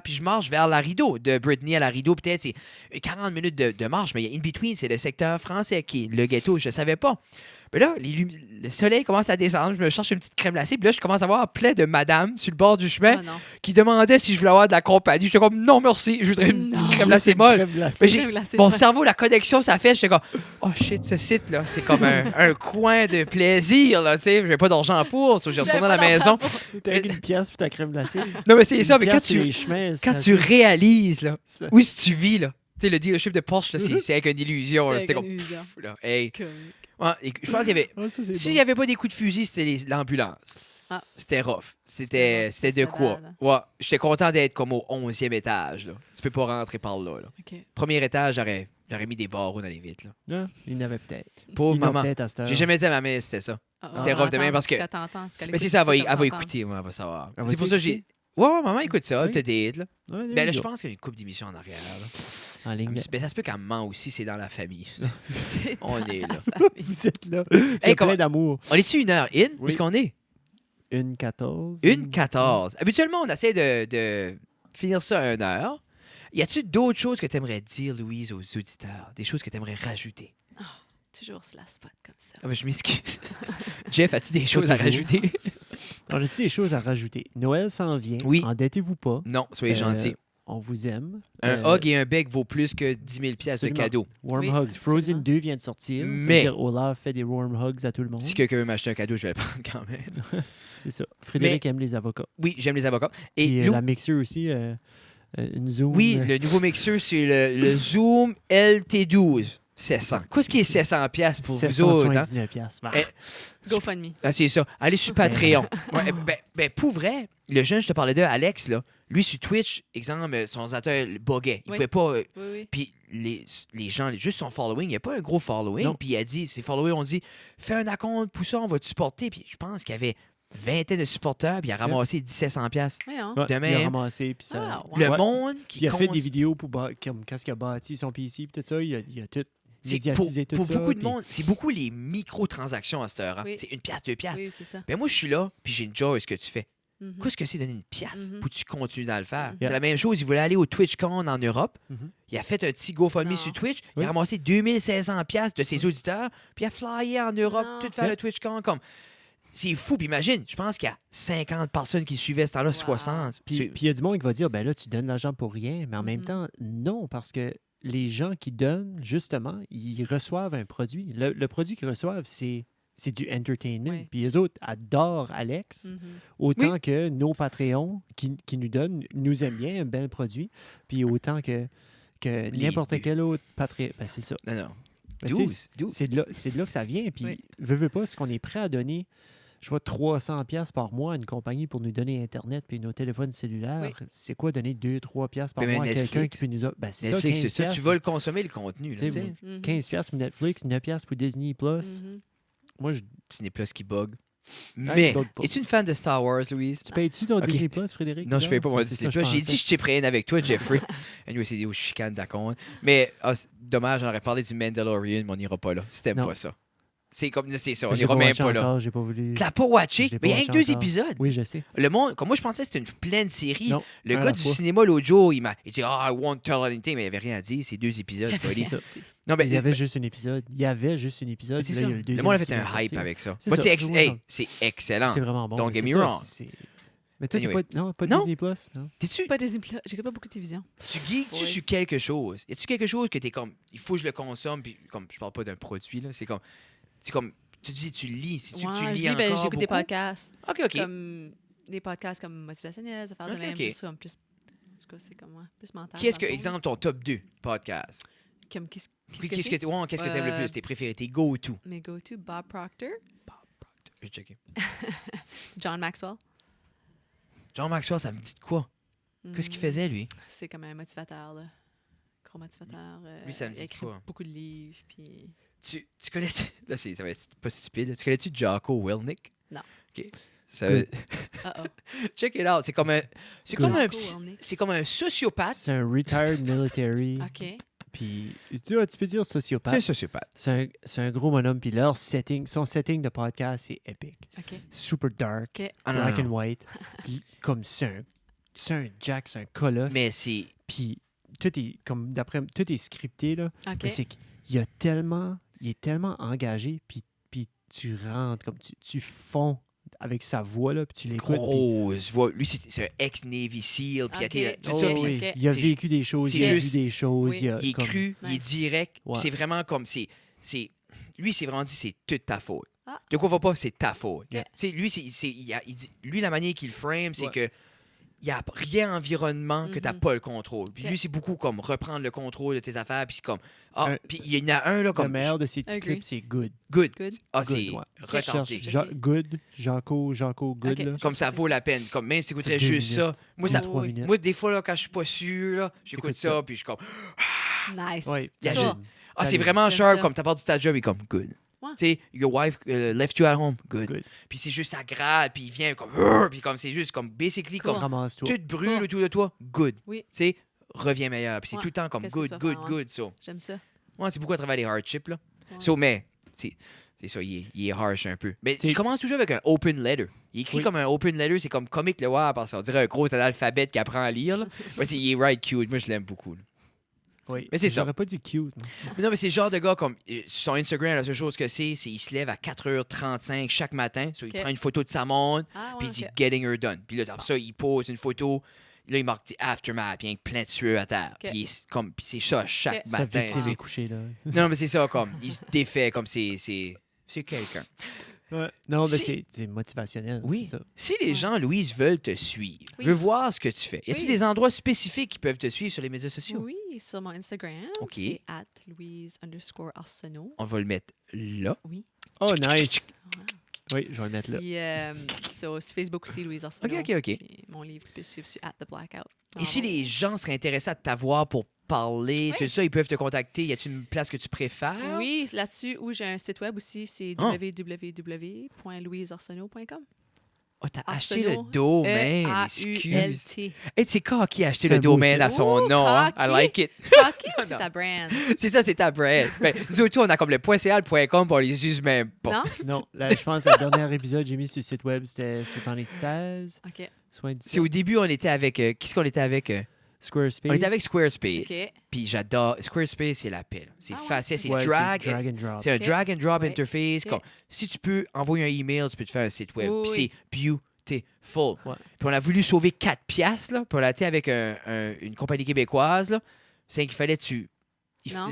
puis je marche vers la rideau, de Britney à la rideau, peut-être c'est 40 minutes de marche, mais in between, c'est le secteur français qui est le ghetto, je savais pas. Mais là, le soleil commence à descendre, je me cherche une petite crème glacée, puis là, je commence à voir plein de madames sur le bord du chemin Ah, non. qui demandaient si je voulais avoir de la compagnie. J'étais comme, non, merci, je voudrais une petite Non. crème glacée molle. Crème glacée. Mais j'ai- Crème glacée Mon molle. cerveau, la connexion, ça fait, j'étais comme, oh shit, ce site-là, c'est comme un coin de plaisir, là, tu sais, j'avais pas d'argent pour, so j'ai retourné à la maison. T'as une pièce pour ta crème glacée. Non, mais c'est ça, mais Une quand pièce sur tu, les chemins, quand ça tu fait réalises, là, ça. où est-ce que tu vis, là, tu sais, le dealership de Porsche, là, c'est avec une illusion, là, C'est c'était une comme, illusion. pff, là, hey. Comique. Ouais, et je pense qu'il y avait, Ah, ça, c'est s'il bon. n'y avait pas des coups de fusil, c'était l'ambulance. Ah. C'était rough. C'était rough, C'était de c'est quoi. bad. Ouais, j'étais content d'être comme au 11e étage, là. Tu peux pas rentrer par là, là. OK. Premier étage, j'aurais J'aurais mis des barreaux dans les vitres. Là. Non, il y en avait peut-être. Pauvre Il y en a maman. peut-être à cette heure. J'ai jamais dit à ma mère c'était ça. Ah, C'était rough de même parce que- Mais c'est ça, elle va écouter. écouter, moi, elle va savoir. Elle C'est va pour ça que j'ai. écouter? Ouais, maman écoute ça, Oui. up-to-date, là. Ouais, there Ben là, you je go. pense qu'il y a une couple d'émissions en arrière. Là. En ligne. Ben, ça se peut qu'elle me ment aussi, c'est dans la famille. C'est On est là. Vous êtes là. C'est Hey, comment- plein d'amour. On est-tu 1 heure in? Où est-ce qu'on est? 1:14. 1:14. Habituellement, on essaie de finir ça à 1 heure. Y a-tu d'autres choses que tu aimerais dire, Louise, aux auditeurs? Des choses que tu aimerais rajouter? Toujours sur la spot comme ça. Ah, ben, je m'excuse. Jeff, as-tu des choses à toujours. rajouter? On a-tu des choses à rajouter? Noël s'en vient. Oui. Endettez-vous pas. Non, soyez gentils. On vous aime. Un hug et un bec vaut plus que 10 000 piastres de absolument. cadeau. Warm Oui, Hugs. Frozen absolument. 2 vient de sortir. Ça veut Mais- dire Olaf fait des warm hugs à tout le monde. Si quelqu'un veut m'acheter un cadeau, je vais le prendre quand même. C'est ça. Frédéric aime les avocats. Oui, j'aime les avocats. Et Et Lou- la mixeur aussi, une Zoom. oui, le nouveau mixeur, c'est le Zoom LT12. 700. Qu'est-ce qui est 700 piastres pour vous autres? Hein? 779 piastres. Ah, Eh, GoFundMe. Ah, c'est ça. Allez sur Patreon. Ouais, pour vrai, le jeune, je te parlais de Alex, là, lui, sur Twitch, exemple, son ordinateur buguait. Il Oui. pouvait pas... Oui, oui. Puis les gens, juste son following, il n'y a pas un gros following. Non. Puis il a dit, ses followers ont dit, fais un account, pour ça, on va te supporter. Puis je pense qu'il y avait vingtaine de supporters, puis il a ramassé 1700 piastres. Voyons. ouais, demain, il a hein. ramassé. Puis ça, Ah, wow. Le Ouais. monde Puis qui il a fait cons- des vidéos pour comme quand il a bâti son PC puis tout ça. Il a tout c'est médiatisé tout pour ça. beaucoup de puis- monde, c'est beaucoup les microtransactions à cette heure. Hein. Oui. C'est 1 piastre, 2 piastres. Oui, c'est ça. Ben moi, je suis là, puis j'ai une joy ce que tu fais. Mhm. Qu'est-ce que c'est donner 1 piastre Mhm. pour que tu continues à le faire? Mhm. C'est la même chose. Il voulait aller au TwitchCon en Europe. Mhm. Il a fait un petit GoFundMe Non. sur Twitch. Il Oui. a ramassé 2500 piastres de ses auditeurs. Puis il a flyé en Europe, Non. tout faire Ouais. le TwitchCon. Comme... C'est fou. Puis imagine, je pense qu'il y a 50 personnes qui suivaient ce temps-là, Wow. 60. Puis C'est- il y a du monde qui va dire, ben là, tu donnes l'argent pour rien. Mais en même Mhm. temps, non, parce que les gens qui donnent, justement, ils reçoivent un produit. Le produit qu'ils reçoivent, c'est du entertainment. Oui. Puis les autres adorent Alex, Mhm. autant que nos Patreons qui nous donnent, nous aiment bien un bel produit. Puis autant que n'importe deux. quel autre Patreon. Ben, c'est ça. Non, non. Ben, tu sais, 12. c'est de là que ça vient. Puis, Oui. veux pas, ce qu'on est prêt à donner, je vois 300 pièces par mois à une compagnie pour nous donner Internet puis nos téléphones cellulaires. Oui. C'est quoi donner 2-3 pièces par Mais mois à quelqu'un Netflix. qui peut nous... Ben, c'est Netflix, ça, c'est 15 ça. Tu vas le consommer, le contenu. Là, Tu sais, tu sais. Mhm. 15 pièces pour Netflix, 9 pièces pour Disney+. Mhm. Moi, je... Disney Plus qui bug. Ah, Mais, il bug pas. es-tu une fan de Star Wars, Louise? Tu payes-tu ton Ok. Disney+, Frédéric? Non, je paye pas mon C'est Disney ça, Plus. je J'ai pensais. dit je t'ai pris avec toi, Jeffrey. Anyway, c'est des hauts chicanes d'accord. Mais c'est dommage, j'en aurais parlé du Mandalorian, mais on n'ira pas là. C'était Non. pas ça. C'est comme c'est ça, on Je l'ai n'ira même watché pas là. encore, j'ai pas voulu... Tu l'as pas watché? Je l'ai Mais il y a pas rien que watché 2 encore. épisodes. Oui, je sais. Le monde, comme moi, je pensais que c'était une pleine série. Non, Le un à gars la du fois. cinéma l'autre jour, il dit I won't tell anything, mais il n'y avait rien à dire. C'est 2 épisodes. Il y avait Freddy. rien ça. dit. Non, mais Il y avait juste un épisode. Il y avait juste un épisode. c'est puis ça. là, il y a le Le deuxième monde a fait qui un vient de hype sortir. avec ça. C'est Moi, ça, c'est je vois ça. c'est excellent. C'est vraiment bon. Don't mais get c'est me ça, wrong. Mais toi, Anyway. pas Non. Disney+, non? T'es-tu Pas Disney Plus. J'écoute pas beaucoup de télévision. tu geeks-tu Ouais. sur quelque chose? Y a-tu quelque chose que t'es comme, il faut que je le consomme, puis comme, je parle pas d'un produit, là, c'est comme, tu dis, tu lis, si tu Ouais, lis je lis, ben, encore j'écoute des beaucoup? podcasts. OK, OK. Comme des podcasts comme motivationnels, affaires de Ok, même. ok. Juste comme plus. En tout cas, c'est comme moi. Plus mental. Qu'est-ce que, dans le fond. exemple, ton top 2 podcast? Comme qu'est-ce Puis que qu'est-ce que c'est? qu'est-ce que t'aimes le plus? Tes préférés, tes go-to? Mes go-to, Bob Proctor, Je vais checker. John Maxwell. John Maxwell, ça me dit de quoi? Qu'est-ce qu'il Mhm. faisait, lui? C'est comme un motivateur, là. Gros motivateur. Lui, ça me il dit a de écrit quoi? beaucoup de livres, puis... Tu connais... Là, ça va être pas stupide. Tu connais-tu Jocko Willnick? Non. OK. Ça, Good. Uh-oh. check it out. C'est comme un... C'est Good. comme un... Jocko Willnick. C'est comme un sociopathe. C'est un retired military. OK. Puis, tu vois, tu peux dire C'est un sociopathe. sociopathe. C'est un gros bonhomme. Puis son setting de podcast, c'est épique. OK. Super dark, OK. Ah, non, black non, and non. white. Puis, comme c'est un Jack, c'est un colosse. Mais c'est... Puis, tout est, comme d'après tout est scripté, là. OK. Mais c'est qu'il il est tellement engagé, puis tu rentres, comme tu fonds avec sa voix, là, puis tu l'écoutes. puis- Grosse voix. Lui, c'est un ex-Navy SEAL. Puis il a Ok. été... Tout Oh, ça, Ok, puis oui. ok. Il a C'est vécu des choses, c'est il a vu juste- des choses. Oui. Il, a il est comme- cru, il est Nice. direct. Ouais. C'est vraiment comme... Lui, c'est vraiment dit, c'est toute ta faute. Ah. De quoi va pas, c'est ta faute. Ok. Tu sais, lui, il dit, lui, la manière qu'il frame, c'est Ouais. que il n'y a rien environnement que tu n'as Mhm. pas le contrôle. Puis Ok. lui, c'est beaucoup comme reprendre le contrôle de tes affaires. Puis c'est comme... Ah, Un- puis il y en a un, là, Le comme... meilleur de ses petits Agree. clips, c'est Good. Good. Good. Ah, Good, c'est ouais. retenté. Cherche Good, Jaco Good, Ok. là. Comme ça vaut la peine. Comme même si tu écouterais C'est 2 juste ça. minutes. Moi, Ou ça, 3 oui. minutes. moi, des fois, là, quand je suis pas sûr, là, j'écoute T'écoutes ça, ça. puis je suis comme... Nice. Oui. Il y a Ça. juste- Ah, c'est vraiment J'aime sharp, ça. comme t'as pas du ta job, il est comme good. Ouais. Tu sais, your wife left you at home, good. Good. Puis c'est juste ça gratte, puis il vient comme, puis comme c'est juste comme, basically, Cool. comme, Ramasse-toi. tout brûle autour de toi, good. Oui. Tu sais, reviens meilleur. Puis c'est Ouais. tout le temps comme Qu'est-ce que good, tu vas good, faire, ouais. good. So, J'aime ça. ouais, c'est beaucoup à travers les hardships, là. Ouais. So, mais, c'est ça, il est harsh un peu. Mais C'est- il commence toujours avec un open letter. Il écrit Oui. comme un open letter, c'est comme comique le voir, parce qu'on dirait un gros analphabète qui apprend à lire, là. Ouais, il est right cute. Moi, je l'aime beaucoup, là. Oui. Mais c'est ça. J'aurais pas dit cute. moi. Mais non, mais c'est le genre de gars comme sur son Instagram, la seule chose que c'est il se lève à 4h35 chaque matin. So, il Ok. prend une photo de sa montre, Ah, puis ouais, il dit ok. Getting her done. Puis là, après ça, il pose une photo. Là, il marque Aftermath, puis il y a plein de sueur à terre. Ok. Puis puis c'est ça chaque Ok. Sa matin. victime c'est- est couchée, là. Non, mais c'est ça, comme il se défait, comme c'est quelqu'un. Ouais. Non, mais Si- c'est motivationnel. Oui. C'est ça. Si les Ouais. gens, Louise, veulent te suivre, Oui. veulent voir ce que tu fais, y a-t-il Oui. des endroits spécifiques qui peuvent te suivre sur les médias sociaux? Oui, sur mon Instagram. Ok. C'est @Louise_Arsenault. On va le mettre là. Oui. Oh, nice. Ouais. Oui, je vais le mettre là. Puis sur Facebook aussi, Louise Arsenault. Ok, ok, ok. Puis mon livre, tu peux suivre sur @theblackout. Et si les gens seraient intéressés à t'avoir pour parler, Oui. tout ça, ils peuvent te contacter. Y a-t-il une place que tu préfères? Oui, là-dessus, où j'ai un site web aussi, c'est Ah. www.louisearsenault.com. Oh, t'as acheté le Arsenault, domaine, excuse. E-A-U-L-T. Et c'est quand qui a acheté C'est le un beau domaine site. à son Ouh, nom, hein? I cocky. like it. Cocky ou Non, c'est non. ta brand? C'est ça, c'est ta brand. Ben, nous autres, on a comme le .ca, le .com, puis on les use même pas. Non? Non, là, je pense que le dernier épisode que j'ai mis sur le site web, c'était 76, OK. C'est 77. au début, on était avec... qu'est-ce qu'on était avec? Squarespace. On était avec Squarespace. OK. Puis j'adore... Squarespace, c'est la paix. Là. C'est Ah ouais? facile, c'est Ouais, drag. drag and drop. C'est un Ok. drag and drop Ouais. interface. Ok. Comme, si tu peux envoyer un email, tu peux te faire un site web. Oui, Puis oui. c'est beautiful. Ouais. Puis on a voulu sauver 4 piastres, là. Puis on a été avec une compagnie québécoise, là. C'est qu'il fallait Non.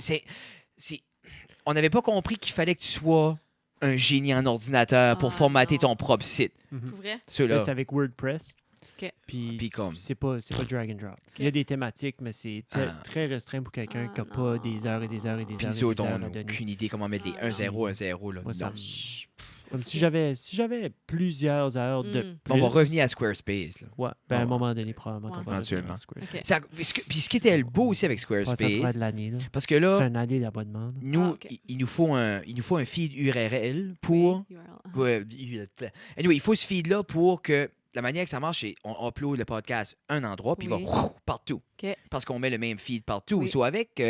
On n'avait pas compris qu'il fallait que tu sois un génie en ordinateur pour Ah, formater non. ton propre site. Mhm. Pour vrai? Ceux-là. Là, c'est avec WordPress. OK. Puis comme- c'est pas drag and drop. Il y a des thématiques, mais c'est Ah. très restreint pour quelqu'un Ah, qui n'a pas non. des heures et des heures et des Puis heures nous et autres, des on heures n'a à donner. aucune idée comment mettre les Ah, 1-0, 1-0. Là. Moi, ça Non. me- Comme si j'avais plusieurs heures de Mm. plus. On va revenir à Squarespace. Là. Ouais, ben, à un On va- moment donné, probablement. Ouais. on va revenir à Éventuellement. Squarespace. OK. Puis ce qui était le beau aussi avec Passe à travers Squarespace, de l'année. là. parce que C'est là, une année d'abonnement. là. nous, Ah, ok. il nous faut un feed URL pour... Oui, URL. Ouais, anyway, il faut ce feed-là pour que la manière que ça marche, c'est on upload le podcast à un endroit, puis Oui. il va partout. OK. Parce qu'on met le même feed partout. Oui. So, avec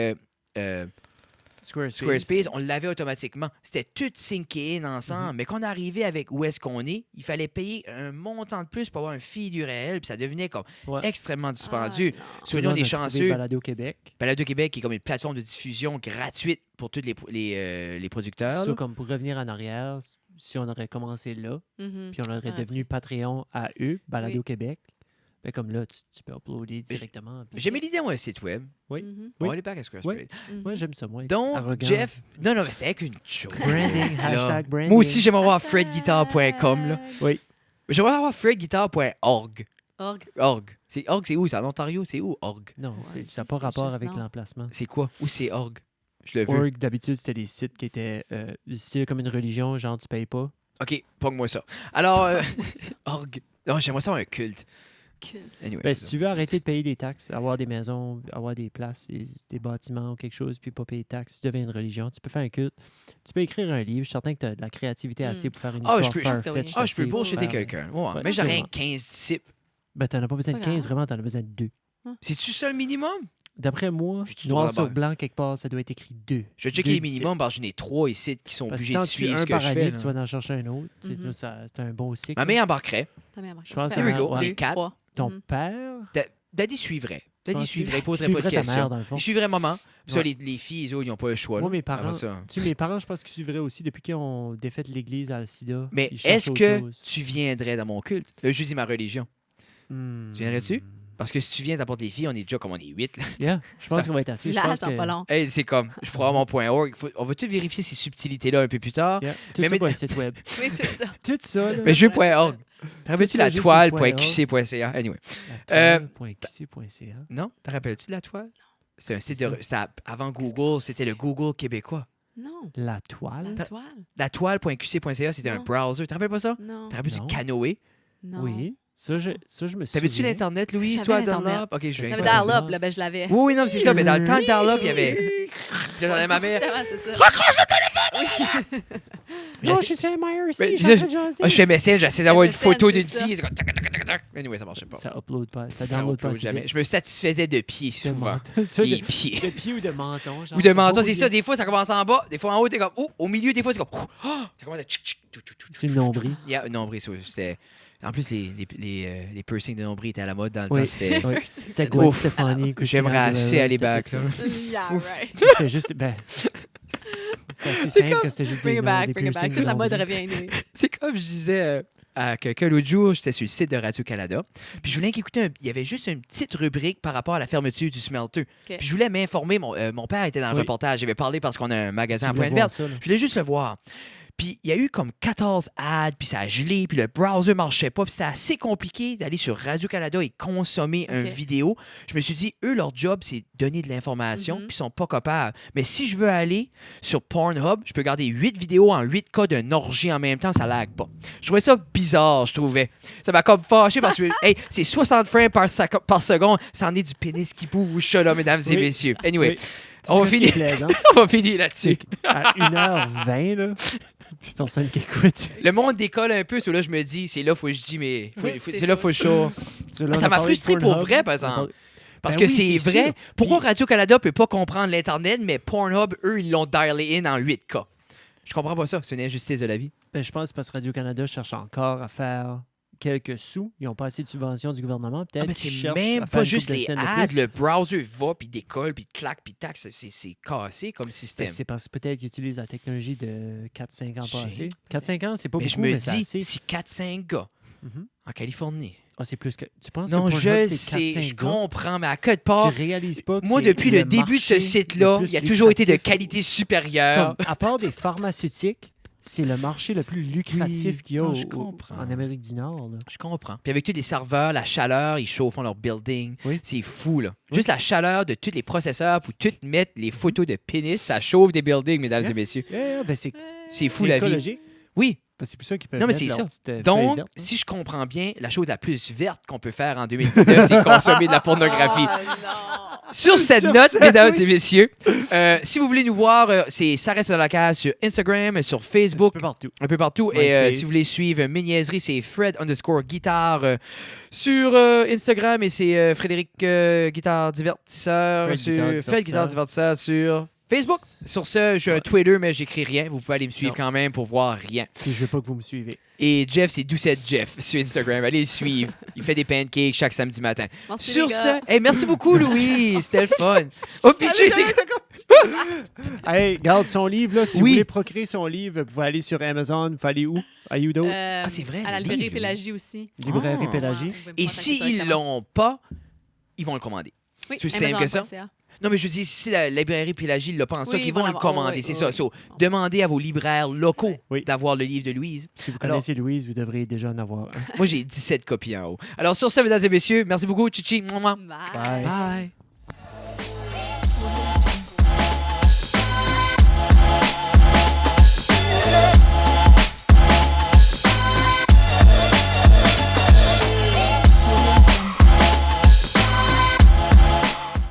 Squarespace, on l'avait automatiquement. C'était tout synké in ensemble. Mais quand on arrivait avec où est-ce qu'on est, il fallait payer un montant de plus pour avoir un feed URL, puis ça devenait comme Ouais. extrêmement dispendieux. Ah, non. Soit nous, on est chanceux. Balado Québec. Balado Québec, qui est comme une plateforme de diffusion gratuite pour tous les producteurs. Ça, là. comme pour revenir en arrière, si on aurait commencé là, Mhm. puis on aurait Ouais. devenu Patreon à eux, Balado Oui. Québec, ben comme là, tu peux uploader directement. puis- J'ai mis l'idée, moi, un site web. Oui. Mhm. On Oui. va aller back à Squarespace. Oui. Mhm. Moi, j'aime ça, moi. Donc, Arrogant. Jeff... Non, non, mais c'était avec une chose. Branding, Là. hashtag branding. Moi aussi, j'aimerais avoir fredguitar.com. Là. Oui. J'aimerais avoir fredguitar.org. Org. Org. C'est où? C'est en Ontario? C'est où, org? Non, Ouais, ça n'a c'est- pas c'est rapport juste avec non. l'emplacement. C'est quoi? Où c'est org? Je le veux. Org, d'habitude, c'était des sites qui étaient style comme une religion, genre tu payes pas. OK, pogne-moi ça. Alors, org. Non, j'aimerais ça avoir un culte. Cool. Anyway, Ben, c'est si ça. tu veux arrêter de payer des taxes, avoir des maisons, avoir des places, des bâtiments ou quelque chose, puis pas payer de taxes, si tu deviens une religion, tu peux faire un culte. Tu peux écrire un livre. Je suis certain que tu as de la créativité assez pour faire une Ah, histoire je peux- je pense que oui. farfetch. Ah, je peux assez pour bullshitter faire- quelqu'un. Ouais, Ouais, mais j'aurais sûrement. 15 disciples. Ben, t'en as pas besoin de Pas 15, grave. vraiment, t'en as besoin de 2. C'est-tu ça le minimum? D'après moi, Je suis noir sur sur la blanc, quelque part, ça doit être écrit 2. Je vais checker les minimums parce que j'en ai 3 ici qui sont Parce que obligés quand de tu suivre un ce que par je année, fais. tu vas là. en chercher un autre. C'est- Mhm. c'est un bon cycle. Ma mère embarquerait. Ta mère marque. Je pense Ça que fait ta un, mère- ouais. deux, 4. trois. Ton Mhm. père, Daddy suivrait. Daddy penses-tu? suivrait, il Tu poserait pas de suivrais ta mère, questions. dans le fond. Il suivrait maman. Puis ça, Ouais. les filles, eux, ils n'ont pas le choix. Moi, là. mes parents, Après ça. mes parents, je pense qu'ils suivraient aussi depuis qu'ils ont défait l'église à la sida. Mais Ils cherchent est-ce autre que chose. tu viendrais dans mon culte? Là, je dis ma religion. Hmm. Tu viendrais-tu? Parce que si tu viens t'apporter les filles, on est déjà comme on est 8. Là. Yeah, je pense Ça- qu'on va être assez. Je Là, pense j'en que... pas long. Hey, c'est comme, je pourrais avoir mon point .org. On va tout vérifier ces subtilités-là un peu plus tard. Yeah, tout Mais- ça pour un site web. Oui, tout ça. Tout ça, là. Mais je veux .org. Te rappelles-tu ça, la juste toile.qc.ca? Anyway. toile.qc.ca. Non? Te rappelles-tu de la toile? C'est un C'est site de... ça. c'était avant Qu'est-ce Google, que c'était le c'est? Google québécois. Non. La toile? La toile. La toile.qc.ca, c'était un Non. browser. Tu te rappelles pas ça? Non. Tu te rappelles Non. du canoë? Non. Oui. Ça, je me souviens. T'avais-tu l'Internet, Louis, J'avais toi, à l'Internet. Dunlop? OK, je viens J'avais de faire ça. dial-up, là, ben je l'avais. Oui, non, c'est ça. Mais dans le temps de Dial-up, il y avait... J'entendais ma mère. Justement, c'est ça. Non, je suis sur MIRC, Mais je suis en train de jaser. Je fais MSN, j'essaie d'avoir une MSN, photo c'est d'une ça. fille. C'est comme tac, tac, tac, tac. Anyway, ça marchait pas. Ça upload pas, ça Ça download pas. upload assez jamais. vite. Je me satisfaisais de pieds, De souvent. menton. Ça, Les de pieds. pied ou de menton. Genre. Ou de menton, Oh, c'est ça. yes. Des fois, ça commence en bas. Des fois, en haut, t'es comme... Oh, au milieu, des fois, c'est comme... Oh, ça commence à... C'est le nombril. Yeah, nombril, c'était... En plus, les piercings de nombril étaient à la mode dans le Oui. temps. C'était... Oui. C'était Gwen Ouf. Stefani. J'aimerais assez aller back, là. Yeah, Ouf. right. C'était juste... Ben, c'est assez simple que c'était juste Bring des it noms, back, des bring it back. piercings Toute de la mode nombril. revient. anyway. C'est comme je disais à quelqu'un l'autre jour, j'étais sur le site de Radio-Canada, puis je voulais écouter, il y avait juste une petite rubrique par rapport à la fermeture du smelter. Puis je voulais m'informer, mon père était dans le Oui. reportage, j'avais parlé parce qu'on a un magasin à Tu voulais Pointe-Verte. voir ça, là. Je voulais juste le voir. Puis il y a eu comme 14 ads, puis ça a gelé, puis le browser marchait pas, puis c'était assez compliqué d'aller sur Radio-Canada et consommer une Ok. vidéo. Je me suis dit, eux, leur job, c'est donner de l'information, Mhm. puis ils sont pas capables. Mais si je veux aller sur Pornhub, je peux garder 8 vidéos en 8K d'un orgie en même temps, ça lag pas. Je trouvais ça bizarre, je trouvais. Ça m'a comme fâché parce que, hey, c'est 60 frames par seconde, ça en est du pénis qui bouge, ça, là, mesdames et Oui. messieurs. Anyway, Oui. on va C'est ce qui est finir, plaisant. on va finir là-dessus. À 1h20, là, puis personne qui écoute. Le monde décolle un peu, so là, je me dis, c'est là, faut que je dis, mais Oui, c'est là, faut que je show. Ça, là, Ça on a m'a parlé de frustré pour Pornhub, vrai, par on a exemple. parlé- Parce Ben que oui, c'est c'est vrai. sûr. Pourquoi Puis- Radio-Canada peut pas comprendre l'Internet, mais Pornhub, eux, ils l'ont dialé in en 8K? Je comprends pas ça. C'est une injustice de la vie. Ben, je pense que c'est parce que Radio-Canada cherche encore à faire quelques sous. Ils n'ont pas assez de subventions du gouvernement. Peut-être Ah, mais qu'ils c'est cherchent même à faire pas une juste couple de les scènes de ads. plus. Le browser va, puis décolle, puis claque, puis tac. C'est cassé comme Ben, système. c'est parce que peut-être qu'ils utilisent la technologie de 4-5 ans J'ai- passés. 4-5 ans, c'est pas Mais beaucoup, je me mais c'est dis, assez. si 4-5 gars Mhm. en Californie. Ah, c'est plus que... Tu penses Non, que Pornhub, je c'est sais, 4-5 je gars? comprends, mais à quelque part, Tu réalises pas que moi, c'est depuis le début de ce marché site-là, le plus il a toujours été de lucratif. qualité supérieure. Comme, à part des pharmaceutiques, c'est le marché le plus lucratif Oui, qu'il y a non, je au- comprends. en Amérique du Nord. Là. Je comprends. Puis avec tous les serveurs, la chaleur, ils chauffent leur building. Oui. C'est fou, là. Oui. Juste la chaleur de tous les processeurs pour tout mettre les photos de pénis, ça chauffe des buildings, mesdames Yeah. et messieurs. Ben, c'est C'est fou, c'est la vie. écologique. Oui. Ben, c'est pour ça qu'ils peuvent Non, mais mettre c'est leur ça. petite, feuille Donc, verte, hein. si je comprends bien, la chose la plus verte qu'on peut faire en 2019, c'est consommer de la pornographie. Oh, non. Sur cette Sur note, cette, mesdames oui. et messieurs, si vous voulez nous voir, c'est Ça reste dans la case sur Instagram, sur Un Facebook, petit peu partout. un peu partout. Et MySpace. si vous voulez suivre mes niaiseries, c'est Fred_guitare sur Instagram et c'est Frédéric Guitare Divertisseur Fred sur Guitare Fred Guitare Divertisseur sur Facebook. Sur ce, j'ai un Twitter, mais j'écris rien. Vous pouvez aller me suivre Non. quand même pour voir rien. Si je veux pas que vous me suivez. Et Jeff, c'est Doucette Jeff sur Instagram. Allez le suivre. Il fait des pancakes chaque samedi matin. Merci, Sur les gars. ce, hey, merci beaucoup, Louis. C'était le fun. Oh, pitché, c'est. Hey, garde son livre, là. Si Oui. vous voulez procréer son livre, vous pouvez aller sur Amazon. Vous pouvez aller où? À you d'autres? Ah, c'est vrai, À la le librairie livre. Pélagie aussi. Librairie Ah. Pélagie. Ouais, vous pouvez me Et contacter s'ils directement. l'ont pas, ils vont le commander. Oui, c'est simple que ça. Amazon.ca. Non, mais je dis, si la librairie Pélagie ne l'a pas en stock, Oui, ils vont voilà. le commander. Oh, oui, c'est oui, ça. oui. So, demandez à vos libraires locaux Oui. d'avoir le livre de Louise. Si vous Alors- connaissez Louise, vous devriez déjà en avoir un. Moi, j'ai 17 copies en haut. Alors, sur ce, mesdames et messieurs, merci beaucoup. Chichi. Mouah, mouah. Bye. Bye. Bye.